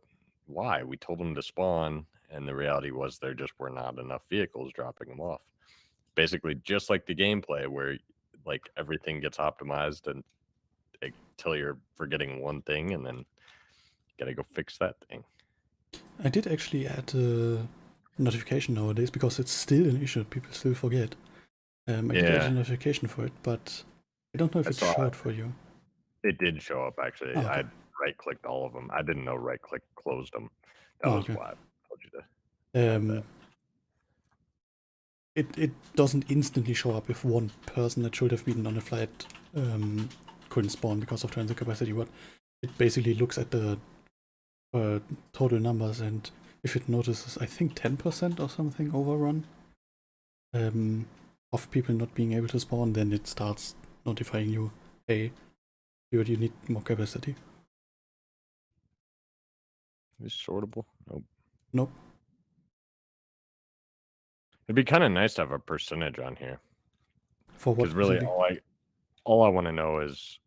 why? We told them to spawn, and the reality was there just were not enough vehicles dropping them off. Basically, just like the gameplay where like everything gets optimized and until you're forgetting one thing, and then you gotta go fix that thing. I did actually add a notification nowadays because it's still an issue. People still forget. I did add a notification for it, but I don't know if it showed for you. It did show up actually. Oh, okay. I right-clicked all of them. I didn't know right-click closed them. That was why I told you to. It doesn't instantly show up if one person that should have been on a flight couldn't spawn because of transit capacity, but it basically looks at the total numbers, and if it notices, I think 10% or something overrun of people not being able to spawn, then it starts notifying you, hey, you need more capacity. Is sortable? Nope. Nope. It'd be kind of nice to have a percentage on here. For what? Because really, all I want to know is,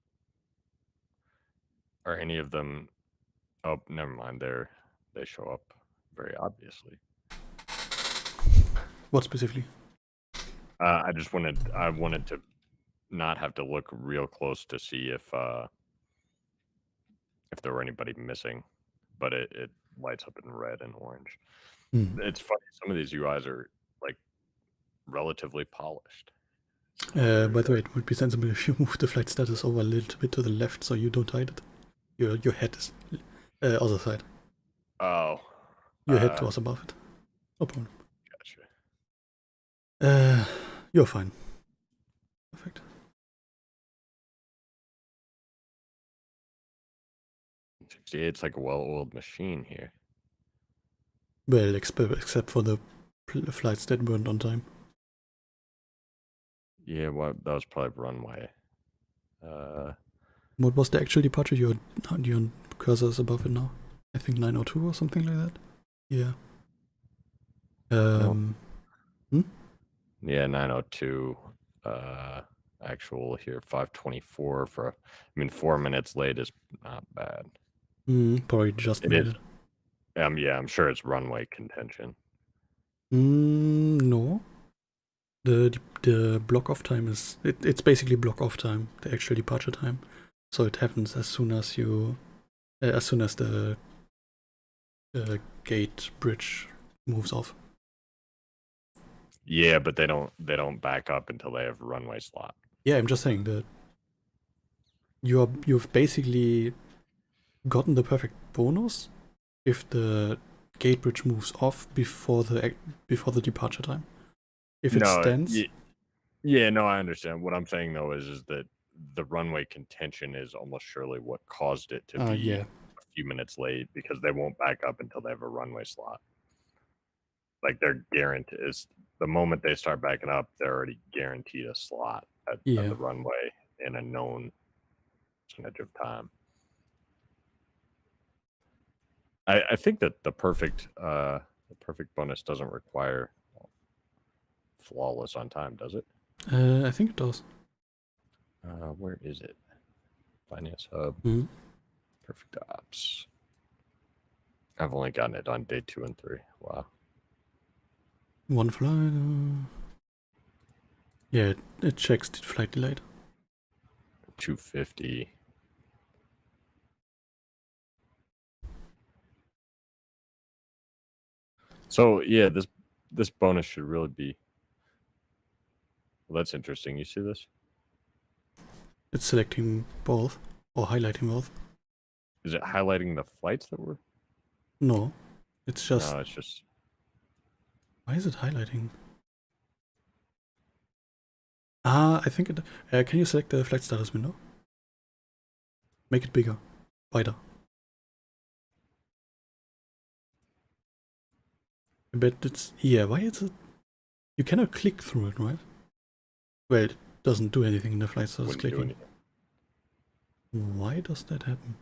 are any of them? Oh, never mind. They show up very obviously. What specifically? I wanted to not have to look real close to see if there were anybody missing, but it lights up in red and orange. It's funny. Some of these UIs are like relatively polished. By the way, it would be sensible if you move the flight status over a little bit to the left so you don't hide it. Your head is other side. Oh. Your head was above it. No problem. Gotcha. You're fine. Perfect. It's like a well-oiled machine here. Well, except for the flights that weren't on time. Yeah, well, that was probably runway. What was the actual departure? Your cursor is above it now. I think 902 or something like that. Yeah. Yeah, 902. Actual here 524 for. I mean, 4 minutes late is not bad. Probably just made it. Yeah, I'm sure it's runway contention. No. The block off time is it's basically block off time, the actual departure time. So it happens as soon as the gate bridge moves off. Yeah, but they don't back up until they have runway slot. Yeah, I'm just saying that you've basically gotten the perfect bonus if the gate bridge moves off before the departure time. If it stands. Yeah, no, I understand. What I'm saying though is that the runway contention is almost surely what caused it to be a few minutes late, because they won't back up until they have a runway slot. Like they're guaranteed, is the moment they start backing up, they're already guaranteed a slot at the runway in a known percentage of time. I think that the perfect bonus doesn't require flawless on time, does it? I think it does. Where is it? Finance Hub. Perfect Ops. I've only gotten it on day 2 and 3. Wow. One flight. Yeah, it checks the flight delayed. 250. So yeah, this bonus should really be. Well, that's interesting. You see this? It's selecting both or highlighting both. Is it highlighting the flights that were? No, it's just. No, it's just. Why is it highlighting? I think it. Can you select the flight status window? Make it bigger, wider. I bet it's. Yeah, why is it? You cannot click through it, right? Well, it doesn't do anything in the flight status clicking. Why does that happen?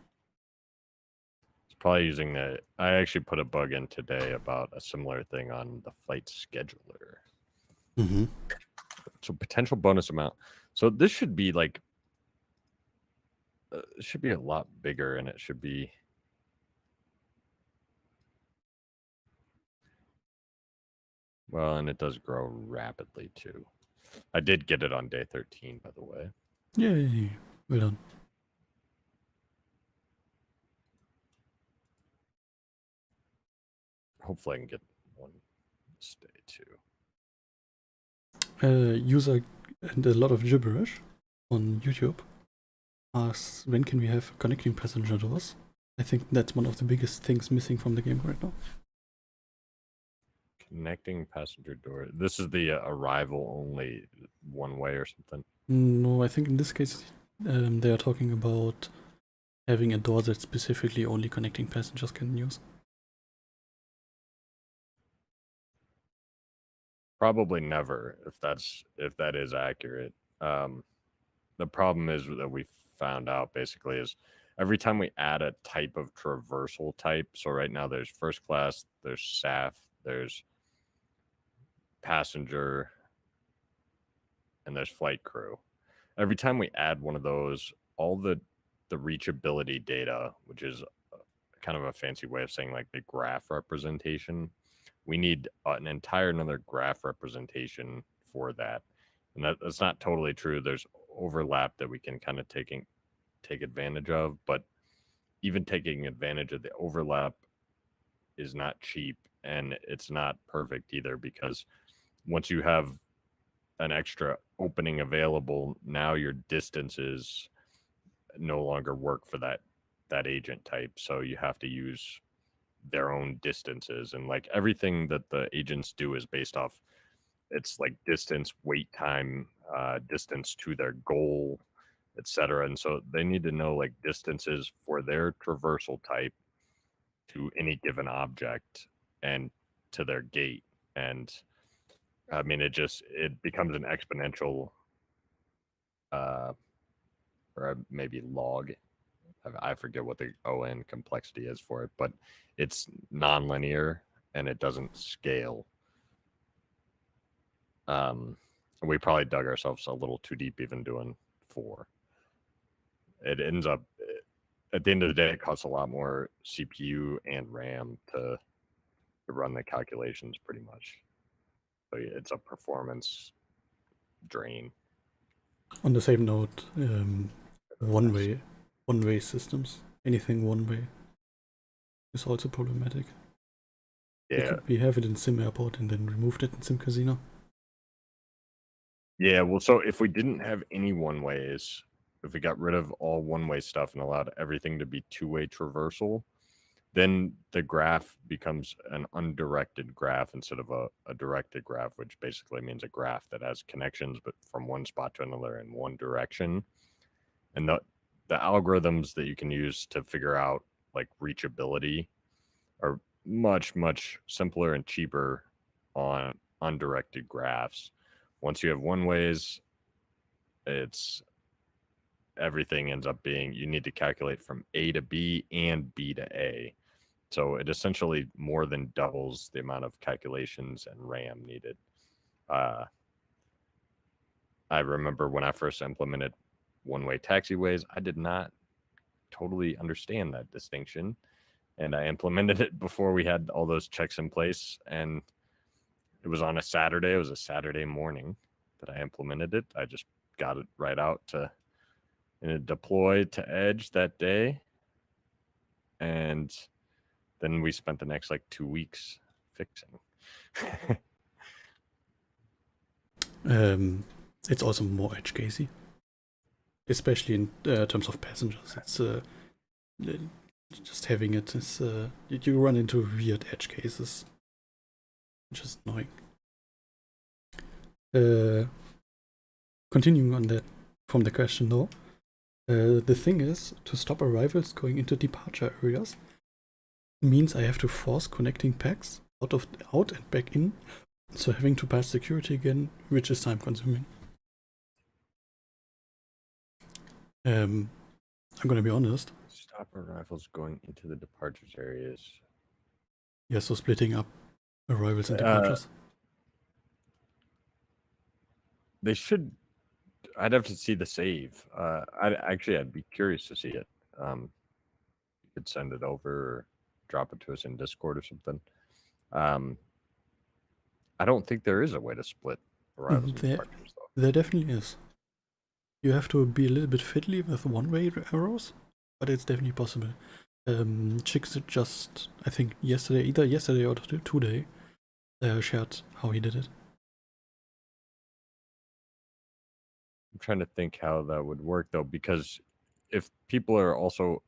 It's probably using the. I actually put a bug in today about a similar thing on the flight scheduler. So potential bonus amount. So this should be like. It should be a lot bigger, and it should be. Well, and it does grow rapidly too. I did get it on day 13, by the way. Yay! Well done. Hopefully I can get one this day too. User and a lot of gibberish on YouTube asks, when can we have connecting passenger doors? I think that's one of the biggest things missing from the game right now. Connecting passenger door. This is the arrival only one way or something? No, I think in this case they are talking about having a door that specifically only connecting passengers can use. Probably never, if that is accurate. The problem is that we found out basically is every time we add a type of traversal type. So right now there's first class, there's SAF, there's passenger, and there's flight crew. Every time we add one of those, all the reachability data, which is kind of a fancy way of saying like the graph representation, we need an entire another graph representation for that. And that's not totally true. There's overlap that we can kind of take advantage of, but even taking advantage of the overlap is not cheap, and it's not perfect either, because once you have an extra opening available, now your distances no longer work for that agent type. So you have to use their own distances, and like everything that the agents do is based off, it's like distance, wait time, distance to their goal, etc. And so they need to know like distances for their traversal type to any given object and to their gate. And I mean, it becomes an exponential or maybe log. I forget what the ON complexity is for it, but it's nonlinear and it doesn't scale. We probably dug ourselves a little too deep even doing 4. It ends up, at the end of the day, it costs a lot more CPU and RAM to run the calculations pretty much. So it's a performance drain. On the same note, one-way systems, anything one-way is also problematic. Yeah. We have it in SimAirport and then removed it in SimCasino. Yeah, well, so if we didn't have any one-ways, if we got rid of all one-way stuff and allowed everything to be two-way traversal, then the graph becomes an undirected graph instead of a directed graph, which basically means a graph that has connections but from one spot to another in one direction. And the algorithms that you can use to figure out like reachability are much, much simpler and cheaper on undirected graphs. Once you have one-ways, it's everything ends up being, you need to calculate from A to B and B to A. So it essentially more than doubles the amount of calculations and RAM needed. I remember when I first implemented one-way taxiways, I did not totally understand that distinction. And I implemented it before we had all those checks in place. And it was on a Saturday. It was a Saturday morning that I implemented it. I just got it right out to deploy to Edge that day. And then we spent the next like 2 weeks fixing. It's also more edge casey, especially in terms of passengers. It's just having it is you run into weird edge cases, which is annoying. Continuing on that from the question though, the thing is, to stop arrivals going into departure areas means I have to force connecting packs out and back in, so having to pass security again, which is time consuming. I'm gonna be honest. Stop arrivals going into the departures areas. Yeah, so splitting up arrivals and departures. They should. I'd have to see the save. I'd be curious to see it. You could send it over or drop it to us in Discord or something. I don't think there is a way to split arrivals and departures, though. There definitely is. You have to be a little bit fiddly with one-way arrows, but it's definitely possible. Chicks just, I think either yesterday or today, shared how he did it. I'm trying to think how that would work, though, because if people are also,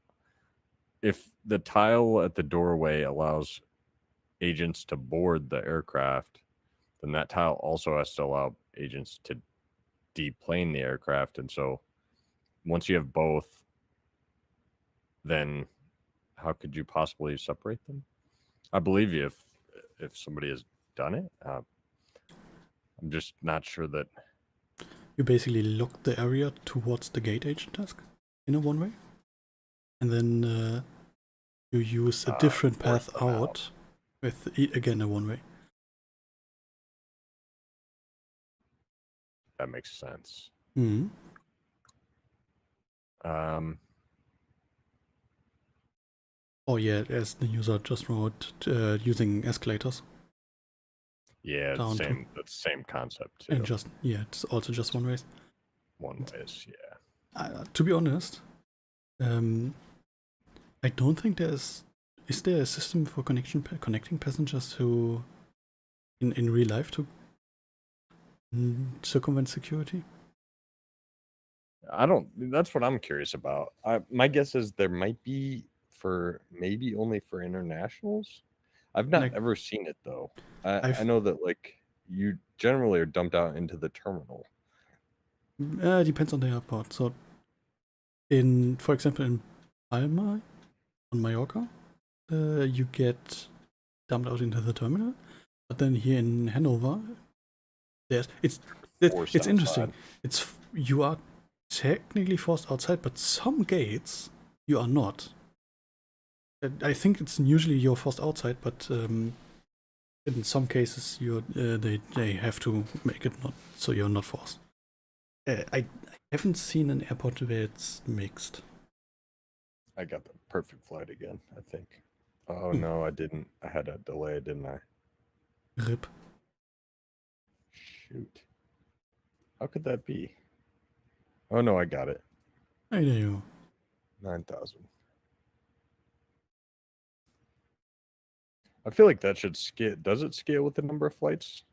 if the tile at the doorway allows agents to board the aircraft, then that tile also has to allow agents to deplane the aircraft. And so once you have both, then how could you possibly separate them? I believe you if somebody has done it. I'm just not sure that. You basically lock the area towards the gate agent task in a one-way, and then you use a different path out with again a one-way. That makes sense. Mm-hmm. Oh yeah, as the user just wrote, using escalators. Yeah, that's the same concept too. And it's also just one ways. One ways, yeah. To be honest, I don't think is there a system for connecting passengers to in real life to circumvent security? That's what I'm curious about. My guess is there might be maybe only for internationals. I've not Like, ever seen it though. I I've know that like you generally are dumped out into the terminal. depends on the airport. So, for example, in Palma on Mallorca, you get dumped out into the terminal. But then here in Hanover, it's Forced interesting. outside. You are technically forced outside, but some gates you are not. I think it's usually you're forced outside, but in some cases they have to make it not so you're not forced. I haven't seen an airport where it's mixed. I got the perfect flight again, I think. Oh no, I didn't. I had a delay, didn't I? RIP. Shoot. How could that be? Oh no, I got it. Hey, there you 9,000. I feel like that should scale. Does it scale with the number of flights?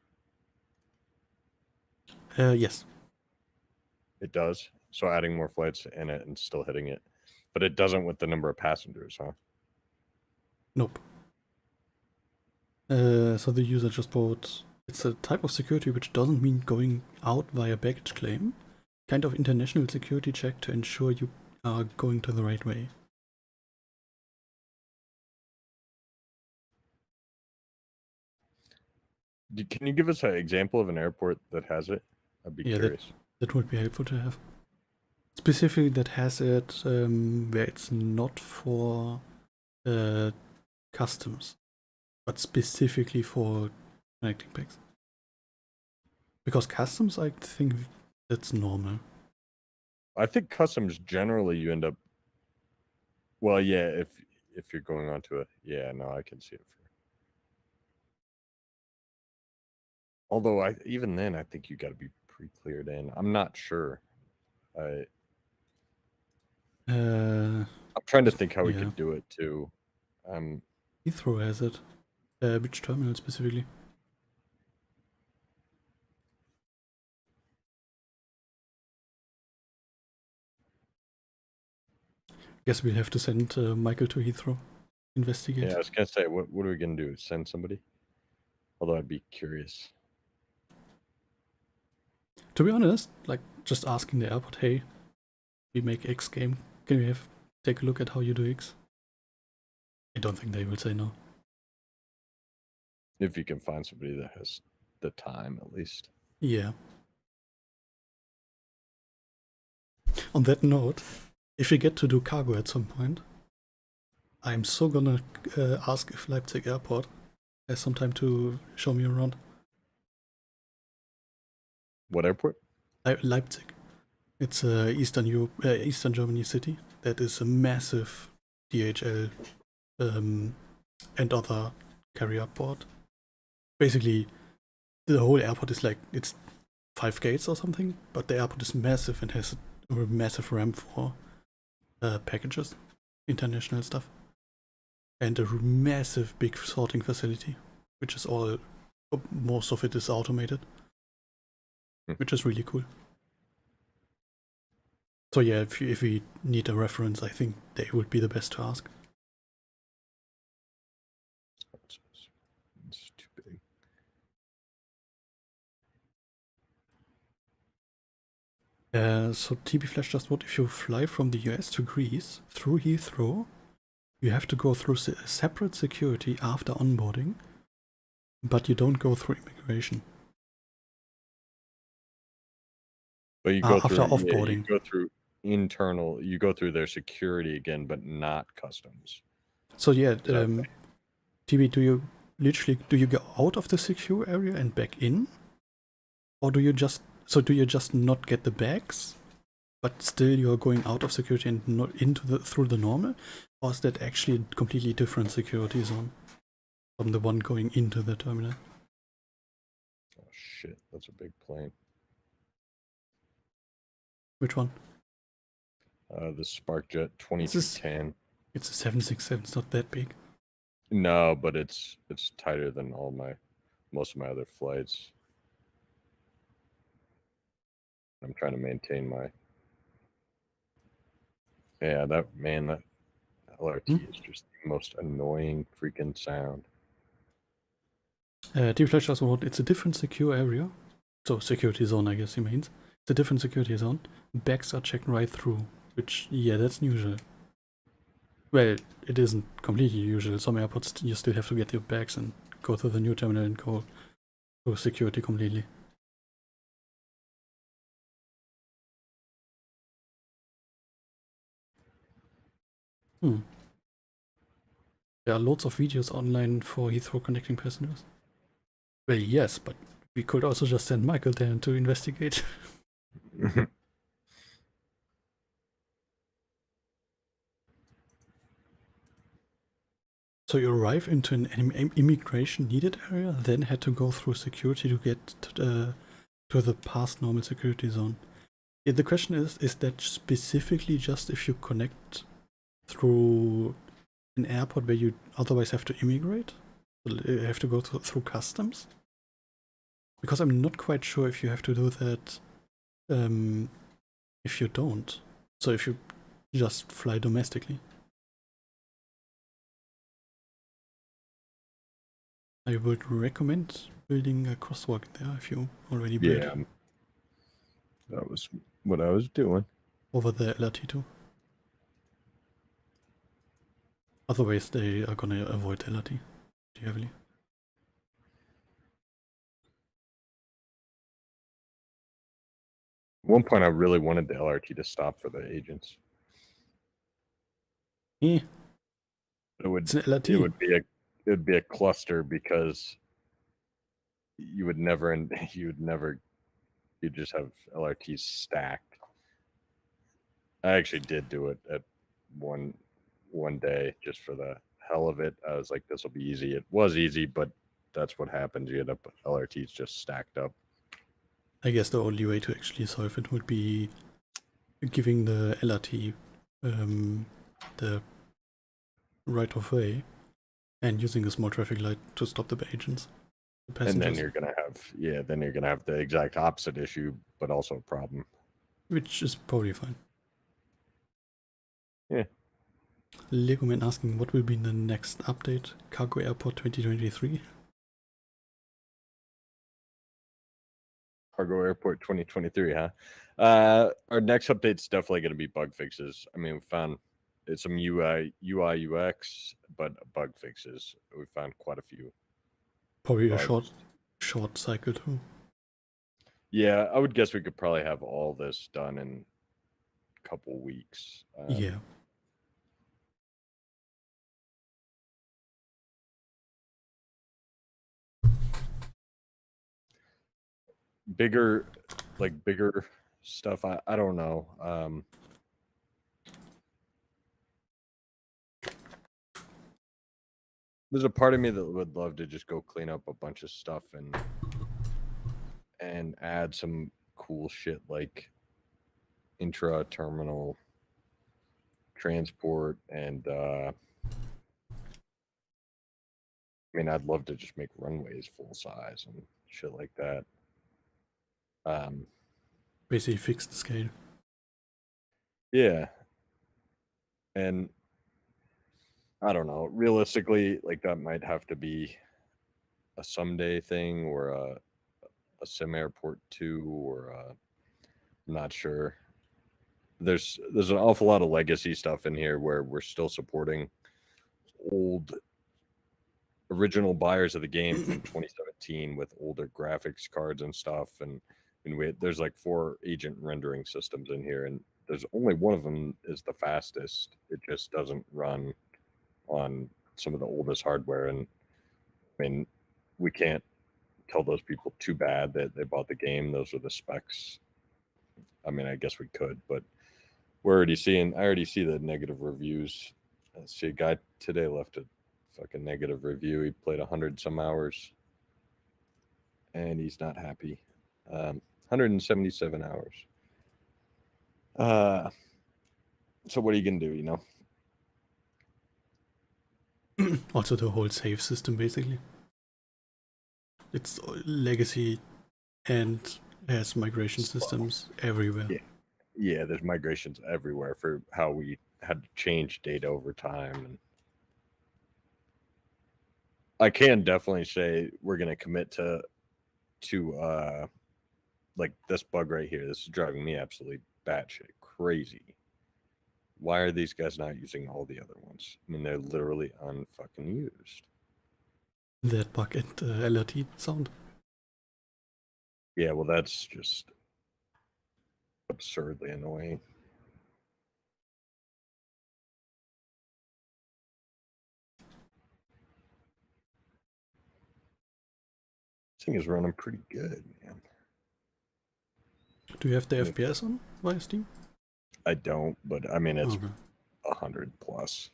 Yes. It does. So adding more flights in it and still hitting it. But it doesn't with the number of passengers, huh? Nope. So the user just bought. It's a type of security which doesn't mean going out via baggage claim. Kind of international security check to ensure you are going to the right way. Can you give us an example of an airport that has it? I'd be curious. That would be helpful to have. Specifically, that has it where it's not for customs, but specifically for connecting packs. Because customs, I think that's normal. I think customs generally you end up. Well, yeah, if you're going onto it, yeah, no, I can see it. Although even then, I think you got to be pre-cleared in. I'm not sure. I'm trying to think how we could do it too. Heathrow has it. Which terminal specifically? Guess we'll have to send Michael to Heathrow. Investigate. Yeah, I was gonna say, what are we gonna do? Send somebody? Although I'd be curious. To be honest, like just asking the airport, hey, we make X game. Can we take a look at how you do X? I don't think they will say no. If you can find somebody that has the time, at least. Yeah. On that note, if we get to do cargo at some point, I'm so gonna ask if Leipzig Airport has some time to show me around. What airport? Leipzig. It's a Eastern Germany city that is a massive DHL and other carrier port. Basically, the whole airport is like, it's 5 gates or something, but the airport is massive and has a massive ramp for packages, international stuff, and a massive big sorting facility, which is most of it is automated, which is really cool. So yeah, if we need a reference, I think they would be the best to ask. It's too big. So TB Flash just what if you fly from the US to Greece through Heathrow, you have to go through separate security after onboarding, but you don't go through immigration. But you go after through offboarding. Yeah, you go through internal. You go through their security again, but not customs. So yeah, TB, do you go out of the secure area and back in, or do you just not get the bags, but still you're going out of security and not through the normal, or is that actually a completely different security zone from the one going into the terminal? Oh shit, that's a big plane. Which one? The SparkJet 2210. It's a 767. It's not that big. No, but it's tighter than most of my other flights. I'm trying to maintain my. Yeah, that LRT is just the most annoying freaking sound. Deep Flash also wrote, it's a different secure area. So security zone, I guess he means. It's a different security zone. Bags are checked right through, which, yeah, that's usual. Well, it isn't completely usual. Some airports, you still have to get your bags and go to the new terminal and go through security completely. There are loads of videos online for Heathrow connecting passengers. Well, yes, but we could also just send Michael there to investigate. So you arrive into an immigration needed area, then had to go through security to get to the past normal security zone. Yeah, the question is that specifically just if you connect through an airport where you otherwise have to immigrate? You have to go through customs? Because I'm not quite sure if you have to do that if you don't. So if you just fly domestically. I would recommend building a crosswalk there if you already built it. Yeah, that was what I was doing. Over the LRT2. Otherwise they are gonna avoid LRT heavily. At one point, I really wanted the LRT to stop for the agents. Eh, It would. it's an LRT. It would be a cluster because you would never you'd just have LRTs stacked. I actually did do it at one day just for the hell of it. I was like, this will be easy. It was easy, but that's what happens. You end up with LRTs just stacked up. I guess the only way to actually solve it would be giving the LRT the right of way and using a small traffic light to stop the agents. The And then you're gonna have the exact opposite issue, but also a problem. Which is probably fine. Yeah. Legoman asking what will be the next update? Cargo Airport 2023? Cargo Airport 2023, huh? Our next update's definitely going to be bug fixes. I mean, we found some UI UX, but bug fixes. We found quite a few. Probably bugs. a short cycle too. Yeah, I would guess we could probably have all this done in a couple weeks. Yeah. Bigger stuff. I don't know. There's a part of me that would love to just go clean up a bunch of stuff and add some cool shit like intra-terminal transport and I mean, I'd love to just make runways full size and shit like that. Basically fix the scale. Yeah. And I don't know. Realistically, like that might have to be a someday thing or a SimAirport 2 or I'm not sure. There's an awful lot of legacy stuff in here where we're still supporting old original buyers of the game from 2017 with older graphics cards and stuff, and there's like 4 agent rendering systems in here, and there's only one of them is the fastest. It just doesn't run on some of the oldest hardware, and I mean, we can't tell those people too bad that they bought the game. Those are the specs. I mean, I guess we could, but I already see the negative reviews. I see a guy today left a fucking negative review. He played 100 some hours and he's not happy. 177 hours. So what are you gonna do, you know? Also the whole save system basically. It's legacy and has migration systems everywhere. Yeah. Yeah, there's migrations everywhere for how we had to change data over time. And I can definitely say we're going to commit to like this bug right here. This is driving me absolutely batshit crazy. Why are these guys not using all the other ones? I mean, they're literally unfucking used. That bug and LRT sound. Yeah, well, that's just absurdly annoying. This thing is running pretty good, man. Do you have the FPS on via Steam? I don't, but I mean, it's Okay. 100 plus.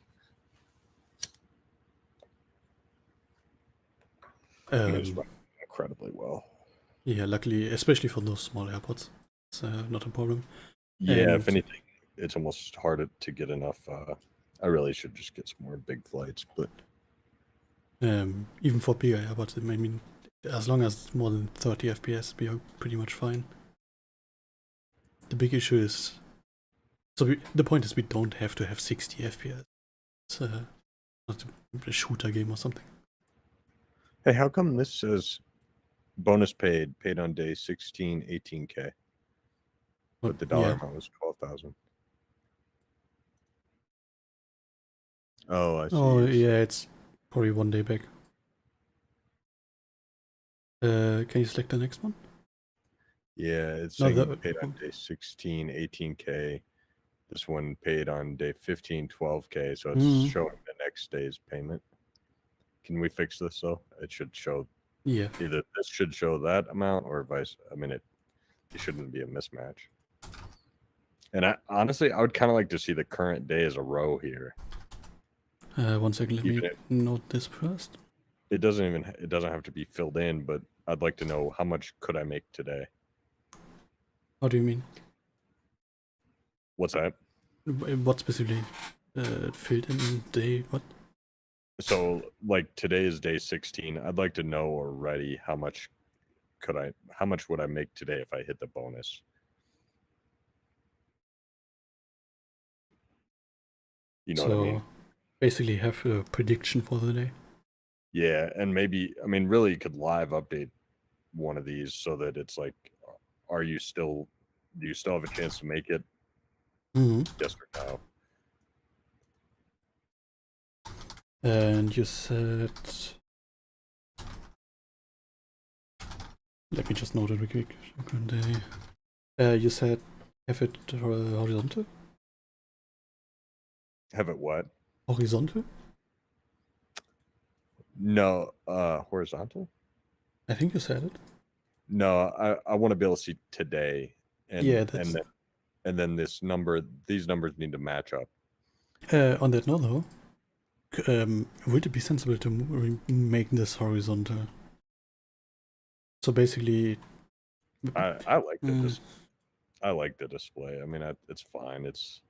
I mean, it's running incredibly well. Yeah, luckily, especially for those small airports, it's not a problem. Yeah, And if anything, it's almost harder to get enough. I really should just get some more big flights, but even for bigger airports, I mean, as long as it's more than 30 FPS, we are pretty much fine. The big issue is, the point is we don't have to have 60 FPS. It's not a shooter game or something. hey, how come this says bonus paid on day 16, 18K, but the dollar amount was 12,000? Oh, I see. Oh, yeah, it's probably 1 day back. Can you select the next one? Yeah, it's No, saying paid on day 16, 18K. This one paid on day 15, 12K. So it's showing the next day's payment. Can we fix this though? It should show. Yeah. Either this should show that amount or vice. I mean, it shouldn't be a mismatch. And I honestly, I would kind of like to see the current day as a row here. 1 second, let me note this first. It doesn't have to be filled in, but I'd like to know how much could I make today. What do you mean? What's that? What specifically filled in day? What? So like today is day 16. I'd like to know already how much would I make today if I hit the bonus? You know what I mean? Basically have a prediction for the day. Yeah, and maybe, I mean, really you could live update one of these so that it's like, do you still have a chance to make it? Yes or no? And you said, let me just note it real quick. You said have it horizontal? Have it what? Horizontal? No, horizontal? I think you said it. No, I want to be able to see today, and yeah, and then these numbers need to match up. On that note, though, would it be sensible to make this horizontal? So basically, I like I like the display. I mean, it's fine. It's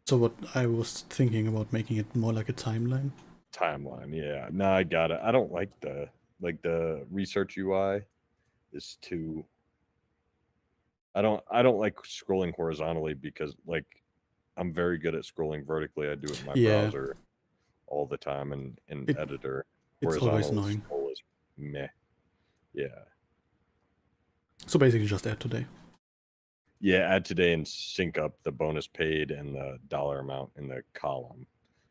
so what I was thinking about making it more like a timeline. Timeline, yeah. No, I got it. I don't like the research UI is too. I don't like scrolling horizontally because like I'm very good at scrolling vertically. I do it in my browser all the time and in editor. It's always annoying. Is meh. Yeah. So basically just add today. Yeah, add today and sync up the bonus paid and the dollar amount in the column.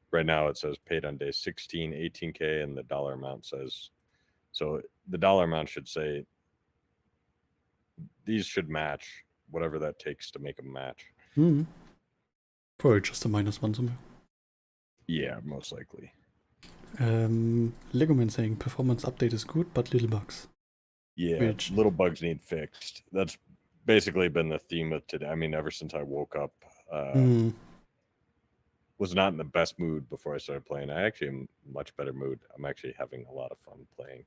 Right now it says paid on day 16, 18K, and the dollar amount says, so the dollar amount should say, these should match whatever that takes to make them match. Probably just a -1 somewhere. Yeah, most likely. Legoman saying performance update is good, but little bugs. Yeah, little bugs need fixed. That's basically been the theme of today. I mean, ever since I woke up, was not in the best mood before I started playing. I actually am in much better mood. I'm actually having a lot of fun playing.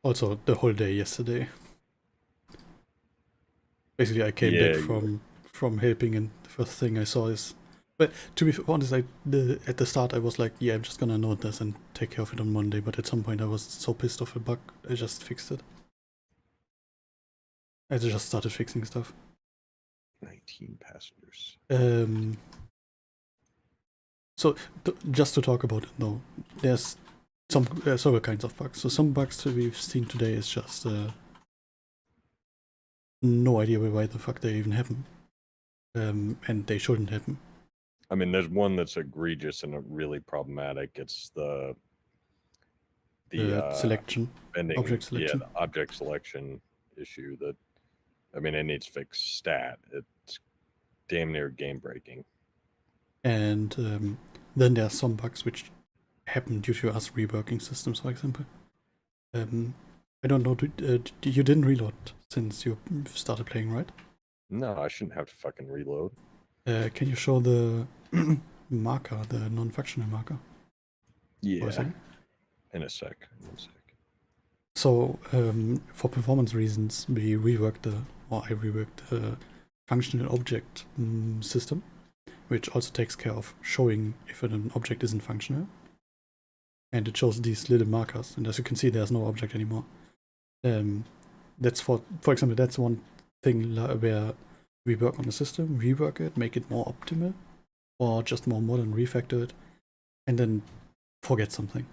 Also, the whole day yesterday. Basically, I came back from helping, and the first thing I saw is But to be honest, at the start I was like, yeah, I'm just gonna note this and take care of it on Monday. But at some point I was so pissed off a bug, I just fixed it. I just started fixing stuff. 19 passengers. So just to talk about it, though, there's some several kinds of bugs. So some bugs that we've seen today is just no idea why the fuck they even happen, and they shouldn't happen. I mean, there's one that's egregious and really problematic. It's the selection, bending, object selection. Yeah, the object selection issue that, I mean, it needs fixed stat. It's damn near game breaking. And then there are some bugs which happen due to us reworking systems, for example. I don't know, you didn't reload since you started playing, right? No, I shouldn't have to fucking reload. Can you show the marker, the non-functional marker? Yeah. In a sec. So, for performance reasons, I reworked the functional object system, which also takes care of showing if an object isn't functional. And it shows these little markers, and as you can see, there's no object anymore. That's for example, that's one thing where we work on the system, rework it, make it more optimal, or just more modern, refactor it, and then forget something,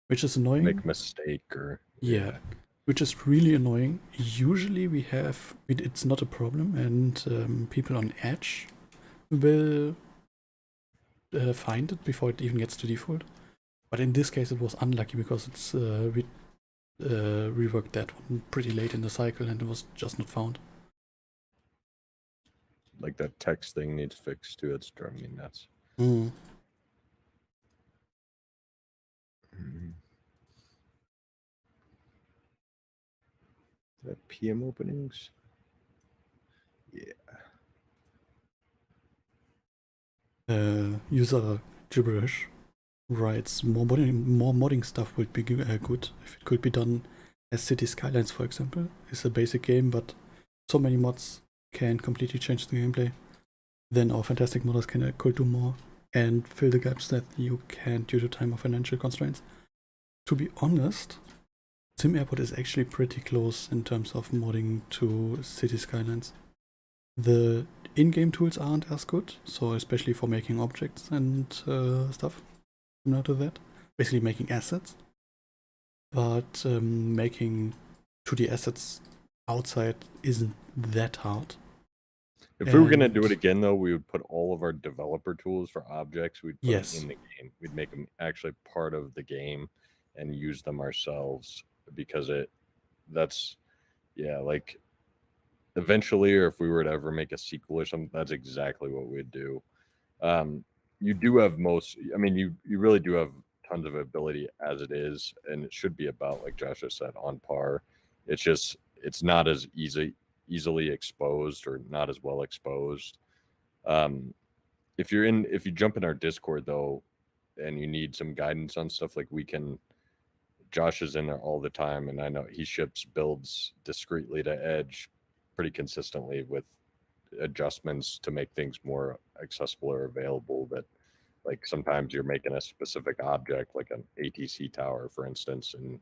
which is annoying. Make a mistake or yeah, which is really annoying. Usually it's not a problem, and people on Edge will find it before it even gets to default. But in this case, it was unlucky because it's we reworked that one pretty late in the cycle, and it was just not found. Like that text thing needs fixed too. It's driving me nuts. That PM openings. Yeah. User gibberish writes more modding stuff would be good if it could be done as City Skylines, for example. It's a basic game, but so many mods can completely change the gameplay. Then our fantastic modders could do more and fill the gaps that you can't due to time or financial constraints. To be honest, SimAirport is actually pretty close in terms of modding to City Skylines. The in-game tools aren't as good, so especially for making objects and stuff similar to that. Basically making assets. But making 2D assets outside isn't that hard. If we were going to do it again, though, we would put all of our developer tools for objects, we'd put them in the game. We'd make them actually part of the game and use them ourselves, because like eventually, or if we were to ever make a sequel or something, that's exactly what we'd do. You do have you really do have tons of ability as it is, and it should be about, like Joscha said, on par. It's just, it's not as easily exposed, or not as well exposed. If you jump in our Discord though, and you need some guidance on stuff, like Josh is in there all the time, and I know he ships builds discreetly to Edge pretty consistently with adjustments to make things more accessible or available. That, like, sometimes you're making a specific object, like an ATC tower, for instance, and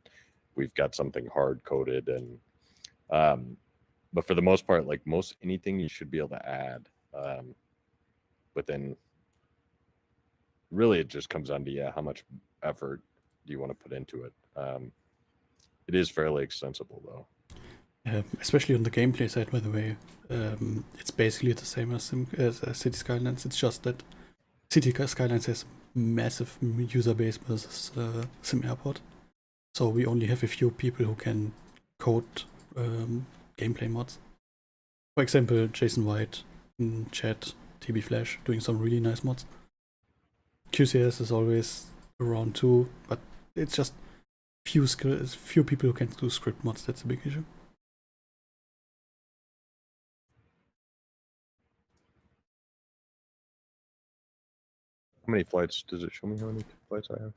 we've got something hard coded, and but for the most part, like most anything you should be able to add. But then really it just comes down to how much effort do you want to put into it. It is fairly extensible though. Especially on the gameplay side, by the way. It's basically the same as City Skylines. It's just that City Skylines has massive user base versus SimAirport. So we only have a few people who can code gameplay mods. For example, Jason White in chat, TB Flash, doing some really nice mods. QCS is always around too, but it's just few people who can do script mods. That's a big issue. How many flights does it show me? How many flights I have?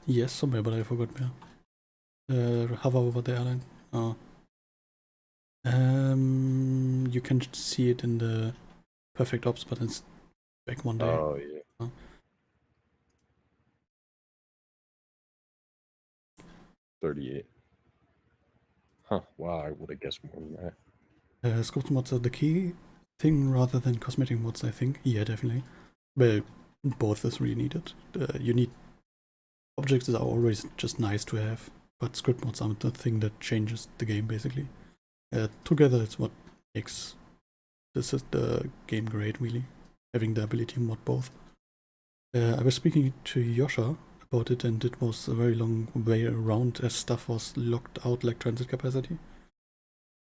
Yes, somewhere, but I forgot where. Hover over the airline. Oh. You can see it in the Perfect Ops, but it's back one day. Oh yeah. Huh? 38. Huh. Wow, I would have guessed more than that. Script mods are the key thing rather than cosmetic mods, I think. Yeah, definitely. Well, both is really needed. You need objects are always just nice to have, but script mods are the thing that changes the game basically. Together, it's what makes the game great, really. Having the ability to mod both. I was speaking to Joscha about it, and it was a very long way around as stuff was locked out like transit capacity.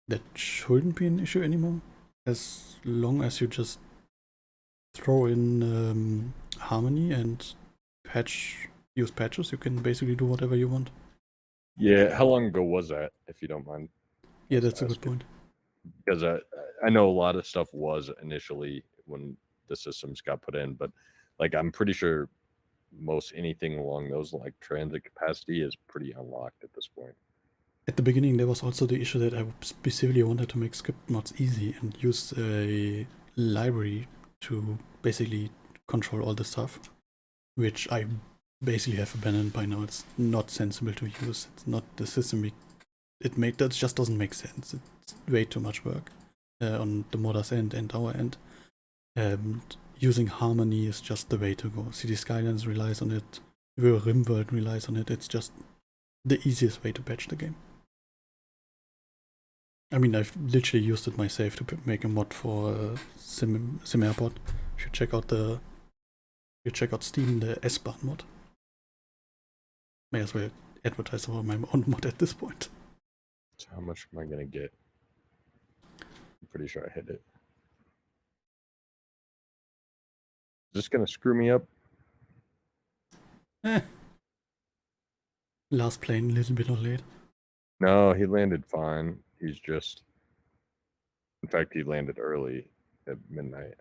That shouldn't be an issue anymore, as long as you just throw in Harmony and use patches. You can basically do whatever you want. Yeah. How long ago was that, if you don't mind? Yeah, that's a good point. Because I know a lot of stuff was initially when the systems got put in, but like I'm pretty sure most anything along those like transit capacity is pretty unlocked at this point. At the beginning, there was also the issue that I specifically wanted to make script mods easy and use a library to basically control all the stuff, which I basically have abandoned by now. It's not sensible to use. It's not the system that just doesn't make sense. It's way too much work on the modder's end and our end. And using Harmony is just the way to go. City Skylines relies on it. RimWorld relies on it. It's just the easiest way to patch the game. I mean, I've literally used it myself to make a mod for SimAirport. If you check out Steam, the S-Bahn mod. May as well advertise for my own mod at this point. So how much am I gonna get? I'm pretty sure I hit it. Is this gonna screw me up? Last plane, a little bit late. No, he landed fine. He's just, in fact, he landed early at midnight.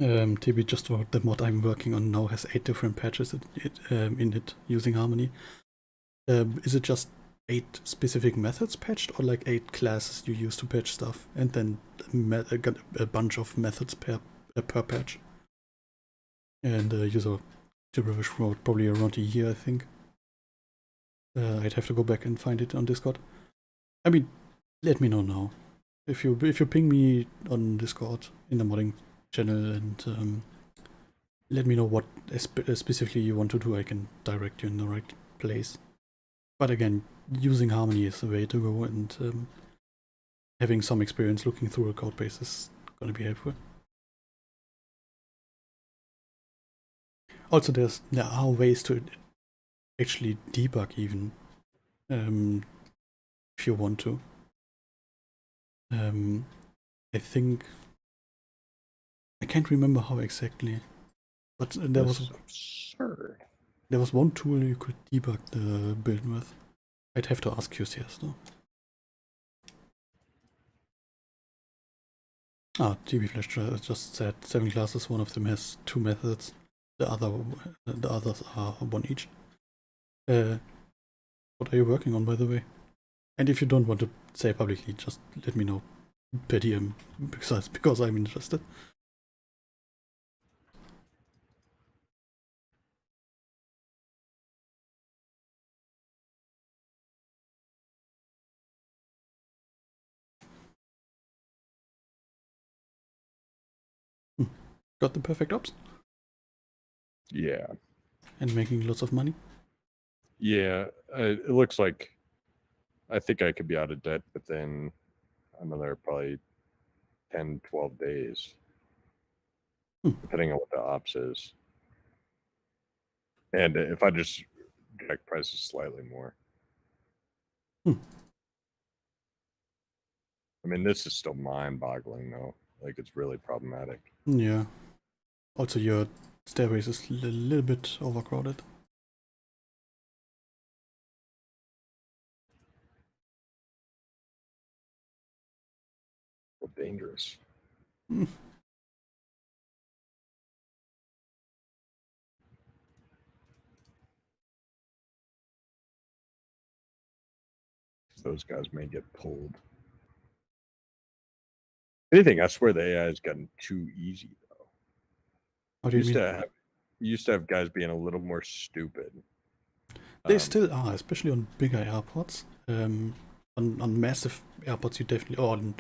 TB just wrote the mod I'm working on now has 8 different patches in it using Harmony. Is it just 8 specific methods patched, or like 8 classes you use to patch stuff, and then a bunch of methods per patch? And the user gibberish wrote probably around a year, I think. I'd have to go back and find it on Discord. I mean, let me know now. If you ping me on Discord in the modding channel and let me know what specifically you want to do, I can direct you in the right place. But again, using Harmony is the way to go, and having some experience looking through a code base is going to be helpful. Also, there are ways to actually debug even, if you want to. I think I can't remember how exactly, but there was absurd. There was one tool you could debug the build with. I'd have to ask QCS though. GB Flash just said 7 classes. One of them has 2 methods. The others are 1 each. What are you working on, by the way? And if you don't want to say publicly, just let me know per DM, because I'm interested. Got the perfect ops? Yeah. And making lots of money? Yeah. It looks like I think I could be out of debt within another probably 10, 12 days, depending on what the ops is. And if I just jack prices slightly more. I mean, this is still mind-boggling, though. Like, it's really problematic. Yeah. Also, your stairways is a little bit overcrowded. Well, dangerous. those guys may get pulled. Anything, I swear the AI has gotten too easy though. How do you mean? Used to have guys being a little more stupid. They still are, especially on bigger airports. On massive airports, you definitely, or on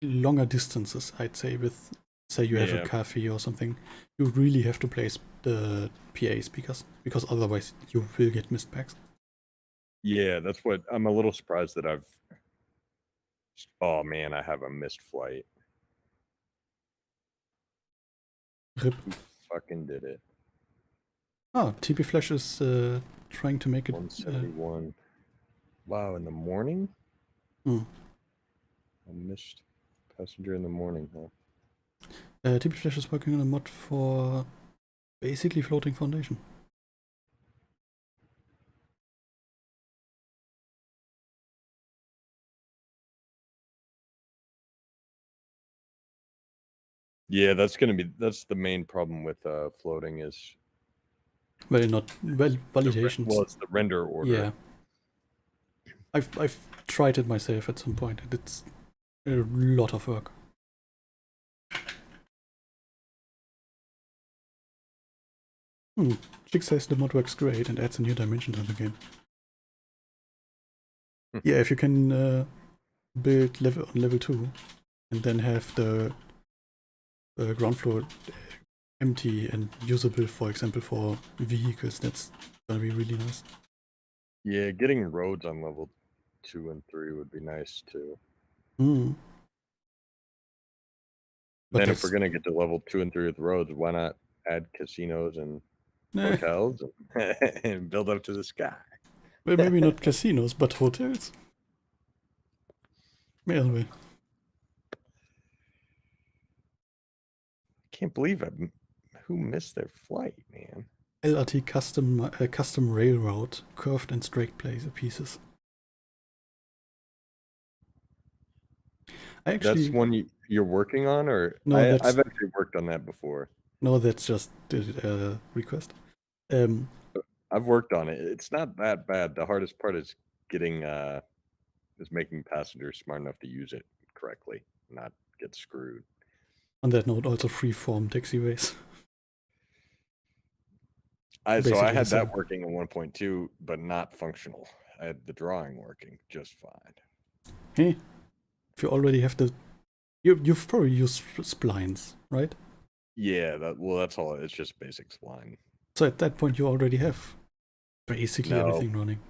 longer distances, I'd say, with, say you have a cafe or something, you really have to place the PA speakers, because otherwise you will get missed packs. Yeah, that's what I'm a little surprised that I've. Oh man, I have a missed flight. Rip. Who fucking did it? Ah, TP Flash is trying to make it. 171. Wow, in the morning? Hmm. I missed passenger in the morning, huh? TP Flash is working on a mod for basically floating foundation. Yeah, that's the main problem with floating is. Well, not well validations. Well, it's the render order. Yeah. I've tried it myself at some point, and it's a lot of work. Chick says the mod works great and adds a new dimension to the game. Yeah, if you can build on level 2 and then have the ground floor empty and usable, for example, for vehicles, that's gonna be really nice. Yeah, getting roads on level 2 and 3 would be nice too. Then if we're gonna get to level 2 and 3 with roads, why not add casinos and hotels and build up to the sky? Well, maybe not casinos, but hotels. May as well. Can't believe who missed their flight, man. LRT custom railroad, curved and straight pieces. That's one you're working on, or no? I've actually worked on that before. No, that's just the request. I've worked on it. It's not that bad. The hardest part is making passengers smart enough to use it correctly, not get screwed. On that note, also freeform taxiways. So I had that working in 1.2, but not functional. I had the drawing working just fine. Hey, if you already have you've probably used splines, right? Yeah, that's all. It's just basic spline. So at that point, you already have basically everything running.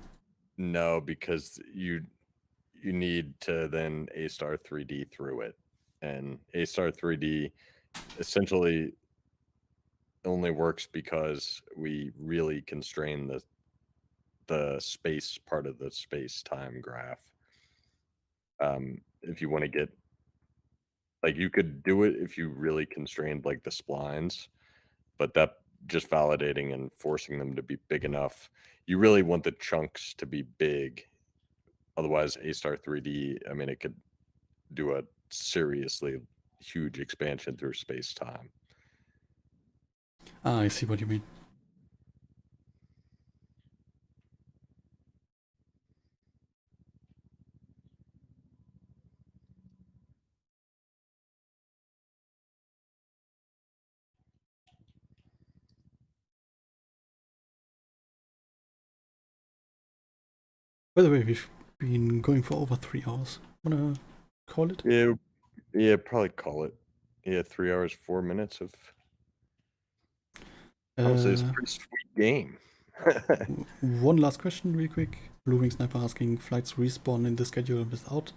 No, because you need to then A-star 3D through it, and A-star 3D essentially only works because we really constrain the space part of the space-time graph. If you want to get, like, you could do it if you really constrained like the splines, but that just validating and forcing them to be big enough, you really want the chunks to be big. Otherwise, A-star 3D, I mean, it could do a seriously huge expansion through space-time. I see what you mean. By the way, we've been going for over 3 hours. Wanna call it? Yeah, probably call it. Yeah, 3 hours, 4 minutes of. Honestly, it's a pretty sweet game. One last question, real quick. Blue Wing Sniper asking, flights respawn in the schedule without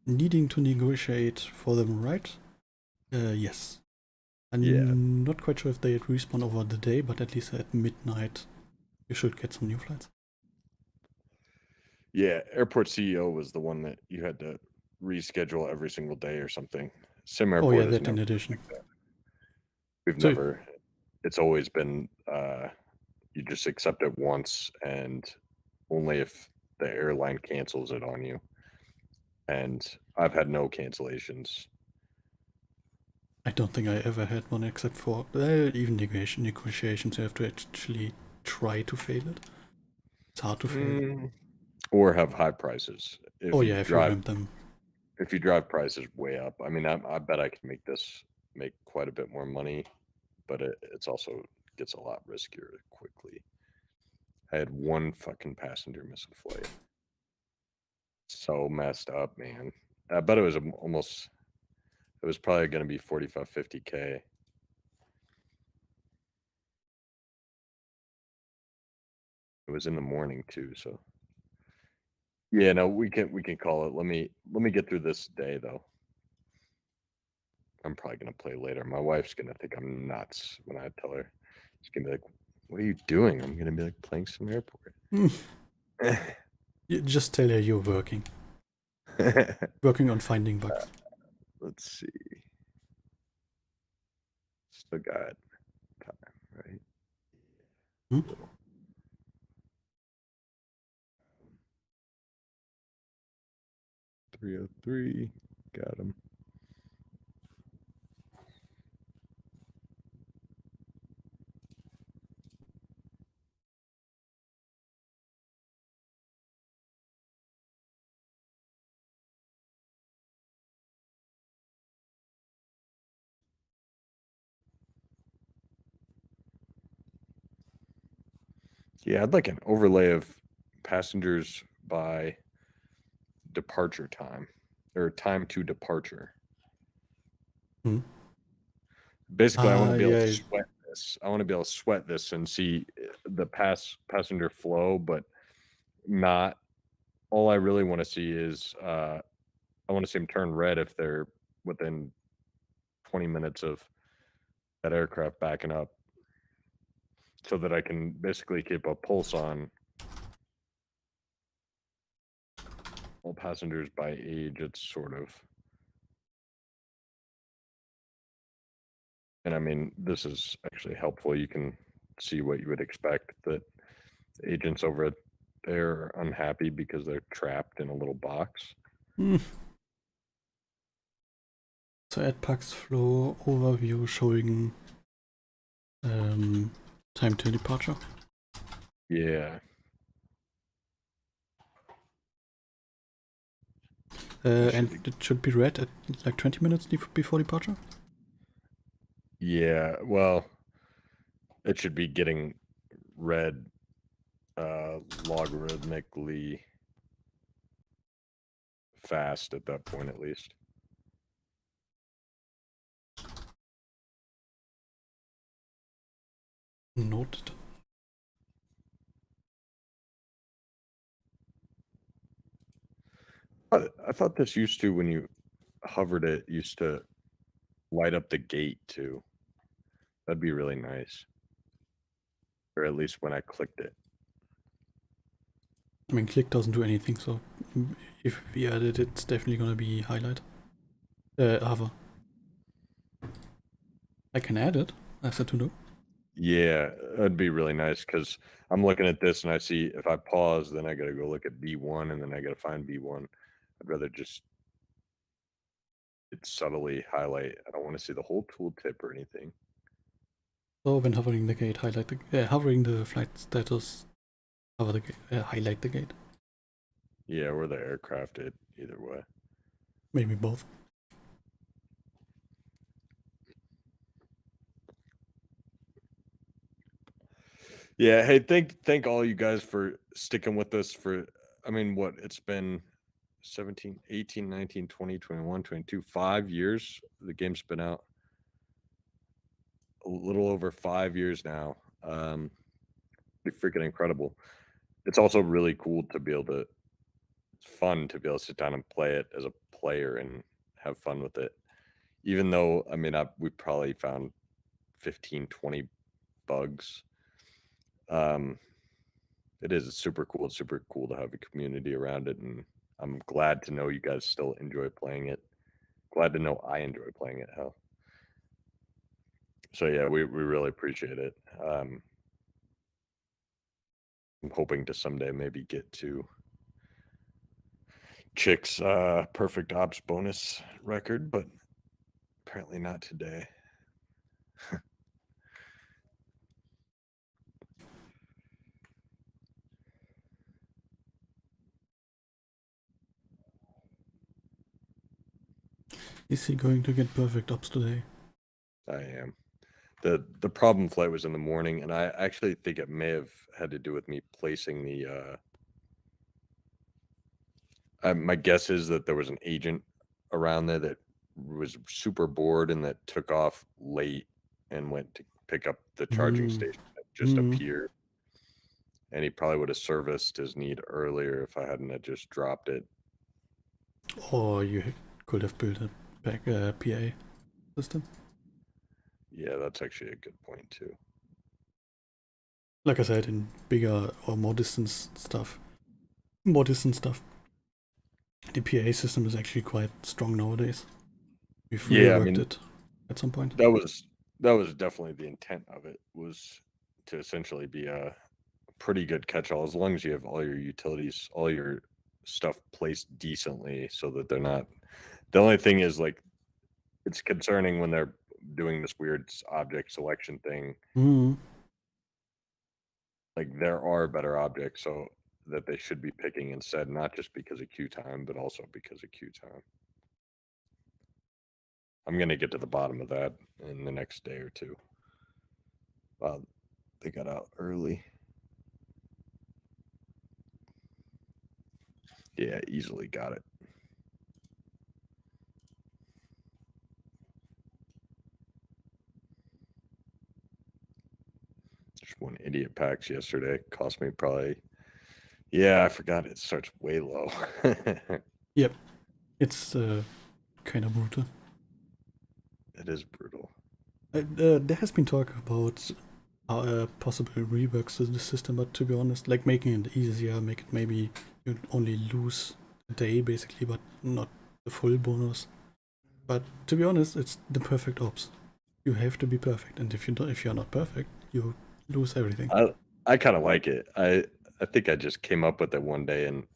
needing to negotiate for them, right? Yes. I'm not quite sure if they respawn over the day, but at least at midnight, you should get some new flights. Yeah, Airport CEO was the one that you had to reschedule every single day or something. SimAirport. Oh yeah, that in addition. Like that. We've never. It's always been you just accept it once, and only if the airline cancels it on you. And I've had no cancellations. I don't think I ever had one except for even negotiations. You have to actually try to fail it. It's hard to fail. or have high prices. If you if you drive, ramp them. if you drive prices way up, I mean, I bet I can make quite a bit more money, but it's also gets a lot riskier quickly. I had one fucking passenger miss a flight. So messed up, man. I bet it was almost. It was probably going to be 45, 50K. It was in the morning too, so yeah, no, we can call it. Let me get through this day though. I'm probably gonna play later. My wife's gonna think I'm nuts when I tell her. She's gonna be like, "What are you doing?" I'm gonna be like, "Playing SimAirport." You just tell her you're working on finding bugs. Let's see. Still got time, right? Hmm? 303. Got him. Yeah, I'd like an overlay of passengers by departure time or time to departure. Hmm. Basically, I want to be able to Yeah. sweat this. I want to be able to sweat this and see the passenger flow, but not. All I really want to see is I want to see them turn red if they're within 20 minutes of that aircraft backing up, so that I can basically keep a pulse on all passengers by age. It's sort of, and I mean, this is actually helpful. You can see what you would expect, that agents over there are unhappy because they're trapped in a little box. So add Pax flow overview showing time to departure. Yeah. And it should be red at like 20 minutes before departure? Yeah, well, it should be getting red logarithmically fast at that point, at least. Noted. I thought this used to, when you hovered it, used to light up the gate too. That'd be really nice. Or at least when I clicked it. I mean, click doesn't do anything, so if we add it, it's definitely gonna be highlight. Hover. I can add it. I said to do. Yeah, that'd be really nice, because I'm looking at this and I see if I pause, then I gotta go look at B1 and then I gotta find B1. I'd rather just subtly highlight. I don't want to see the whole tooltip or anything. So when hovering the gate, highlight the hovering the flight status, hover the gate, highlight the gate. Yeah, or the aircraft, either way. Maybe both. Yeah, hey, thank all you guys for sticking with us for, I mean, what, it's been 17, 18, 19, 20, 21, 22, 5 years. The game's been out a little over 5 years now. It's freaking incredible. It's also really cool to be able to, it's fun to be able to sit down and play it as a player and have fun with it. Even though, I mean, we probably found 15, 20 bugs. It is super cool. It's super cool to have a community around it, and I'm glad to know you guys still enjoy playing it. Glad to know I enjoy playing it. Hell. So yeah, we really appreciate it. I'm hoping to someday maybe get to Chick's perfect ops bonus record, but apparently not today. Is he going to get perfect ops today? I am. The problem flight was in the morning, and I actually think it may have had to do with me placing the. My guess is that there was an agent around there that was super bored and that took off late and went to pick up the charging station that just appeared. And he probably would have serviced his need earlier if I hadn't have just dropped it. Or you could have built a PA system. Yeah, that's actually a good point too. Like I said, in bigger or more distant stuff, the PA system is actually quite strong nowadays. We've reworked it at some point. That was definitely the intent of it, was to essentially be a pretty good catch-all as long as you have all your utilities, all your stuff placed decently so that they're not. The only thing is, like, it's concerning when they're doing this weird object selection thing. Like, there are better objects so that they should be picking instead, not just because of queue time, but also because of queue time. I'm gonna get to the bottom of that in the next day or two. Wow, they got out early. Yeah, easily got it. Just one idiot PAX yesterday. Cost me probably. Yeah, I forgot it starts way low. Yep. It's kind of brutal. It is brutal. There has been talk about possible reworks to the system, but to be honest, like making it easier, make it maybe you only lose a day basically, but not the full bonus. But to be honest, it's the perfect ops. You have to be perfect, and if you're not perfect, you lose everything. I kind of like it. I think I just came up with it one day and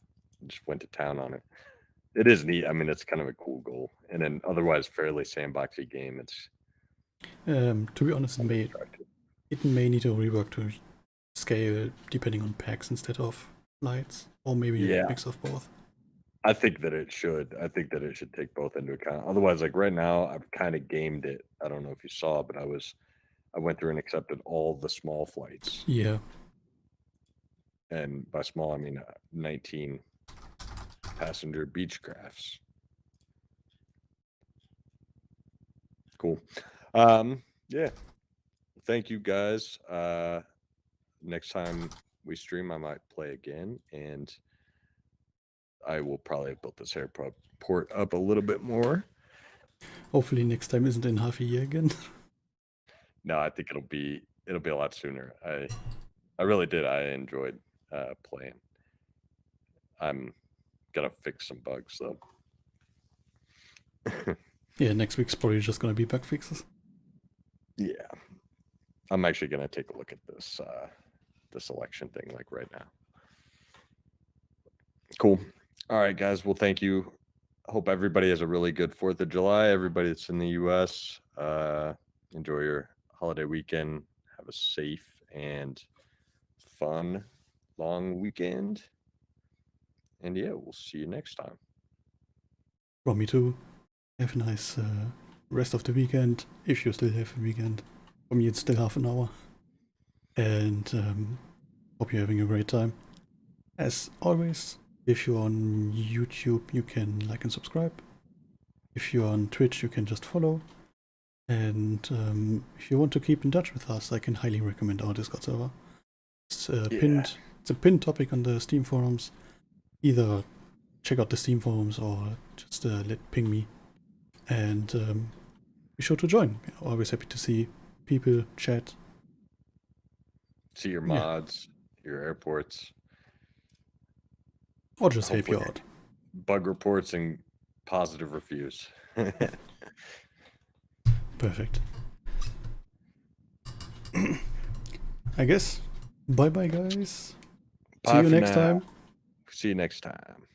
just went to town on it. It is neat. I mean, it's kind of a cool goal, and an otherwise fairly sandboxy game. It's to be honest, it may need a rework to scale depending on packs instead of lights, or maybe a mix of both. I think that it should. I think that it should take both into account. Otherwise, like right now, I've kind of gamed it. I don't know if you saw, but I went through and accepted all the small flights. Yeah. And by small, I mean 19 passenger Beechcrafts. Cool. Yeah. Thank you guys. Next time we stream, I might play again, and I will probably have built this airport up a little bit more. Hopefully next time isn't in half a year again. No, I think it'll be a lot sooner. I really did. I enjoyed playing. I'm gonna fix some bugs though. Yeah, next week's probably just gonna be bug fixes. Yeah, I'm actually gonna take a look at this this election thing like right now. Cool. All right, guys. Well, thank you. I hope everybody has a really good 4th of July. Everybody that's in the U.S., enjoy your holiday weekend. Have a safe and fun long weekend. And yeah, we'll see you next time. From me too. Have a nice rest of the weekend, if you still have a weekend. For me, it's still half an hour. And hope you're having a great time. As always, if you're on YouTube, you can like and subscribe. If you're on Twitch, you can just follow. And if you want to keep in touch with us, I can highly recommend our Discord server. It's a pinned topic on the Steam forums. Either check out the Steam forums or just ping me. And be sure to join. Always happy to see people, chat. See your mods, your airports. Or just help you out. Bug reports and positive reviews. Perfect. I guess. Bye bye, guys. Bye. See you next time. See you next time.